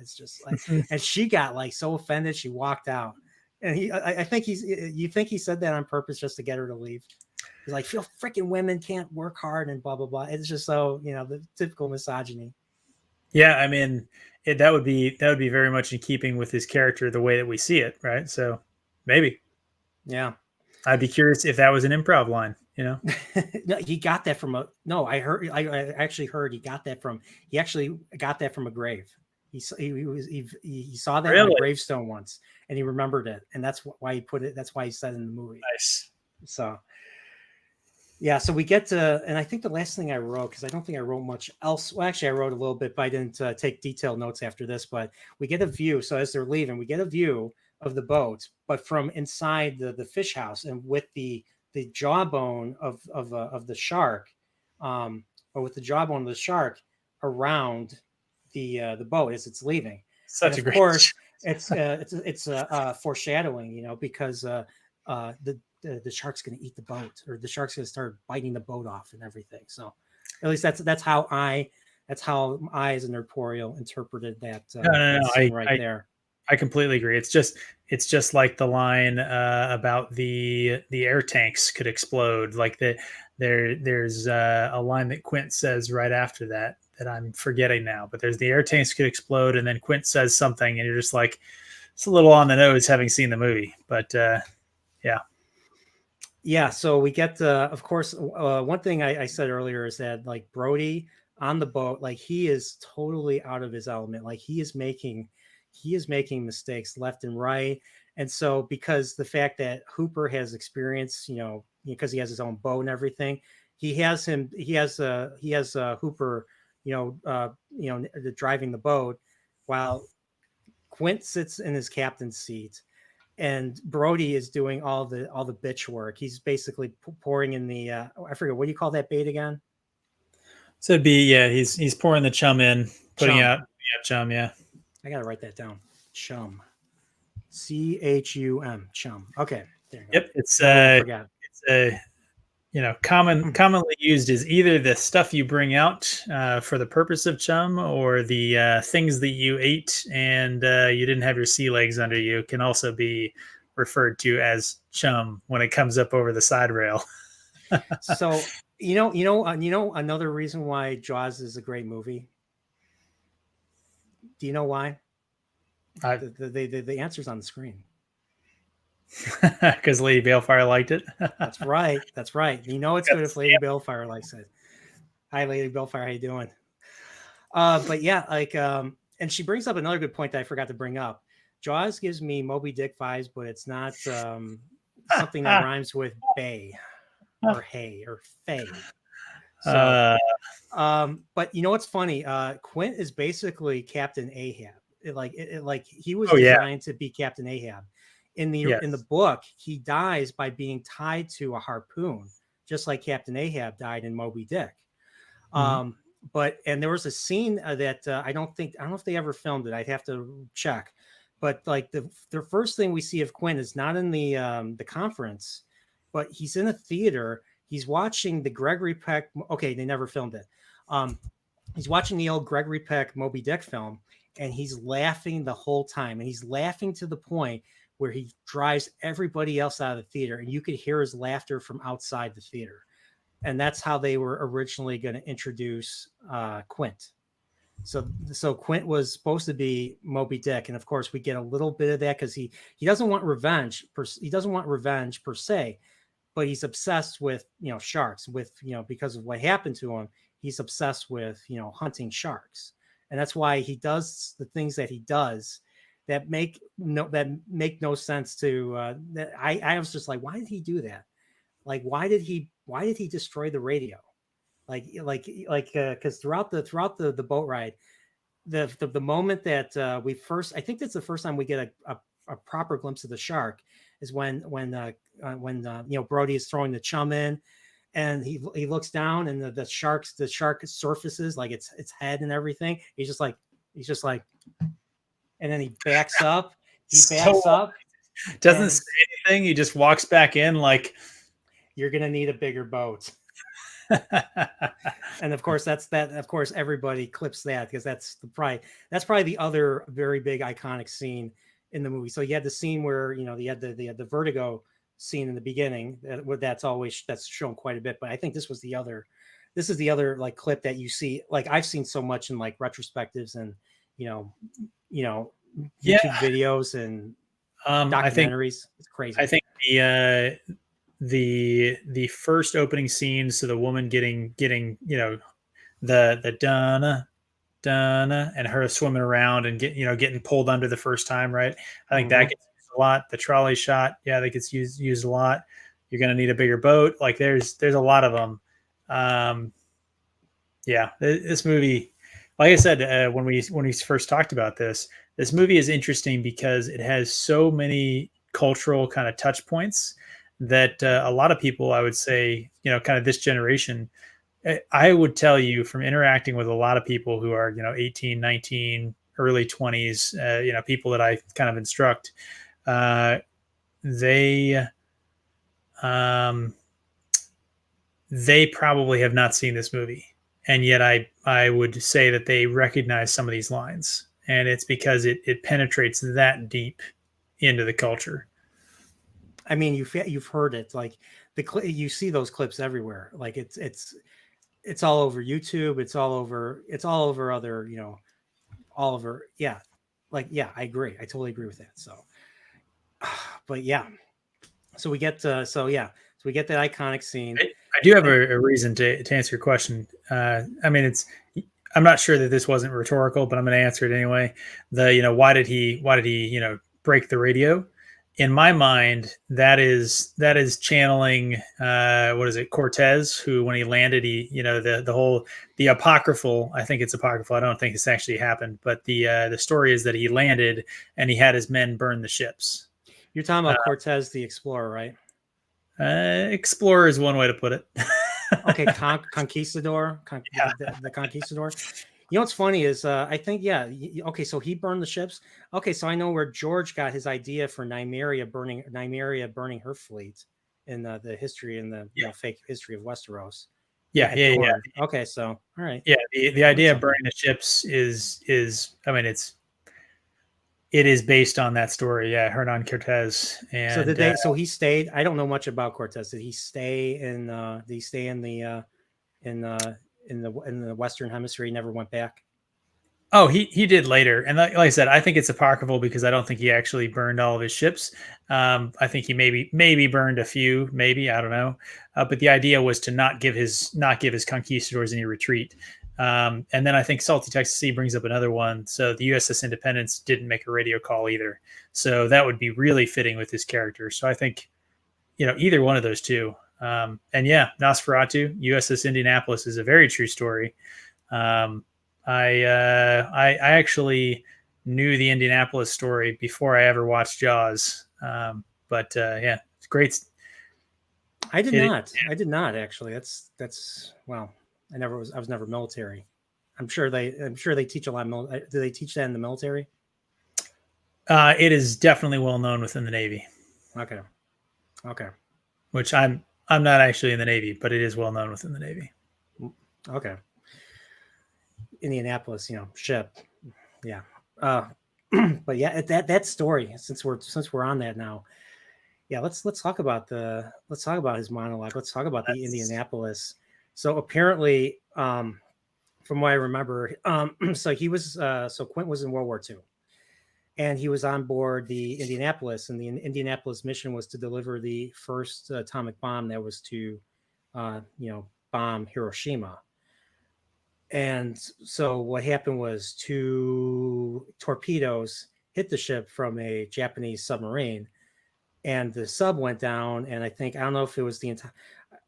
It's just like, and she got like so offended, she walked out. And I think you think he said that on purpose just to get her to leave. He's like, feel freaking women can't work hard and blah, blah, blah. It's just so, the typical misogyny. Yeah. I mean, that would be very much in keeping with his character, the way that we see it. Right. So maybe. Yeah. I'd be curious if that was an improv line, No, he got that from I actually heard he actually got that from a grave. He saw that on a gravestone once and he remembered it. And that's why he put it. That's why he said in the movie. Nice. So, yeah, so we get to, and I think the last thing I wrote, because I don't think I wrote much else. Well, actually, I wrote a little bit, but I didn't take detailed notes after this. But we get a view. So as they're leaving, we get a view of the boat, but from inside the fish house, and with the jawbone of the shark, or with the jawbone of the shark around the boat as it's leaving. Such a great. Of course, it's foreshadowing, because the shark's going to eat the boat, or the shark's going to start biting the boat off and everything. So at least that's how I as a nerdporial interpreted that, scene there. I completely agree. It's just like the line about the air tanks could explode. Like there's a line that Quint says right after that I'm forgetting now, but there's the air tanks could explode. And then Quint says something and you're just like, it's a little on the nose having seen the movie, but Yeah. Yeah, so we get of course one thing I said earlier is that like Brody on the boat, like he is totally out of his element. Like he is making mistakes left and right. And so because the fact that Hooper has experience, because he has his own boat and everything, he has Hooper, driving the boat while Quint sits in his captain's seat and Brody is doing all the bitch work. He's basically pouring in the I forget, what do you call that bait again? So it'd be, yeah, he's pouring the chum in, putting Chum. out, yeah, chum, yeah. I gotta write that down. Chum. CHUM. Chum. Okay, there you go. Yep. It's That way I don't forget. commonly used as either the stuff you bring out for the purpose of chum, or the things that you ate and you didn't have your sea legs under you can also be referred to as chum when it comes up over the side rail. So another reason why Jaws is a great movie. Do you know why? I, The answer's on the screen. because Lady Balefire liked it. That's right. That's right. You know it's good if Lady Balefire likes it. Hi, Lady Balefire. How you doing? But yeah, like, and she brings up another good point that I forgot to bring up. Jaws gives me Moby Dick vibes, but it's not something that rhymes with bay or hay or fay. So, but you know what's funny? Quint is basically Captain Ahab. Like he was designed to be Captain Ahab. In the book, he dies by being tied to a harpoon, just like Captain Ahab died in Moby Dick. But there was a scene that I don't know if they ever filmed it. I'd have to check. But like the first thing we see of Quint is not in the conference, but he's in a theater. He's watching the Gregory Peck. Okay, they never filmed it. He's watching the old Gregory Peck Moby Dick film, and he's laughing the whole time. And he's laughing to the point where he drives everybody else out of the theater, and you could hear his laughter from outside the theater. And that's how they were originally going to introduce Quint. So Quint was supposed to be Moby Dick, and of course we get a little bit of that because he doesn't want revenge. He doesn't want revenge per se, but he's obsessed with sharks. With because of what happened to him, he's obsessed with hunting sharks, and that's why he does the things that he does that make no sense to. That I was just like, why did he do that? Like, why did he destroy the radio? Because throughout the boat ride, the moment that we first, I think that's the first time we get a proper glimpse of the shark is when Brody is throwing the chum in, and he looks down and the shark surfaces like its head and everything. He's just like, and then he backs up. Doesn't say anything. He just walks back in like, you're gonna need a bigger boat. And of course of course everybody clips that because that's probably the other very big iconic scene in the movie. So you had the scene where you had the vertigo scene in the beginning that's shown quite a bit, but I think this is the other like clip that you see, like I've seen so much in like retrospectives and YouTube videos and documentaries. It's crazy. I think the first opening scene, so the woman getting the donna and her swimming around and getting pulled under the first time, right? I think that gets used a lot. The trolley shot, that gets used a lot. You're going to need a bigger boat. Like there's a lot of them. This movie, like I said, when we first talked about this movie is interesting because it has so many cultural kind of touch points that a lot of people, I would say, kind of this generation, I would tell you from interacting with a lot of people who are, 18, 19, early 20s, people that I kind of instruct, they probably have not seen this movie. And yet I would say that they recognize some of these lines. And it's because it penetrates that deep into the culture. I mean, you've heard it, like you see those clips everywhere. Like it's all over YouTube. It's all over other, all over. Yeah. Like, yeah, I agree. I totally agree with that. So, but yeah. So we get so we get that iconic scene. I do have a reason to answer your question. I mean, I'm not sure that this wasn't rhetorical, but I'm going to answer it anyway. Why did he break the radio? In my mind, that is channeling what is it, Cortez, who when he landed, the apocryphal. I think it's apocryphal. I don't think this actually happened, but the story is that he landed and he had his men burn the ships. You're talking about Cortez the explorer, right? Explorer is one way to put it. Okay, conquistador, the conquistador. You know what's funny is I think okay, so he burned the ships. Okay, so I know where George got his idea for Nymeria burning her fleet in the history and the fake history of Westeros. Yeah. Okay, so all right. Yeah, the idea of burning the ships is I mean it is based on that story. Yeah, Hernan Cortez. And so did they? So he stayed. I don't know much about Cortez. Did he stay in? Did he stay in the Western Hemisphere? He never went back. Oh, he did later, and like I said, I think it's apocryphal because I don't think he actually burned all of his ships. I think he maybe burned a few, maybe, I don't know. But the idea was to not give his conquistadors any retreat. And then I think Salty Texas Sea brings up another one. So the USS Independence didn't make a radio call either. So that would be really fitting with his character. So I think, either one of those two. And yeah, Nosferatu, USS Indianapolis is a very true story. I actually knew the Indianapolis story before I ever watched Jaws. But yeah, it's great. I did not actually. That's well. I was never military. I'm sure they teach a lot. Do they teach that in the military? It is definitely well known within the Navy. Okay. Which I'm not actually in the Navy, but it is well known within the Navy. Okay. Indianapolis, ship. Yeah. But yeah, that story, since we're on that now. Yeah, let's talk about his monologue. Let's talk about the Indianapolis. So apparently, from what I remember, so Quint was in World War II, and he was on board the Indianapolis, and the Indianapolis mission was to deliver the first atomic bomb that was to, bomb Hiroshima. And so what happened was 2 torpedoes hit the ship from a Japanese submarine, and the sub went down. And I don't know if it was the entire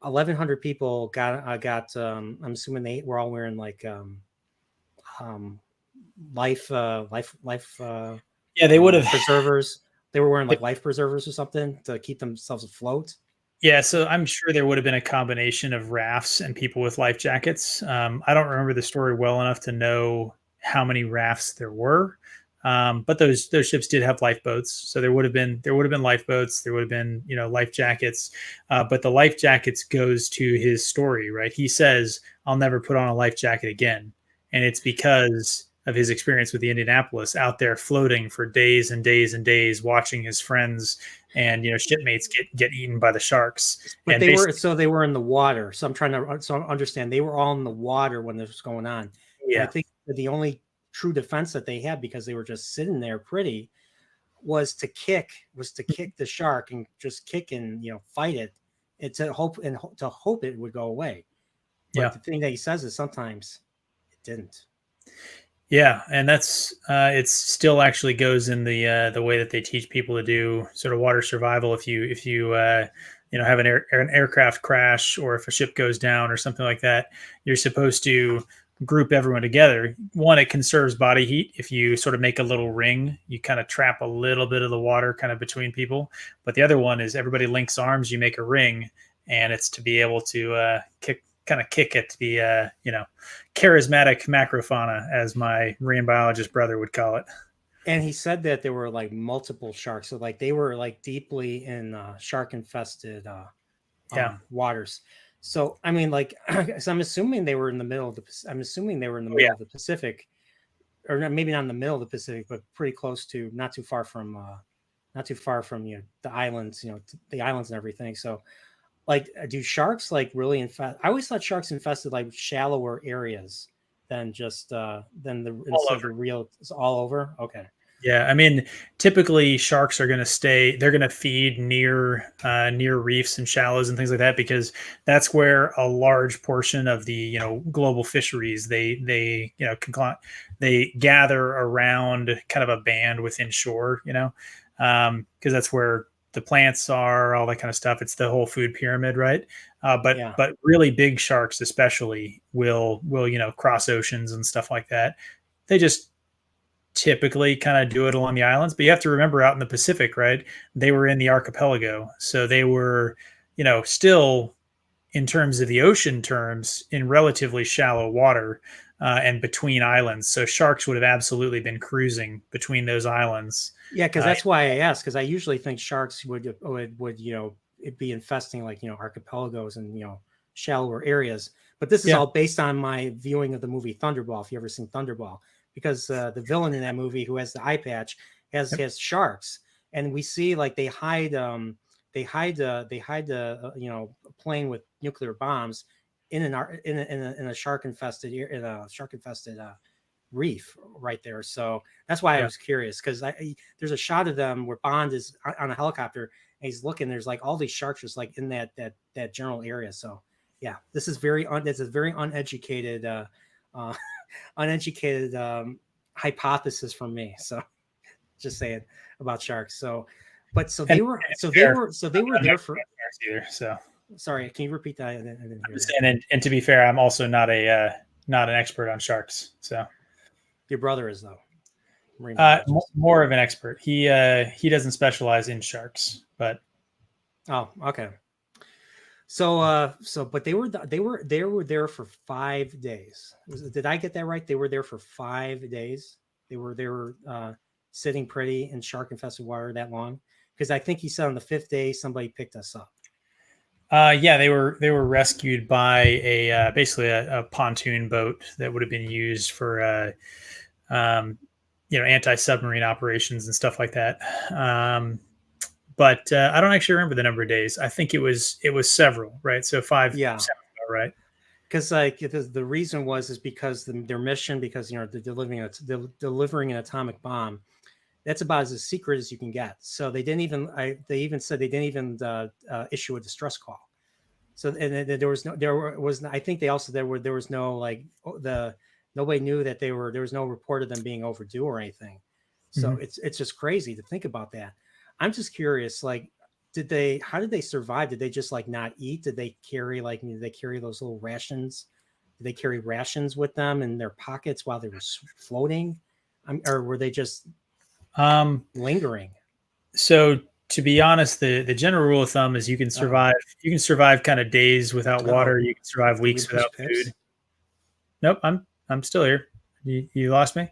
1,100 people got. I'm assuming they were all wearing like life. Yeah, they would have preservers. They were wearing like life preservers or something to keep themselves afloat. Yeah, so I'm sure there would have been a combination of rafts and people with life jackets. I don't remember the story well enough to know how many rafts there were, but those ships did have lifeboats. So there would have been lifeboats. There would have been life jackets, but the life jackets goes to his story, right? He says, "I'll never put on a life jacket again," and it's because of his experience with the Indianapolis out there floating for days and days and days, watching his friends and shipmates get eaten by the sharks. But and they were in the water. So I'm trying to understand. They were all in the water when this was going on. Yeah, and I think the only true defense that they had, because they were just sitting there pretty, was to kick the shark and just kick and fight it. It's to hope it would go away. But the thing that he says is sometimes it didn't. Yeah, and that's it still actually goes in the way that they teach people to do sort of water survival. If you have an aircraft crash, or if a ship goes down or something like that, you're supposed to group everyone together. One, it conserves body heat. If you sort of make a little ring, you kind of trap a little bit of the water kind of between people. But the other one is everybody links arms, you make a ring, and it's to be able to kick at the charismatic macrofauna, as my marine biologist brother would call it. And he said that there were like multiple sharks, so like they were like deeply in shark infested waters. So I mean, like, so I'm assuming they were in the middle of the Pacific, or maybe not in the middle of the Pacific, but pretty close to, not too far from the islands, the islands and everything. So like, do sharks like really infest? I always thought sharks infested like shallower areas than just the real. It's all over. Okay. Yeah, I mean, typically sharks are going to stay. They're going to feed near reefs and shallows and things like that because that's where a large portion of the global fisheries they gather around kind of a band within shore. Because that's where the plants are, all that kind of stuff. It's the whole food pyramid, right? But Yeah. but really big sharks, especially, will cross oceans and stuff like that. They just typically kind of do it along the islands, but you have to remember out in the Pacific, right? They were in the archipelago. So they were, still in terms of the ocean terms in relatively shallow water and between islands. So sharks would have absolutely been cruising between those islands. Yeah, because Uh, that's why I asked, because I usually think sharks would it be infesting like archipelagos and shallower areas. But this is yeah. all based on my viewing of the movie Thunderball. If you ever seen Thunderball, because the villain in that movie who has the eye patch Yep. has sharks, and we see like they hide a plane with nuclear bombs in a shark infested reef right there. So that's why I Yeah. was curious, because there's a shot of them where Bond is on a helicopter and he's looking. There's like all these sharks just like in that general area. So yeah, this is very uneducated uh, uneducated hypothesis from me. So just saying about sharks. So, but so And, they were and so they fair, were so they were I'm not there for. sharks either. So Sorry, can you repeat that? I didn't I'm hear just that. saying, and to be fair, I'm also not an expert on sharks. So Your brother is though. Marine biologist. more of an expert. He doesn't specialize in sharks, but Oh, okay. So, but they were there for 5 days. Did I get that right? They were there for 5 days. They were sitting pretty in shark infested water that long, because I think he said on the fifth day somebody picked us up. yeah, they were rescued by a basically a pontoon boat that would have been used for anti submarine operations and stuff like that. But I don't actually remember the number of days. I think it was several, right? So five, Yeah, sounds about right? because like the reason was is because their mission, because they're delivering an atomic bomb. That's about as secret as you can get. So they didn't even. They even said they didn't even issue a distress call. So and there was no, I think they also there was no like nobody knew that there was no report of them being overdue or anything. So Mhm. it's just crazy to think about that. I'm just curious, like, how did they survive? Did they just like not eat? Did they carry those little rations? Did they carry rations with them in their pockets while they were floating? Or were they just Um, lingering? so to be honest, the general rule of thumb is Oh, you can survive kind of days without water. oh, You can survive did we weeks lose without food. Pips? Nope, I'm still here. You lost me.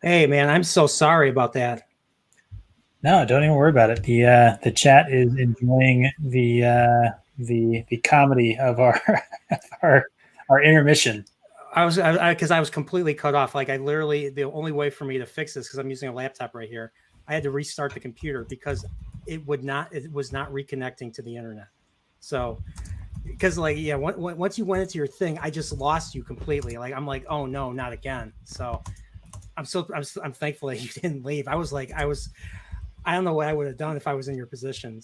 Hey, man, I'm so sorry about that. No, don't even worry about it. The chat is enjoying the comedy of our our our intermission. Because I was completely cut off. Like I literally, the only way for me to fix this, because I'm using a laptop right here, I had to restart the computer because it was not reconnecting to the internet. So, because like, yeah, once you went into your thing, I just lost you completely. Like, I'm like, oh no, not again. So I'm thankful that you didn't leave. I don't know what I would have done if I was in your position.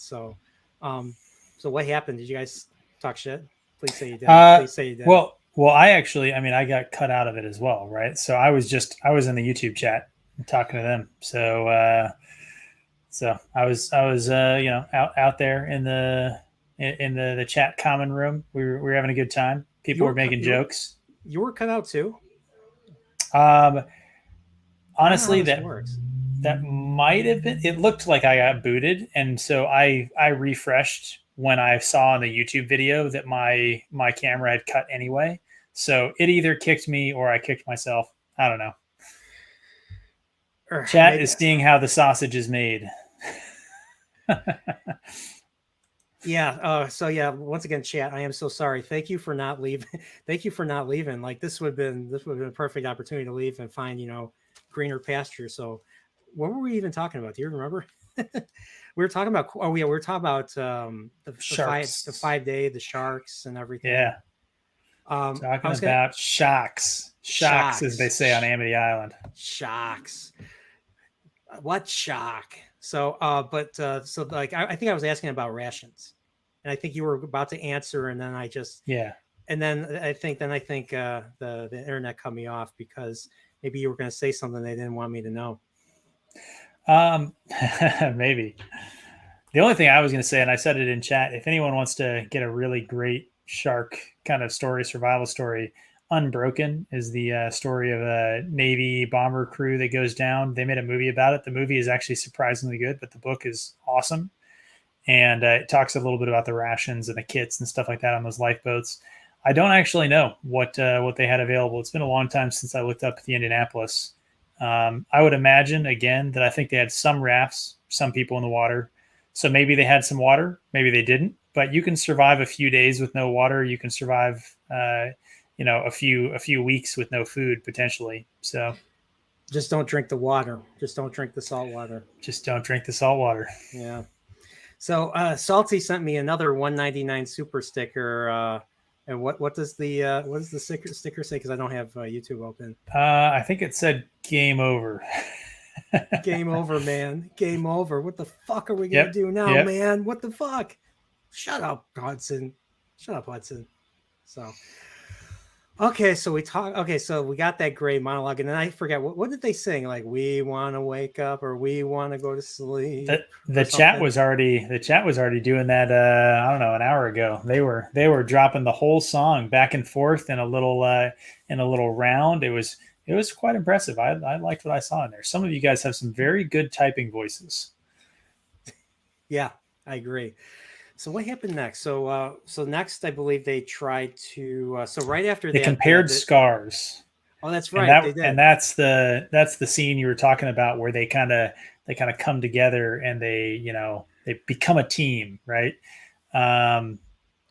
Um, so what happened? Did you guys talk shit? Please say you didn't. Uh, Please say you didn't. well, I mean, I got cut out of it as well, right? So I was in the YouTube chat talking to them. So I was out there in the chat common room. We were having a good time. You People were were making jokes. you were cut out too. Um, I don't know how honestly, this that works. that might have been. It looked like I got booted, and so I refreshed when I saw in the YouTube video that my camera had cut anyway. So it either kicked me or I kicked myself. I don't know. Or Chat maybe. is seeing how the sausage is made. Yeah. So yeah. Once again, chat. I am so sorry. Thank you for not leaving. Thank you for not leaving. Like this would have been a perfect opportunity to leave and find greener pasture. So, what were we even talking about? Do you remember? We were talking about. Oh yeah, we were talking about the Sharks. 5 day, the sharks and everything. Yeah. I Talking was gonna about shocks. Shocks, as they say on Amity Island. shocks. What shock? So, so like I think I was asking about rations, and I think you were about to answer, and then Yeah. I think the internet cut me off because maybe you were going to say something they didn't want me to know. Maybe. The only thing I was going to say, and I said it in chat, if anyone wants to get a really great shark kind of story, survival story, Unbroken is the story of a Navy bomber crew that goes down. They made a movie about it. The movie is actually surprisingly good, but the book is awesome. And it talks a little bit about the rations and the kits and stuff like that on those lifeboats. I don't actually know what they had available. It's been a long time since I looked up the Indianapolis. I would imagine again that I think they had some rafts, some people in the water. So maybe they had some water, maybe they didn't. But you can survive a few days with no water. You can survive, a few weeks with no food potentially. So Just don't drink the water. Just don't drink the salt water. just don't drink the salt water. Yeah. So Salty sent me another 199 super sticker. And what does the sticker say? Because I don't have YouTube open. I think it said game over. Game over, man. Game over. What the fuck are we gonna do now, man? What the fuck? Shut up, Hudson. Shut up, Hudson. So okay, so we got that great monologue, and then I forget what did they sing? Like, we want to wake up or we want to go to sleep. The chat was already doing that. I don't know, an hour ago. They were dropping the whole song back and forth in a little round. It was quite impressive. I liked what I saw in there. Some of you guys have some very good typing voices. Yeah, I agree. So what happened next? So next, I believe they tried to. So right after they compared scars. Oh, that's right. And that's the scene you were talking about where they kind of come together and they become a team, right? And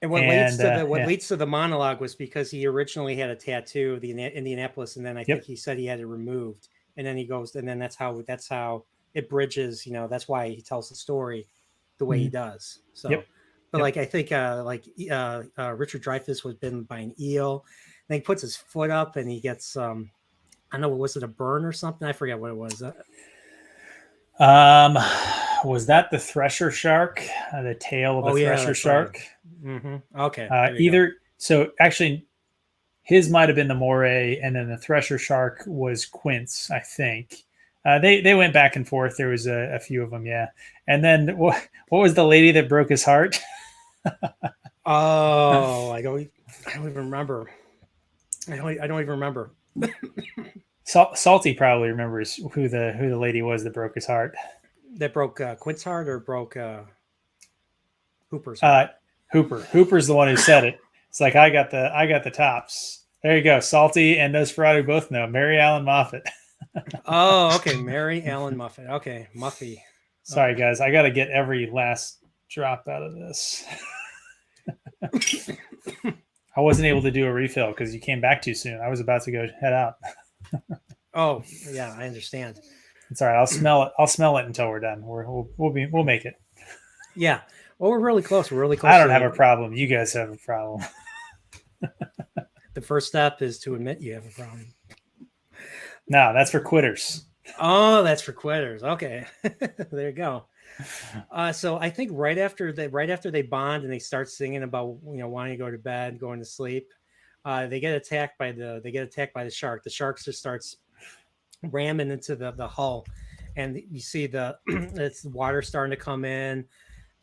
what leads to the monologue was because he originally had a tattoo of the Indianapolis, and then I think he said he had it removed, and then he goes, and then that's how it bridges. That's why he tells the story the way he does. So, but like I think Richard Dreyfuss was bitten by an eel, and he puts his foot up and he gets I don't know, was it a burn or something? I forget what it was. Was that the thresher shark? The tail of a thresher shark? Right. Mm-hmm. Okay. So actually, his might have been the moray, and then the thresher shark was Quince, I think. They went back and forth. There was a few of them, yeah. And then what was the lady that broke his heart? Oh, I don't even remember. I don't even remember. Salty probably remembers who the lady was that broke his heart. That broke Quint's heart or broke Hooper's heart? Hooper's the one who said it. It's like I got the tops. There you go. Salty and Nosferatu both know. Mary Ellen Moffat. Oh, okay. Mary Ellen Muffet. Okay, Muffy. Sorry, guys. I got to get every last drop out of this. I wasn't able to do a refill because you came back too soon. I was about to go head out. Oh, yeah, I understand. It's all right. I'll smell it. I'll smell it until we're done. We'll make it. Yeah. Well, we're really close. We're really close. I don't have a problem. You guys have a problem. The first step is to admit you have a problem. No, that's for quitters. Oh, that's for quitters. Okay, there you go. So I think right after they bond and they start singing about wanting to go to bed, going to sleep, they get attacked by the shark. The shark just starts ramming into the hull, and you see it's the water starting to come in,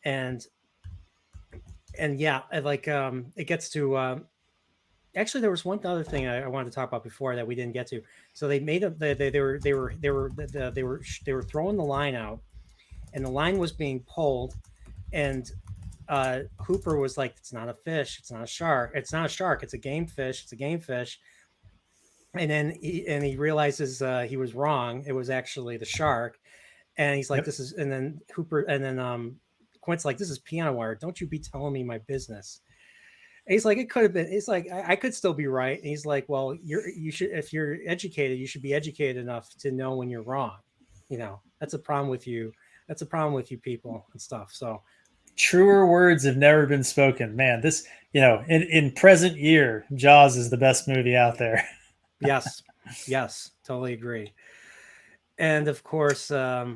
and yeah, it gets to. Actually, there was one other thing I wanted to talk about before that we didn't get to. So they made they were throwing the line out, and the line was being pulled, and Hooper was like, "It's not a fish. It's not a shark. It's not a shark. It's a game fish. It's a game fish." And then he realizes he was wrong. It was actually the shark, and he's like, Yep. "This is." And then Quint's like, "This is piano wire. Don't you be telling me my business." And he's like, "It could have been." It's like, I could still be right. And he's like, "Well, you should, if you're educated, you should be educated enough to know when you're wrong. That's a problem with you. That's a problem with you people and stuff." So Truer words have never been spoken. Man, this, in present year, Jaws is the best movie out there. yes, totally agree. And of course, yeah,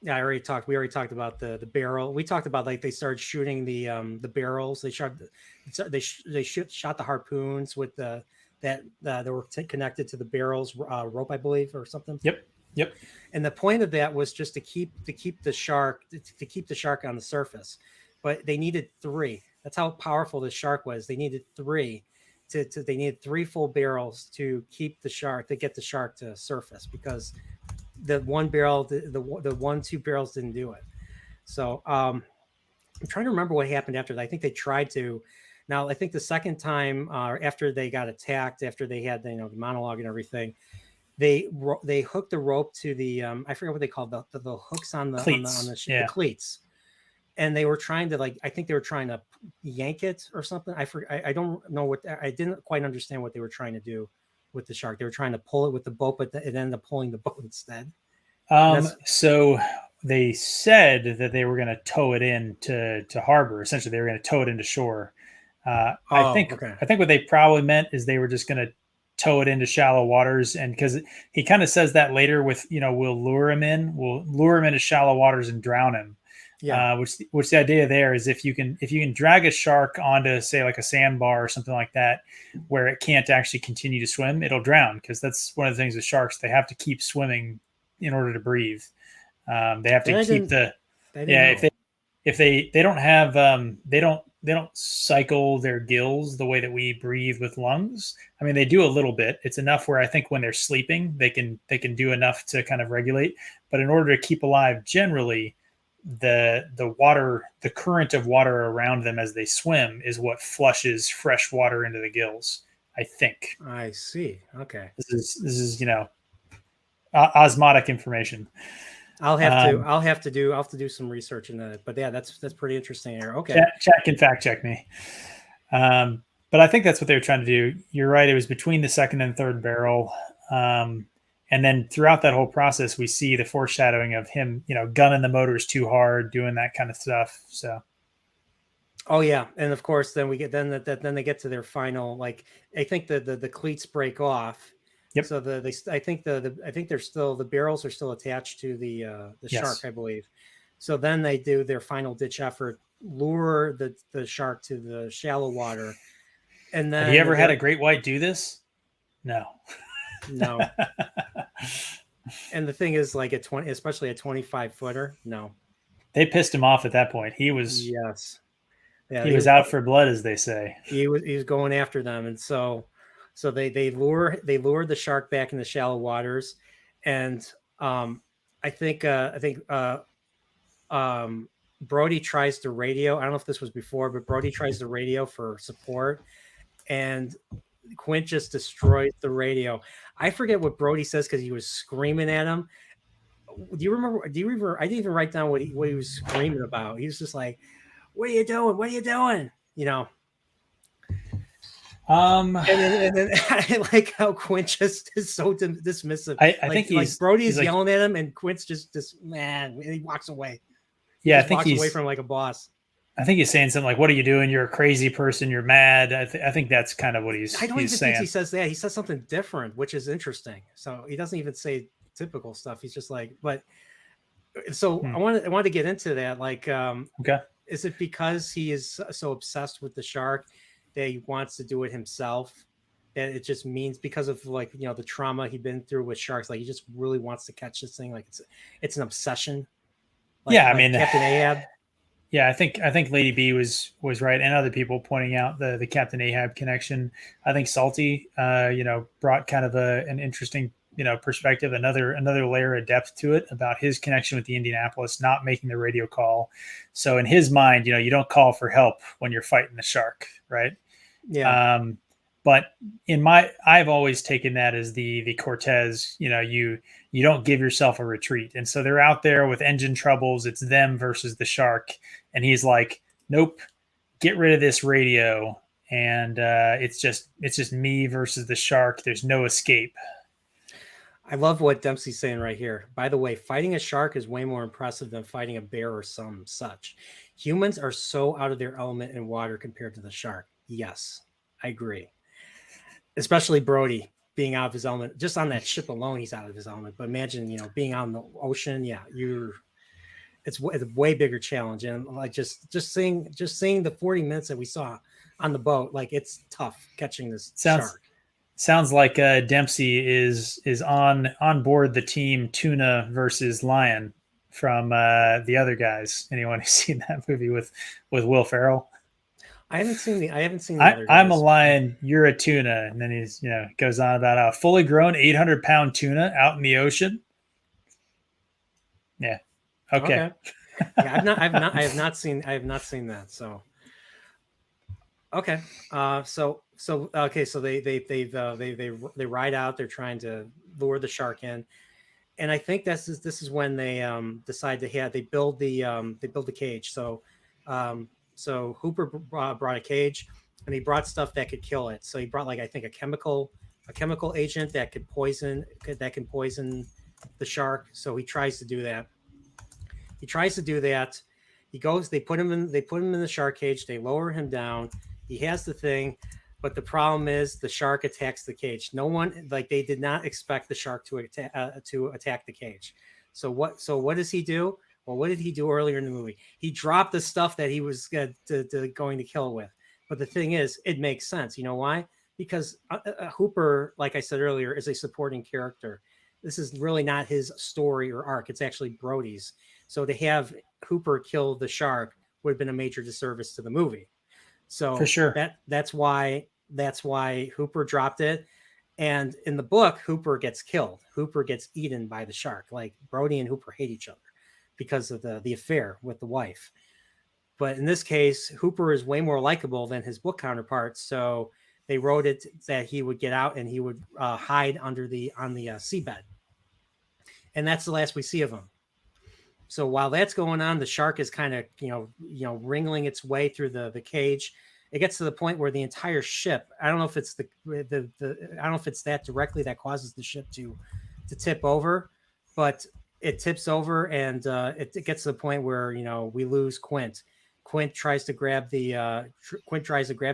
we already talked about the barrel. We talked about like they started shooting the barrels. They shot the harpoons with that were connected to the barrels rope, I believe, or something. Yep. And the point of that was just to keep the shark on the surface. But they needed 3. That's how powerful the shark was. They needed 3 they needed 3 full barrels to get the shark to surface, because the one barrel, the 1-2 barrels didn't do it. So I'm trying to remember what happened after that. I think they tried to. Now I think the second time, after they got attacked, after they had the monologue and everything, they hooked the rope to the I forget what they called the hooks on the Cleats. the cleats, and they were trying to I think they were trying to yank it or something. I don't know I didn't quite understand what they were trying to do with the shark. They were trying to pull it with the boat, but it ended up pulling the boat instead. So they said that they were going to tow it in to harbor. Essentially, they were going to tow it into shore. I think what they probably meant is they were just going to tow it into shallow waters, and because he kind of says that later with we'll lure him into shallow waters and drown him. Yeah. Which the idea there is if you can drag a shark onto, say, like a sandbar or something like that, where it can't actually continue to swim, it'll drown, because that's one of the things with sharks. They have to keep swimming in order to breathe. They have to keep if they don't have they don't cycle their gills the way that we breathe with lungs. I mean, they do a little bit. It's enough where I think when they're sleeping, they can do enough to kind of regulate. But in order to keep alive, generally, the current of water around them as they swim is what flushes fresh water into the gills, I think. I see. Okay. This is osmotic information. I'll have to do some research in that. But yeah, that's pretty interesting here. Okay. Chat can fact check me. But I think that's what they were trying to do. You're right. It was between the second and third barrel. And then throughout that whole process, we see the foreshadowing of him, gunning the motors too hard, doing that kind of stuff. So. Oh yeah, and of course, then we get then they get to their final. Like, I think the cleats break off. Yep. So I think they're still, the barrels are still attached to the shark, I believe. So then they do their final ditch effort, lure the shark to the shallow water. And then, have you ever had a great white do this? No. And the thing is, like especially a 25-footer, no. They pissed him off at that point. He was he was out for blood, as they say. He was going after them, and so they lure the shark back in the shallow waters, and I think Brody tries to radio. I don't know if this was before, but Brody tries to radio for support, and Quint just destroys the radio. I forget what Brody says because he was screaming at him. Do you remember? I didn't even write down what he was screaming about. He was just like, "What are you doing? What are you doing?" You know. And then I like how Quint just is so dismissive. I think like Brody's yelling at him, and Quint's just man, and he walks away. Yeah, I think walks away from like a boss. I think he's saying something like, "What are you doing? You're a crazy person. You're mad." I think that's kind of what he's. I don't even saying. think he says that. He says something different, which is interesting. So he doesn't even say typical stuff. He's just like, but. So I wanted to get into that. Like, okay, is it because he is so obsessed with the shark that he wants to do it himself? That it just means because of like the trauma he'd been through with sharks, like he just really wants to catch this thing. Like it's an obsession. Like, I mean, Captain Ahab. Yeah, I think Lady B was right, and other people pointing out the Captain Ahab connection. I think Salty, brought kind of an interesting perspective, another layer of depth to it about his connection with the Indianapolis, not making the radio call. So in his mind, you don't call for help when you're fighting the shark, right? Yeah. But I've always taken that as the Cortez, you don't give yourself a retreat. And so they're out there with engine troubles. It's them versus the shark. And he's like, nope, get rid of this radio. And it's just me versus the shark. There's no escape. I love what Dempsey's saying right here. By the way, fighting a shark is way more impressive than fighting a bear or some such. Humans are so out of their element in water compared to the shark. Yes, I agree. Especially Brody being out of his element. Just on that ship alone, he's out of his element. But imagine, being out in the ocean. Yeah, it's a way bigger challenge. And like just seeing the 40 minutes that we saw on the boat, like it's tough catching this shark. Sounds like Dempsey is on board the team Tuna versus Lion from the other guys. Anyone who's seen that movie with Will Ferrell? I haven't seen the other guys. I'm a lion, you're a tuna, and then he's goes on about a fully grown 800-pound tuna out in the ocean. Yeah. Okay. Yeah, I have not seen that. So. Okay. So they ride out. They're trying to lure the shark in, and I think this is when they decide they build the cage. So Hooper brought a cage, and he brought stuff that could kill it. So he brought I think a chemical agent that can poison the shark. So he tries to do that. He goes. They put him in the shark cage. They lower him down. He has the thing, but the problem is the shark attacks the cage. No one they did not expect the shark to attack the cage. So what does he do? Well, what did he do earlier in the movie? He dropped the stuff that he was going to kill with. But the thing is, it makes sense. You know why? Because Hooper, like I said earlier, is a supporting character. This is really not his story or arc. It's actually Brody's. So to have Hooper kill the shark would have been a major disservice to the movie. So for sure, that's why Hooper dropped it. And in the book, Hooper gets killed. Hooper gets eaten by the shark. Like Brody and Hooper hate each other because of the affair with the wife. But in this case, Hooper is way more likable than his book counterparts. So they wrote it that he would get out and he would hide on the seabed. And that's the last we see of him. So while that's going on, the shark is kind of, wriggling its way through the cage. It gets to the point where the entire ship, I don't know if it's I don't know if it's that directly that causes the ship to tip over, but it tips over and it gets to the point where, we lose Quint. Quint tries to grab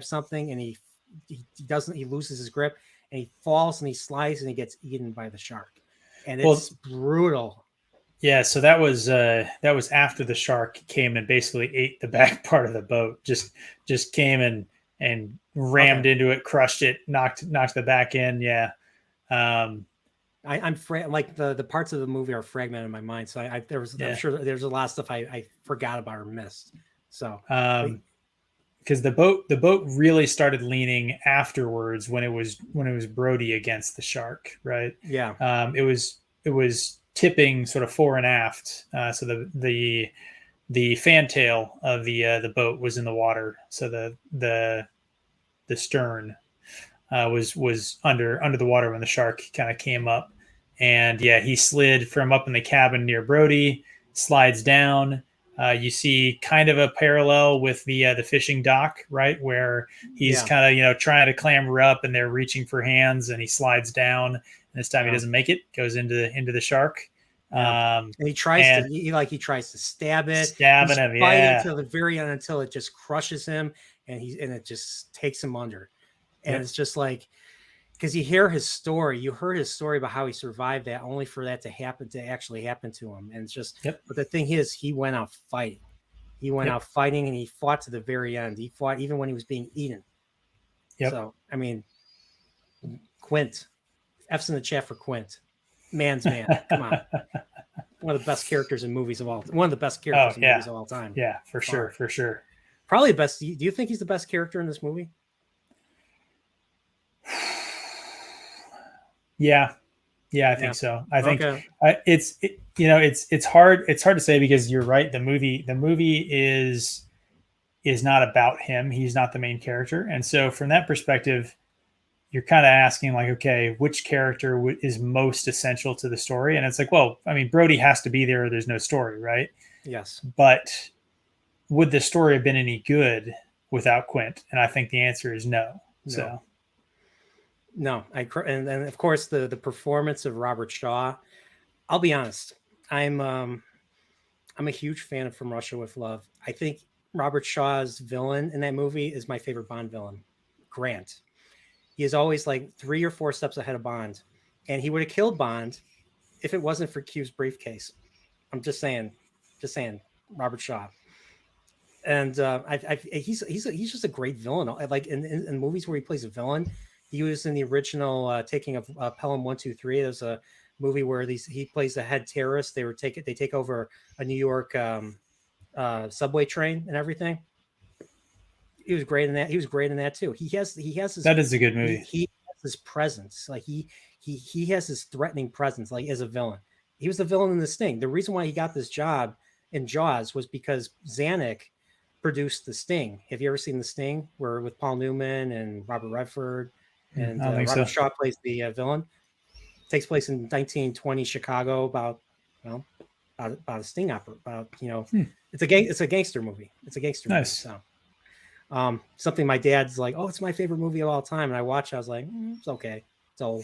something and he doesn't, he loses his grip and he falls and he slides and he gets eaten by the shark. And it's brutal. Yeah, so that was after the shark came and basically ate the back part of the boat. Just came and rammed into it, crushed it, knocked the back in. Yeah, I'm like the parts of the movie are fragmented in my mind. So I'm sure there's a lot of stuff I forgot about or missed. So because the boat really started leaning afterwards when it was Brody against the shark, right? Yeah, it was tipping sort of fore and aft. So the fantail of the boat was in the water. So the stern. was under the water when the shark kind of came up, and yeah, he slid from up in the cabin near Brody, slides down. You see kind of a parallel with the fishing dock, right, where he's Yeah. kind of trying to clamber up, and they're reaching for hands, and he slides down. And this time he Yeah. doesn't make it; goes into the shark. Yeah. And he tries And to he tries to stab it. stabbing He's him, fighting yeah. till the very end until it just crushes him and it just takes him under. And Yep. it's just like, because you heard his story about how he survived that, only for that to actually happen to him. And it's just, Yep. but the thing is, he went out fighting. He went Yep. out fighting, and he fought to the very end. He fought even when he was being eaten. Yep. So, I mean, Quint, F's in the chat for Quint. Man's man. Come on. One of the best characters in movies of all. One of the best characters in movies of all time. Yeah, for sure. Probably the best. Do you think he's the best character in this movie? Yeah, I think so. I think it's hard. It's hard to say, because you're right. The movie is not about him. He's not the main character, and so from that perspective, you're kind of asking, like, okay, which character is most essential to the story? And it's like, well, I mean, Brody has to be there, or there's no story, right? Yes. But would the story have been any good without Quint? And I think the answer is no. So. No, and of course the performance of Robert Shaw. I'll be honest, I'm a huge fan of From Russia with Love. I think Robert Shaw's villain in that movie is my favorite Bond villain, Grant. He is always like 3 or 4 steps ahead of Bond, and he would have killed Bond if it wasn't for Q's briefcase. I'm just saying, Robert Shaw. And he's just a great villain. Like in movies where he plays a villain. He was in the original Taking of Pelham 123. There's a movie where he plays the head terrorist. They take over a New York subway train and everything. He was great in that. He was great in that too. He has his, that is a good movie. He has his presence. Like he has his threatening presence. Like as a villain, he was the villain in The Sting. The reason why he got this job in Jaws was because Zanuck produced The Sting. Have you ever seen The Sting, where with Paul Newman and Robert Redford? And Robert Shaw plays the villain. It takes place in 1920 Chicago about a sting opera. It's a gangster movie. It's a gangster movie. So, something my dad's like, oh, it's my favorite movie of all time, and I watched. I was like, it's okay. It's old.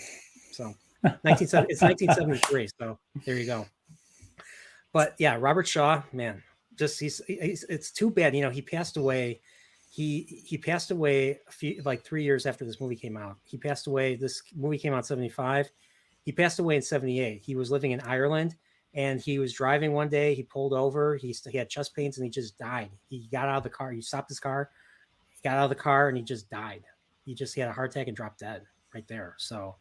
So, it's 1973. So there you go. But yeah, Robert Shaw, man, just it's too bad. He passed away. He passed away 3 years after this movie came out. He passed away. This movie came out in 1975. He passed away in 1978. He was living in Ireland, and he was driving one day. He pulled over. He had chest pains, and he just died. He got out of the car. He stopped his car. He got out of the car, and he just died. He had a heart attack and dropped dead right there. So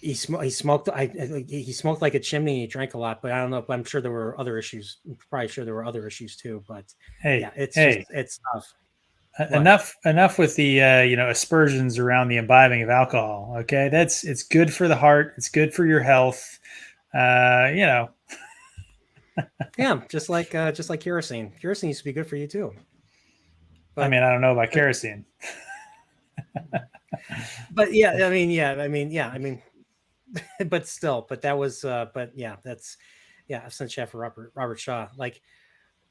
he smoked like a chimney. And he drank a lot, but I don't know. But I'm sure there were other issues. I'm probably sure there were other issues too. But it's tough. Enough with the aspersions around the imbibing of alcohol. Okay, it's good for the heart. It's good for your health. Yeah, just like kerosene. Kerosene used to be good for you too. But, I mean, I don't know about kerosene. But but still, that was, that's, I've chat for Robert Shaw. Like,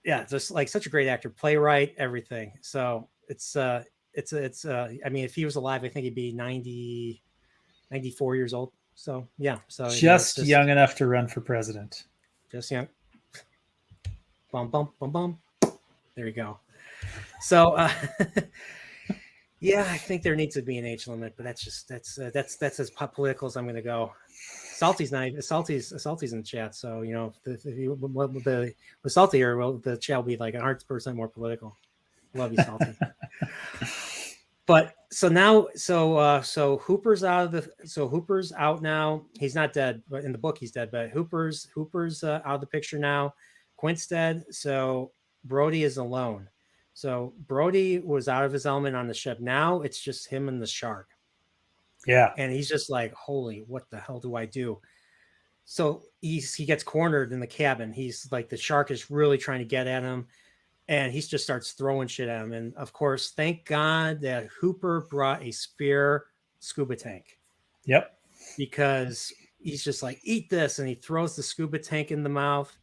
just like such a great actor, playwright, everything. So it's I mean, if he was alive, I think he'd be 94 years old. So yeah, so just young enough to run for president. Just young. Bum bum bum bum. There you go. So I think there needs to be an age limit, but that's as political as I'm going to go. Salty's in the chat, so with Salty here, the chat will be like 100% more political. Love you, Salty. But so Hooper's out now. He's not dead, but in the book he's dead. But Hooper's out of the picture now. Quint's dead, so Brody is alone. So Brody was out of his element on the ship. Now it's just him and the shark. Yeah. And he's just like, holy, what the hell do I do? So he gets cornered in the cabin. He's like, the shark is really trying to get at him. and he just starts throwing shit at him. And of course, thank God that Hooper brought a spare scuba tank, Yep. because he's just like, eat this, and he throws the scuba tank in the mouth,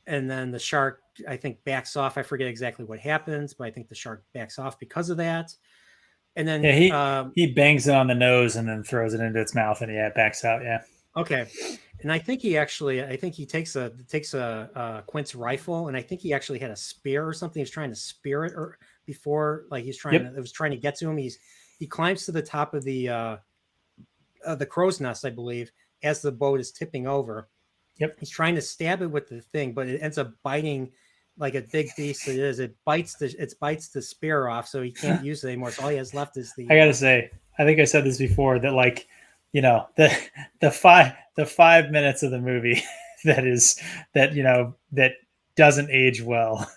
and then the shark, I think, backs off. I forget exactly what happens, but I think the shark backs off because of that. And Yeah, then he bangs it on the nose and then throws it into its mouth, and it backs out. Yeah. okay, and I think he takes a Quint's rifle, and I think he actually had a spear or something. He's trying to spear it, or before, like Yep. it was trying to get to him. He climbs to the top of the crow's nest, I believe, as the boat is tipping over. Yep. He's trying to stab it with the thing, but it ends up biting, like a big beast it is. It bites the spear off, so he can't use it anymore. So all he has left is I gotta say, I think I said this before, that like, the 5 minutes of the movie that doesn't age well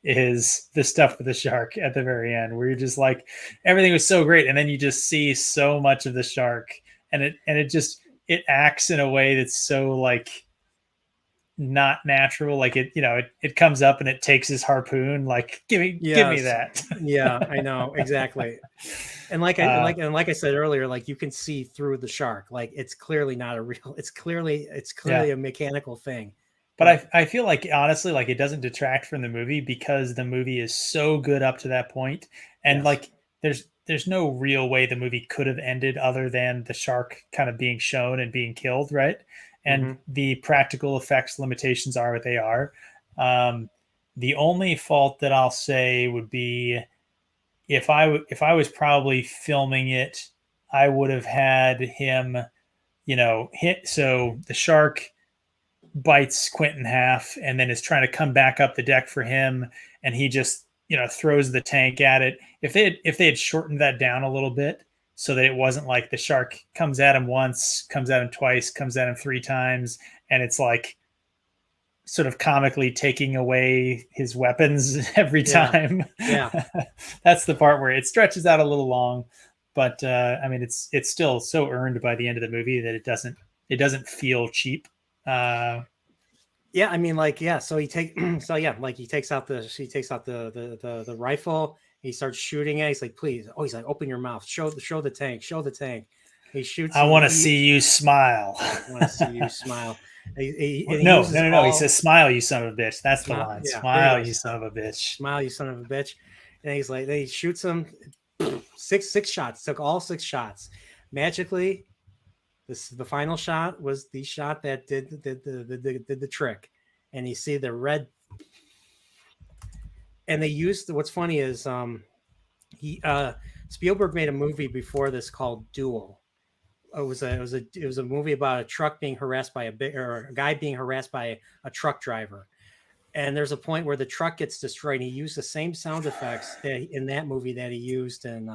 is the stuff with the shark at the very end, where you're just like, everything was so great, and then you just see so much of the shark, and it acts in a way that's so like not natural. Like it comes up and it takes his harpoon. Like give me that. Yeah, I know exactly. And like I said earlier, like you can see through the shark. Like it's clearly not a real. It's clearly a mechanical thing. But I feel like, honestly, like it doesn't detract from the movie, because the movie is so good up to that point, and Yes. like there's no real way the movie could have ended other than the shark kind of being shown and being killed, right? And the practical effects limitations are what they are. The only fault that I'll say would be, if I was probably filming it, I would have had him, hit. So the shark bites Quint in half and then is trying to come back up the deck for him, and he just throws the tank at it. If they had shortened that down a little bit, so that it wasn't like the shark comes at him once, comes at him twice, comes at him 3 times, and it's like sort of comically taking away his weapons every time. Yeah. That's the part where it stretches out a little long, but I mean, it's still so earned by the end of the movie that it doesn't feel cheap. Yeah, I mean, like, yeah. So he takes out the rifle. He starts shooting it. He's like, please. Oh, he's like, open your mouth. Show the tank. Show the tank. He shoots. I want to see you smile. I want to see you smile. No. He says, "Smile, you son of a bitch." That's the line. Yeah, smile, you son of a bitch. Smile, you son of a bitch. And he's like, then he shoots him. Six shots. Took all 6 shots. Magically, the final shot was the shot that did the trick. And you see the red. And they used, what's funny is Spielberg made a movie before this called Duel. It was a movie about a truck being harassed by a guy being harassed by a truck driver. And there's a point where the truck gets destroyed. And he used the same sound effects in that movie that he used in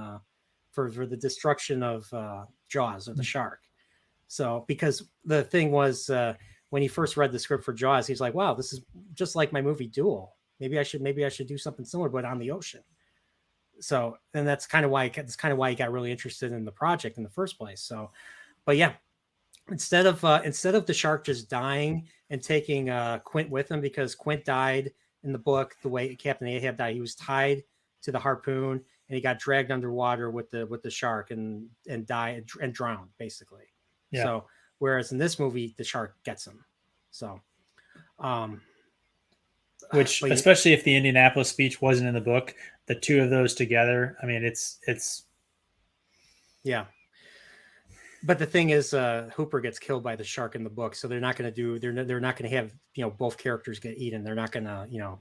for the destruction of Jaws, or the shark. So, because the thing was, when he first read the script for Jaws, he's like, "Wow, this is just like my movie Duel. Maybe I should do something similar, but on the ocean." So, and that's kind of why he got really interested in the project in the first place. So, but yeah, instead of the shark just dying and taking Quint with him, because Quint died in the book the way Captain Ahab died. He was tied to the harpoon and he got dragged underwater with the shark and died and drowned, basically. Yeah. So whereas in this movie the shark gets him. So which, especially if the Indianapolis speech wasn't in the book, the two of those together, I mean, it's yeah. But the thing is, Hooper gets killed by the shark in the book, so they're not going to have both characters get eaten. They're not going to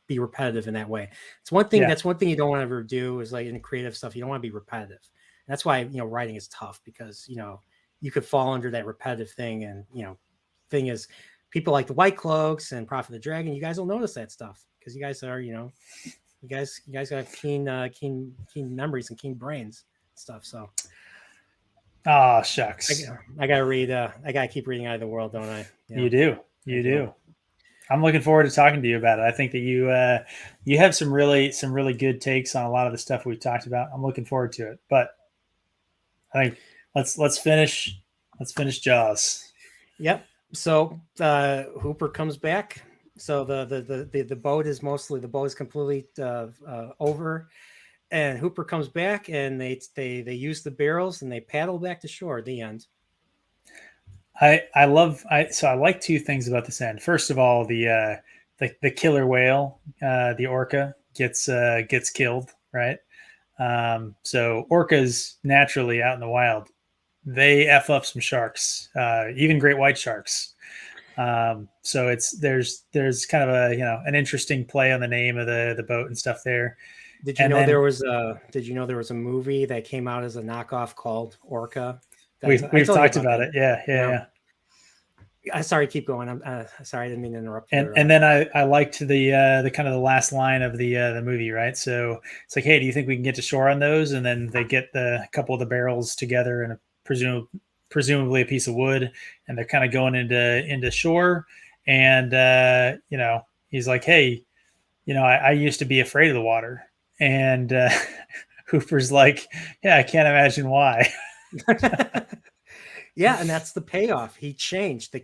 be repetitive in that way. It's one thing. Yeah. That's one thing you don't want to ever do, is like in creative stuff, you don't want to be repetitive. And that's why writing is tough, because you could fall under that repetitive thing. And thing is, people like the Whitecloaks and Prophet of the Dragon, you guys will notice that stuff, because you guys are you guys have keen memories and keen brains and stuff. So. Oh, shucks. I gotta read. I gotta keep reading Out of the World, don't I? You do. I'm looking forward to talking to you about it. I think that you have some really good takes on a lot of the stuff we've talked about. I'm looking forward to it. But I think let's finish Jaws. Yep. So Hooper comes back So the boat is completely over, and Hooper comes back, and they use the barrels and they paddle back to shore. The end. So I like two things about this end. First of all, the killer whale, the orca gets killed, right? So orcas naturally out in the wild, they f up some sharks, even great white sharks. So there's kind of an interesting play on the name of the boat and stuff there. Did you And know then there was a movie that came out as a knockoff called Orca? I we've told you talked about about that. it. Yeah, yeah, Yeah. yeah. Sorry, keep going. I'm sorry, I didn't mean to interrupt And your. and then I liked the kind of the last line of the movie, right? So it's like, hey, do you think we can get to shore on those? And then they get a couple of the barrels together and presumably a piece of wood, and they're kind of going into shore. And he's like, hey, I used to be afraid of the water. And Hooper's like, yeah, I can't imagine why. Yeah, and that's the payoff. He changed.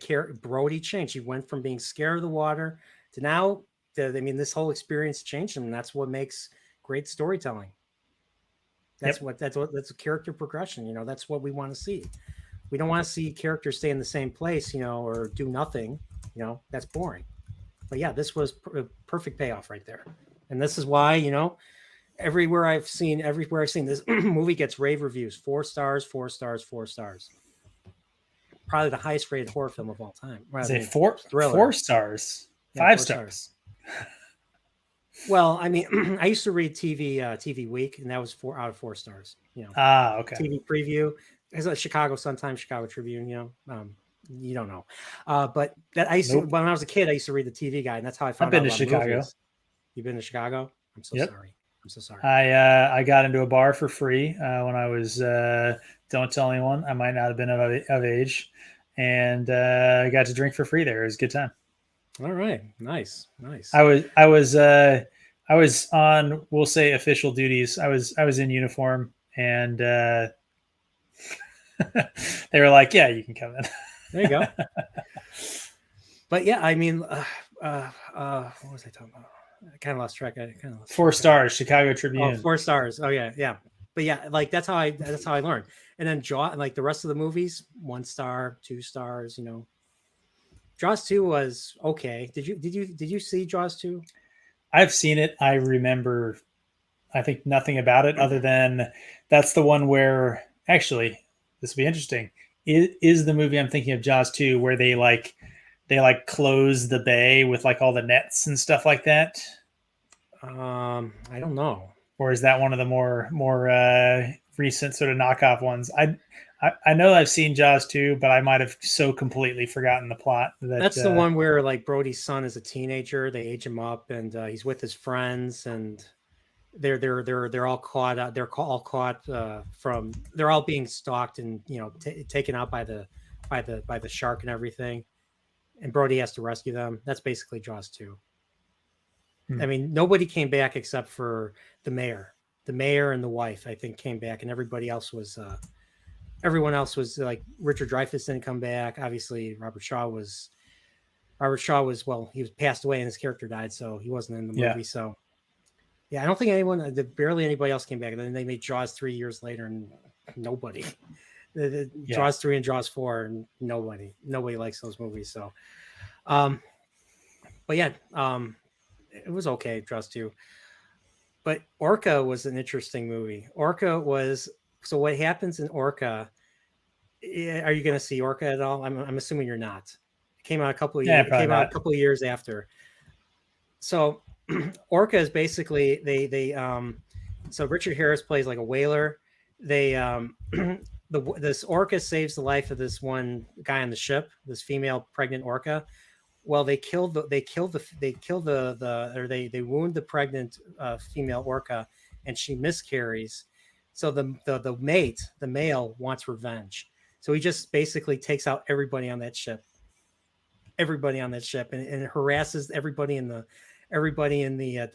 Brody changed. He went from being scared of the water to now. This whole experience changed him, and that's what makes great storytelling. Yep. That's a character progression. That's what we want to see. We don't want to see characters stay in the same place, or do nothing. That's boring. But yeah, this was a perfect payoff right there, and this is why everywhere I've seen this movie gets rave reviews, 4 stars, 4 stars, 4 stars. Probably the highest rated horror film of all time. Say four stars, Yeah, 5 4 stars. Well, I mean, I used to read TV Week, and that was 4 out of 4 stars. Okay. TV Preview, it's a Chicago Sun-Times, Chicago Tribune. You don't know, but that Nope. when I was a kid, I used to read the TV Guide, and that's how I I've found been out to about Chicago. movies. You've been to Chicago? I'm so Yep. sorry. I'm so sorry. I got into a bar for free when I was. Don't tell anyone. I might not have been of age, and I got to drink for free there. It was a good time. All right, nice. I was on, we'll say, official duties. I was in uniform, and they were like, "Yeah, you can come in." There you go. But yeah, I mean, what was I talking about? I kind of lost track. 4 stars, Chicago Tribune. Oh, 4 stars. Oh yeah, yeah. But yeah, like that's how I learned. And then like the rest of the movies, 1 star, 2 stars. Jaws 2 was okay. Did you see Jaws 2? I've seen it. I remember, I think, nothing about it other than that's the one where, actually, this will be interesting. Is the movie I'm thinking of Jaws 2 where they close the bay with like all the nets and stuff like that? I don't know. Or is that one of the more recent sort of knockoff ones? I know I've seen Jaws 2, but I might have so completely forgotten the plot. That's the one where like Brody's son is a teenager. They age him up, and he's with his friends, and they're all caught out. They're all caught they're all being stalked and taken out by the shark and everything, and Brody has to rescue them. That's basically Jaws 2. I mean, nobody came back except for the mayor and the wife. I think came back, and everyone else was like Richard Dreyfuss didn't come back. Obviously, Robert Shaw was well, he was passed away and his character died, so he wasn't in the movie. Yeah. So yeah, I don't think barely anybody else came back. And then they made Jaws 3 years later, and nobody. Jaws 3 and Jaws 4, and nobody likes those movies. So, but yeah, it was okay, Jaws 2. But Orca was an interesting movie. So what happens in Orca? Are you going to see Orca at all? I'm assuming you're not. It came out a couple of years. It came out a couple of years after. So Orca is basically so Richard Harris plays like a whaler. This orca saves the life of this one guy on the ship, this female pregnant orca. Well, they wound the pregnant female orca, and she miscarries. So the male wants revenge. So he just basically takes out everybody on that ship, and harasses everybody in the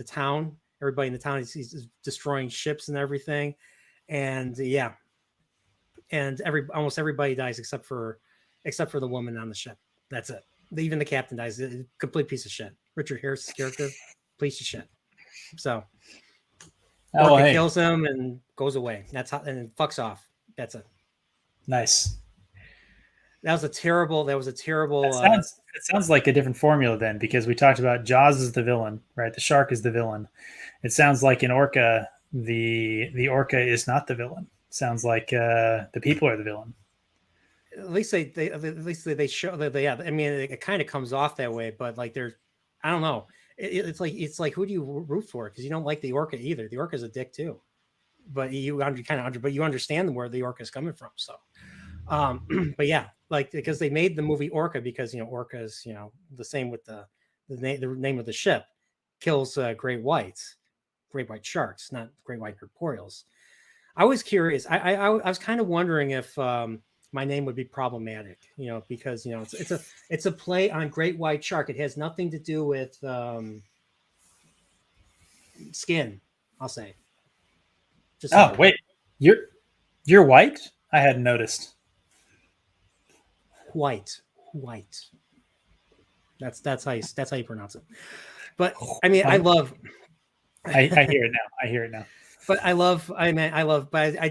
town. Everybody in the town, he's destroying ships and everything. And yeah, and almost everybody dies except for the woman on the ship. That's it. Even the captain dies. A complete piece of shit. Richard Harris's character, piece of shit. So Oh, Orca hey, kills him and goes away. That's how, and fucks off. That's it. nice. That was a terrible. That was a terrible. It sounds like a different formula then, because we talked about Jaws is the villain, right? The shark is the villain. It sounds like in Orca, the orca is not the villain. It sounds like the people are the villain. At least they show that they have. I mean, it kind of comes off that way, but like they're, I don't know. It's like who do you root for? Because you don't like the orca either. The orca's a dick too, but you understand where the orca is coming from. So, but yeah, like because they made the movie Orca because orcas, the same with the name of the ship kills great white sharks, not great white corporeals. I was curious. I was kind of wondering if my name would be problematic, because it's a play on great white shark. It has nothing to do with skin. I'll say. Just wait, you're white? I hadn't noticed. White. That's how you pronounce it. But I mean, I love. I hear it now. But I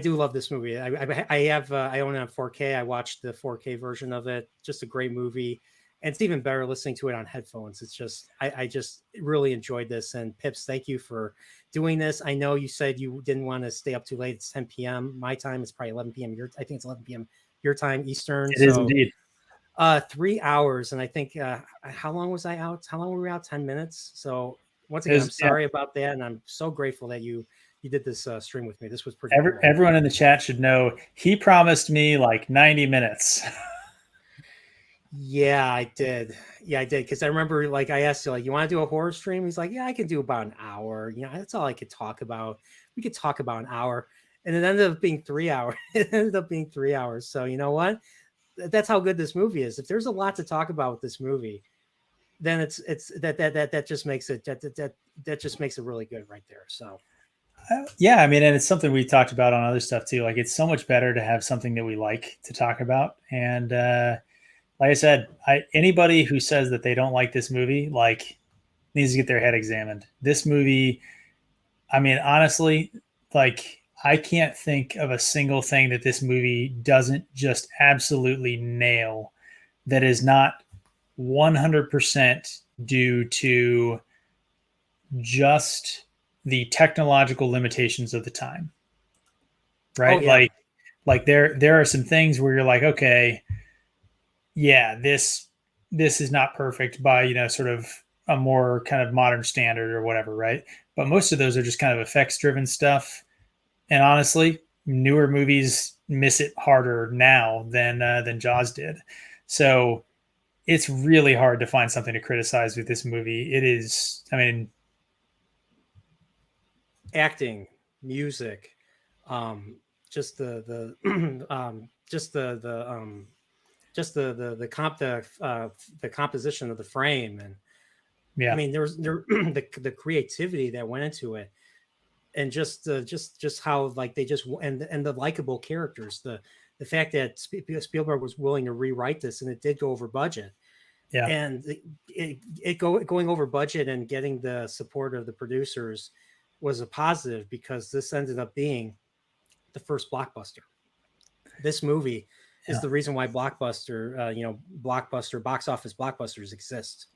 do love this movie. I own it on 4K. I watched the 4K version of it. Just a great movie. And it's even better listening to it on headphones. It's just, I just really enjoyed this. And Pips, thank you for doing this. I know you said you didn't want to stay up too late. It's 10 p.m. My time. It's probably 11 p.m. I think it's 11 p.m. your time, Eastern. It is indeed. 3 hours. And I think, how long was I out? How long were we out? 10 minutes. So once again, I'm sorry about that. And I'm so grateful that you did this stream with me. This was pretty cool. Everyone in the chat should know he promised me like 90 minutes. Yeah, I did. Because I remember, like, I asked you, like, you want to do a horror stream? He's like, yeah, I can do about an hour. That's all I could talk about. We could talk about an hour. And it ended up being 3 hours. It ended up being 3 hours. So you know what? That's how good this movie is. If there's a lot to talk about with this movie, then it's that just makes it that just makes it really good right there. So yeah, I mean, and it's something we talked about on other stuff too. Like, it's so much better to have something that we like to talk about. And like I said, anybody who says that they don't like this movie, like, needs to get their head examined. This movie, I mean, honestly, like, I can't think of a single thing that this movie doesn't just absolutely nail that is not 100% due to just the technological limitations of the time, right? Oh, yeah. Like there are some things where you're like, okay, yeah, this is not perfect by, sort of a more kind of modern standard or whatever, right? But most of those are just kind of effects driven stuff. And honestly, newer movies miss it harder now than Jaws did. So it's really hard to find something to criticize with this movie. It is, I mean, acting, music, just the composition of the frame, and yeah, I mean the creativity that went into it, and just how, like, they just and the likable characters, the fact that Spielberg was willing to rewrite this, and it did go over budget. Yeah, and going over budget and getting the support of the producers was a positive, because this ended up being the first blockbuster. This movie is the reason why blockbuster, box office blockbusters exist.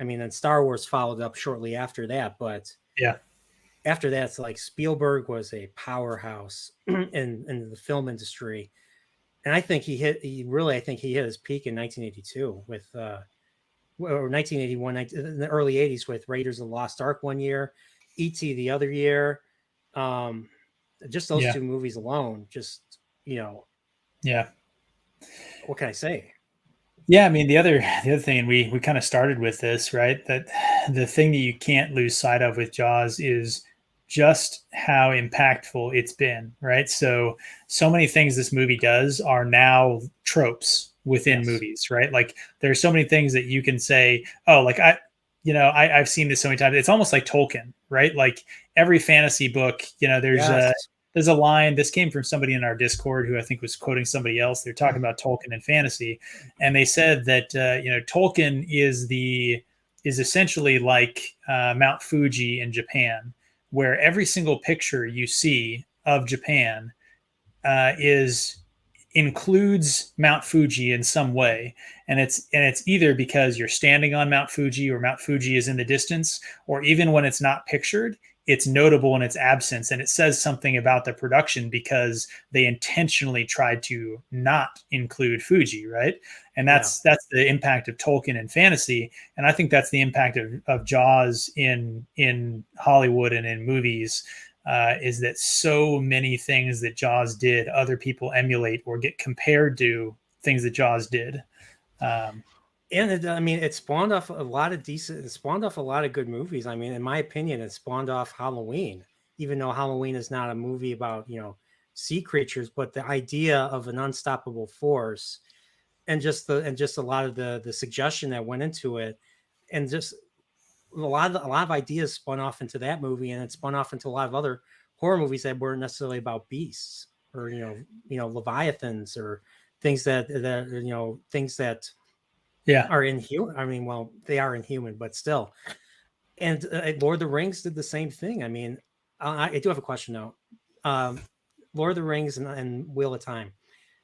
I mean, and Star Wars followed up shortly after that, but yeah, after that, it's like Spielberg was a powerhouse in the film industry. And I think he hit his peak in 1982 with, or 1981, in the early 80s with Raiders of the Lost Ark one year, E.T. the other year. Just those two movies alone, just, yeah. What can I say? Yeah, I mean, the other thing, we kind of started with this, right? That the thing that you can't lose sight of with Jaws is just how impactful it's been, right? So many things this movie does are now tropes within movies, right? Like, there's so many things that you can say, oh, like, I've seen this so many times. It's almost like Tolkien, right? Like, every fantasy book, there's there's a line. This came from somebody in our Discord who I think was quoting somebody else. They're talking about Tolkien and fantasy, and they said that Tolkien is essentially like Mount Fuji in Japan, where every single picture you see of Japan is includes Mount Fuji in some way, and it's either because you're standing on Mount Fuji or Mount Fuji is in the distance, or even when it's not pictured, it's notable in its absence, and it says something about the production because they intentionally tried to not include Fuji, right? And that's the impact of Tolkien and fantasy, and I think that's the impact of Jaws in Hollywood and in movies. Is that so many things that Jaws did, other people emulate or get compared to things that Jaws did. And it spawned off a lot of it spawned off a lot of good movies. I mean, in my opinion, it spawned off Halloween, even though Halloween is not a movie about, sea creatures, but the idea of an unstoppable force and just a lot of the suggestion that went into it, and just a lot of ideas spun off into that movie, and it spun off into a lot of other horror movies that weren't necessarily about beasts or leviathans or things that are inhuman. I mean, well, they are inhuman, but still. And Lord of the Rings did the same thing. I mean, I do have a question though. Lord of the Rings and Wheel of Time.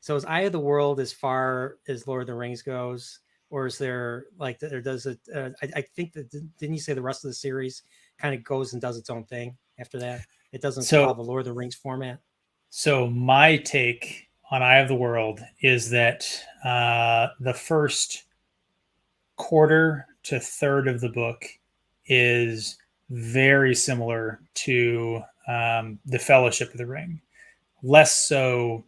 So is Eye of the World as far as Lord of the Rings goes? Or is there does it? I think that didn't you say the rest of the series kind of goes and does its own thing after that? It doesn't follow the Lord of the Rings format. So my take on Eye of the World is that the first quarter to third of the book is very similar to the Fellowship of the Ring, less so,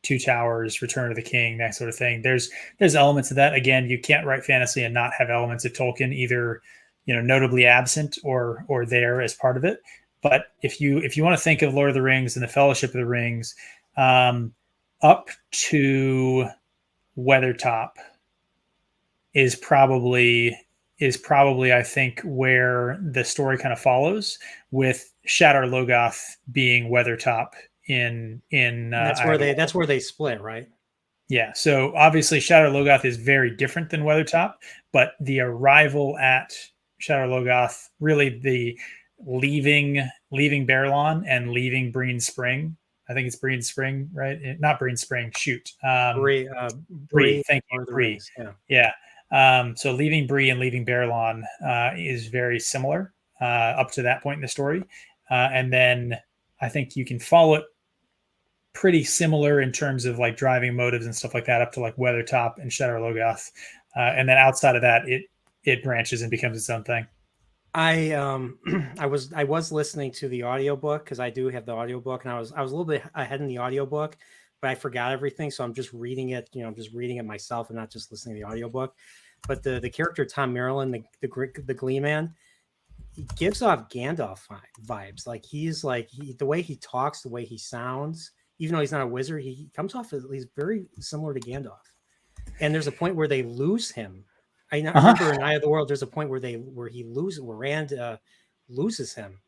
Two Towers, Return of the King, that sort of thing. There's elements of that. Again, you can't write fantasy and not have elements of Tolkien either, notably absent or there as part of it. But if you want to think of Lord of the Rings and the Fellowship of the Rings, up to Weathertop is probably I think where the story kind of follows, with Shadar Logoth being Weathertop in that's where they split, right? Yeah. So obviously Shadar Logoth is very different than Weathertop, but the arrival at Shadar Logoth, really the leaving Baerlon and leaving Breen Spring. I think it's Breen Spring, right? Not Breen Spring. Shoot. Bree. Thank you, Bree. Yeah. So leaving Bree and leaving Baerlon is very similar up to that point in the story, and then I think you can follow it pretty similar in terms of like driving motives and stuff like that up to like Weathertop and Shadar Logoth, and then outside of that, it branches and becomes its own thing. I was listening to the audiobook because I do have the audiobook, and I was a little bit ahead in the audiobook, but I forgot everything, so I'm just reading it. I'm just reading it myself and not just listening to the audiobook. But the character Tom Maryland, the Glee Man, he gives off Gandalf vibes. Like the way he talks, the way he sounds, even though he's not a wizard, he comes off as he's very similar to Gandalf. And there's a point where they lose him. I remember in Eye of the World, there's a point where Rand loses him,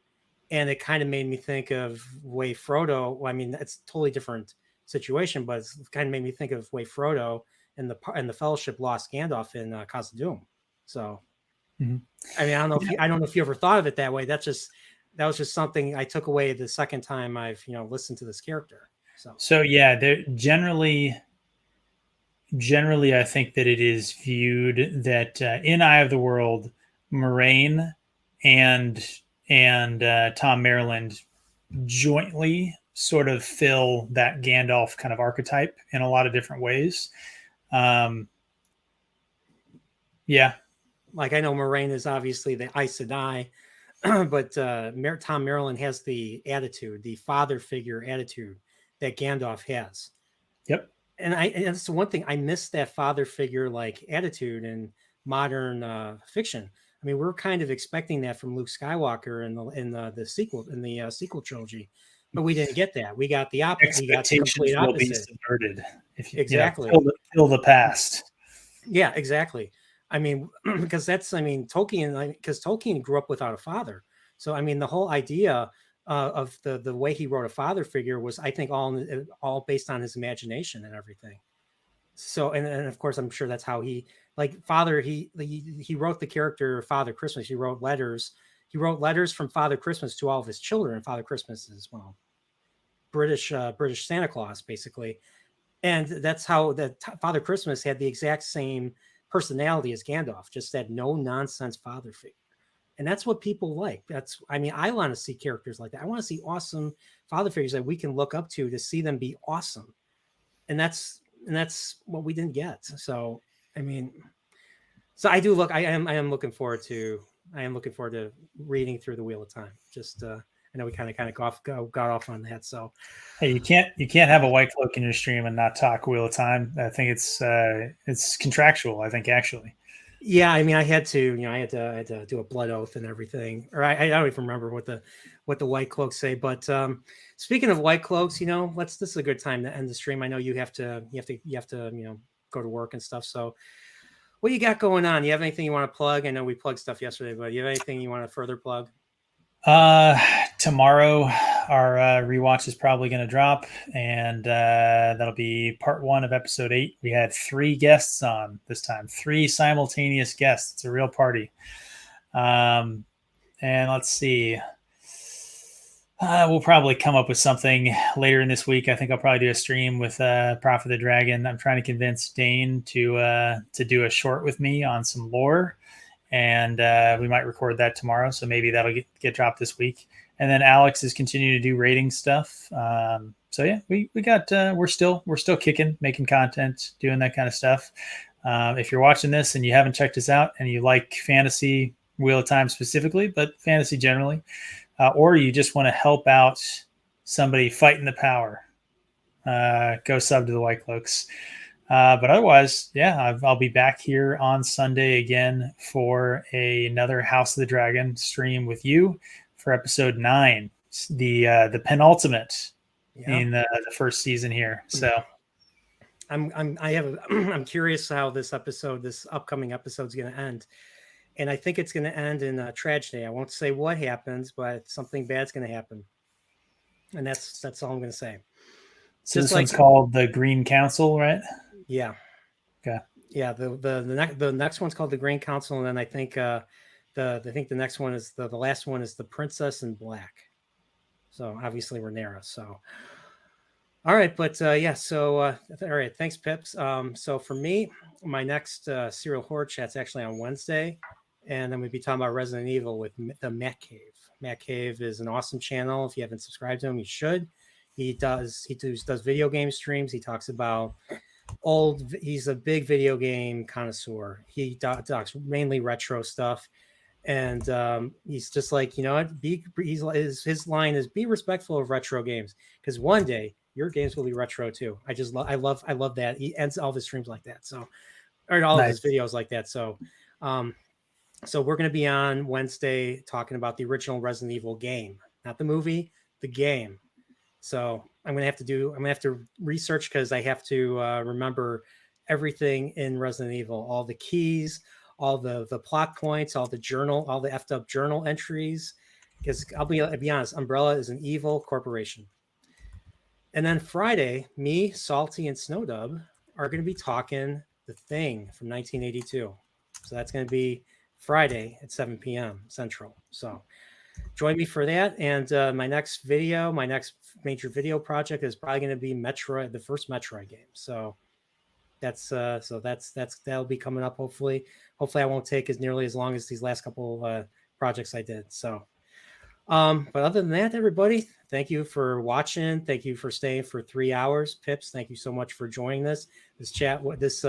and it kind of made me think of way Frodo. Well, I mean, it's a totally different situation, but it's kind of made me think of way Frodo and the Fellowship lost Gandalf in Khazad-dûm. So, I mean, I don't know if you ever thought of it that way. That was just something I took away the second time I've listened to this character. So yeah, generally, I think that it is viewed that in Eye of the World, Moraine and Tom Maryland jointly sort of fill that Gandalf kind of archetype in a lot of different ways. Yeah. Like I know Moraine is obviously the Aes Sedai, but Tom Maryland has the attitude, the father figure attitude that Gandalf has. Yep. And that's the one thing I miss, that father figure like attitude in modern fiction. I mean, we're kind of expecting that from Luke Skywalker in the sequel trilogy, but we didn't get that. We got the opposite. We got the complete opposite. Will be subverted if you exactly fill the past. Yeah, exactly. I mean, because Tolkien grew up without a father. So I mean, the whole idea of the way he wrote a father figure was, I think, all based on his imagination and everything. So, and of course, I'm sure that's how he, like, father. He wrote the character Father Christmas. He wrote letters. He wrote letters from Father Christmas to all of his children. Father Christmas is, well, British Santa Claus, basically. And that's how Father Christmas had the exact same personality as Gandalf, just that no nonsense father figure. And that's what people like. I mean, I want to see characters like that. I want to see awesome father figures that we can look up to see them be awesome. And that's what we didn't get. So, I mean, so I do look. I am looking forward to. I am looking forward to reading through the Wheel of Time. Just I know we kind of got off on that. So, hey, you can't have a White Cloak in your stream and not talk Wheel of Time. I think it's contractual. I think, actually. yeah, I mean, I had to. I had to do a blood oath and everything. Or I don't even remember what the Whitecloaks say. But speaking of Whitecloaks, this is a good time to end the stream. I know you have to go to work and stuff. So, what you got going on? You have anything you want to plug? I know we plugged stuff yesterday, but you have anything you want to further plug? Tomorrow our rewatch is probably going to drop, and that'll be part 1 of episode 8. We had 3 guests on this time, 3 simultaneous guests. It's a real party. And let's see. We'll probably come up with something later in this week. I think I'll probably do a stream with Prophet of the Dragon. I'm trying to convince Dane to do a short with me on some lore, and we might record that tomorrow. So maybe that'll get dropped this week. And then Alex is continuing to do rating stuff. So yeah, we got we're still kicking, making content, doing that kind of stuff. If you're watching this and you haven't checked us out and you like fantasy, Wheel of Time specifically, but fantasy generally, or you just want to help out somebody fighting the power, go sub to the Whitecloaks. But otherwise, yeah, I'll be back here on Sunday again for another House of the Dragon stream with you for episode 9, the penultimate in the first season here. So I'm curious how this upcoming episode is going to end. And I think it's going to end in a tragedy. I won't say what happens, but something bad's going to happen. And that's all I'm going to say. So this one's called the Green Council, right? Yeah. Okay. Yeah. The next one's called the Green Council, and then I think the next one is the last one is the Princess in Black. So obviously Rhaenyra. So all right, but yeah. So all right, thanks, Pips. So for me, my next serial horror chat's actually on Wednesday. And I'm going to be talking about Resident Evil with the Matt Cave. Matt Cave is an awesome channel. If you haven't subscribed to him, you should. He does video game streams. He talks about he's a big video game connoisseur. He talks mainly retro stuff. And he's just like, his line is be respectful of retro games, because one day your games will be retro too. I love that. He ends all of his streams like that. So, or all of his videos like that. So, so we're going to be on Wednesday talking about the original Resident Evil game, not the movie, the game. So I'm going to have to research, because I have to remember everything in Resident Evil, all the keys, all the plot points, all the effed up journal entries. Because I'll be honest, Umbrella is an evil corporation. And then Friday, me, Salty, and Snowdub are going to be talking The Thing from 1982. So that's going to be Friday at 7 p.m. Central. So join me for that. And my next major video project is probably going to be Metroid, the first Metroid game. So that'll be coming up. Hopefully I won't take as nearly as long as these last couple projects I did. So, but other than that, everybody, thank you for watching. Thank you for staying for 3 hours. Pips, thank you so much for joining this chat. This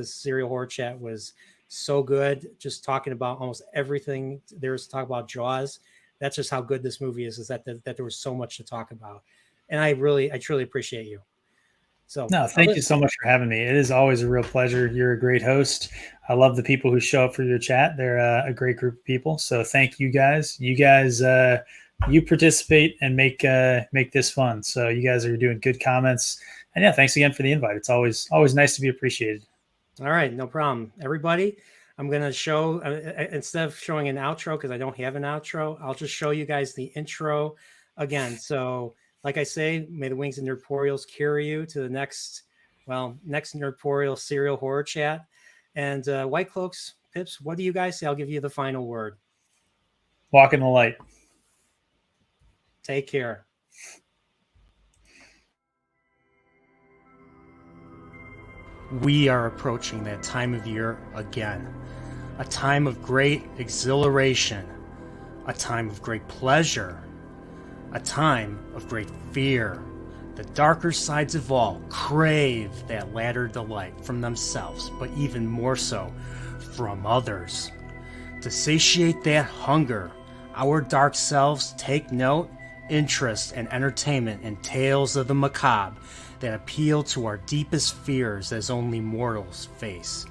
serial horror chat was so good. Just talking about almost everything there's to talk about. Jaws. That's just how good this movie is that there was so much to talk about. And I truly appreciate you. So no, thank you so much for having me. It is always a real pleasure. You're a great host. I love the people who show up for your chat. They're a great group of people. So thank you guys. You guys, you participate and make this fun. So you guys are doing good comments. And yeah, thanks again for the invite. It's always nice to be appreciated. All right, no problem. Everybody, I'm going to show, instead of showing an outro, because I don't have an outro, I'll just show you guys the intro again. So, like I say, may the wings of Nerdporials carry you to the next Nerdporial serial horror chat. And Whitecloaks, Pips, what do you guys say? I'll give you the final word. Walk in the light. Take care. We are approaching that time of year again. A time of great exhilaration. A time of great pleasure. A time of great fear. The darker sides of all crave that latter delight from themselves, but even more so from others. To satiate that hunger, our dark selves take note, interest, and entertainment in tales of the macabre that appeal to our deepest fears as only mortals face.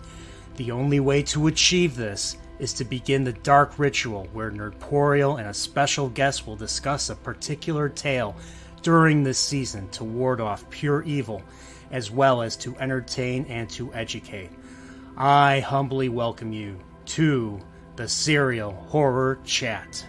The only way to achieve this is to begin the dark ritual where Nerdporial and a special guest will discuss a particular tale during this season to ward off pure evil, as well as to entertain and to educate. I humbly welcome you to the Serial Horror Chat.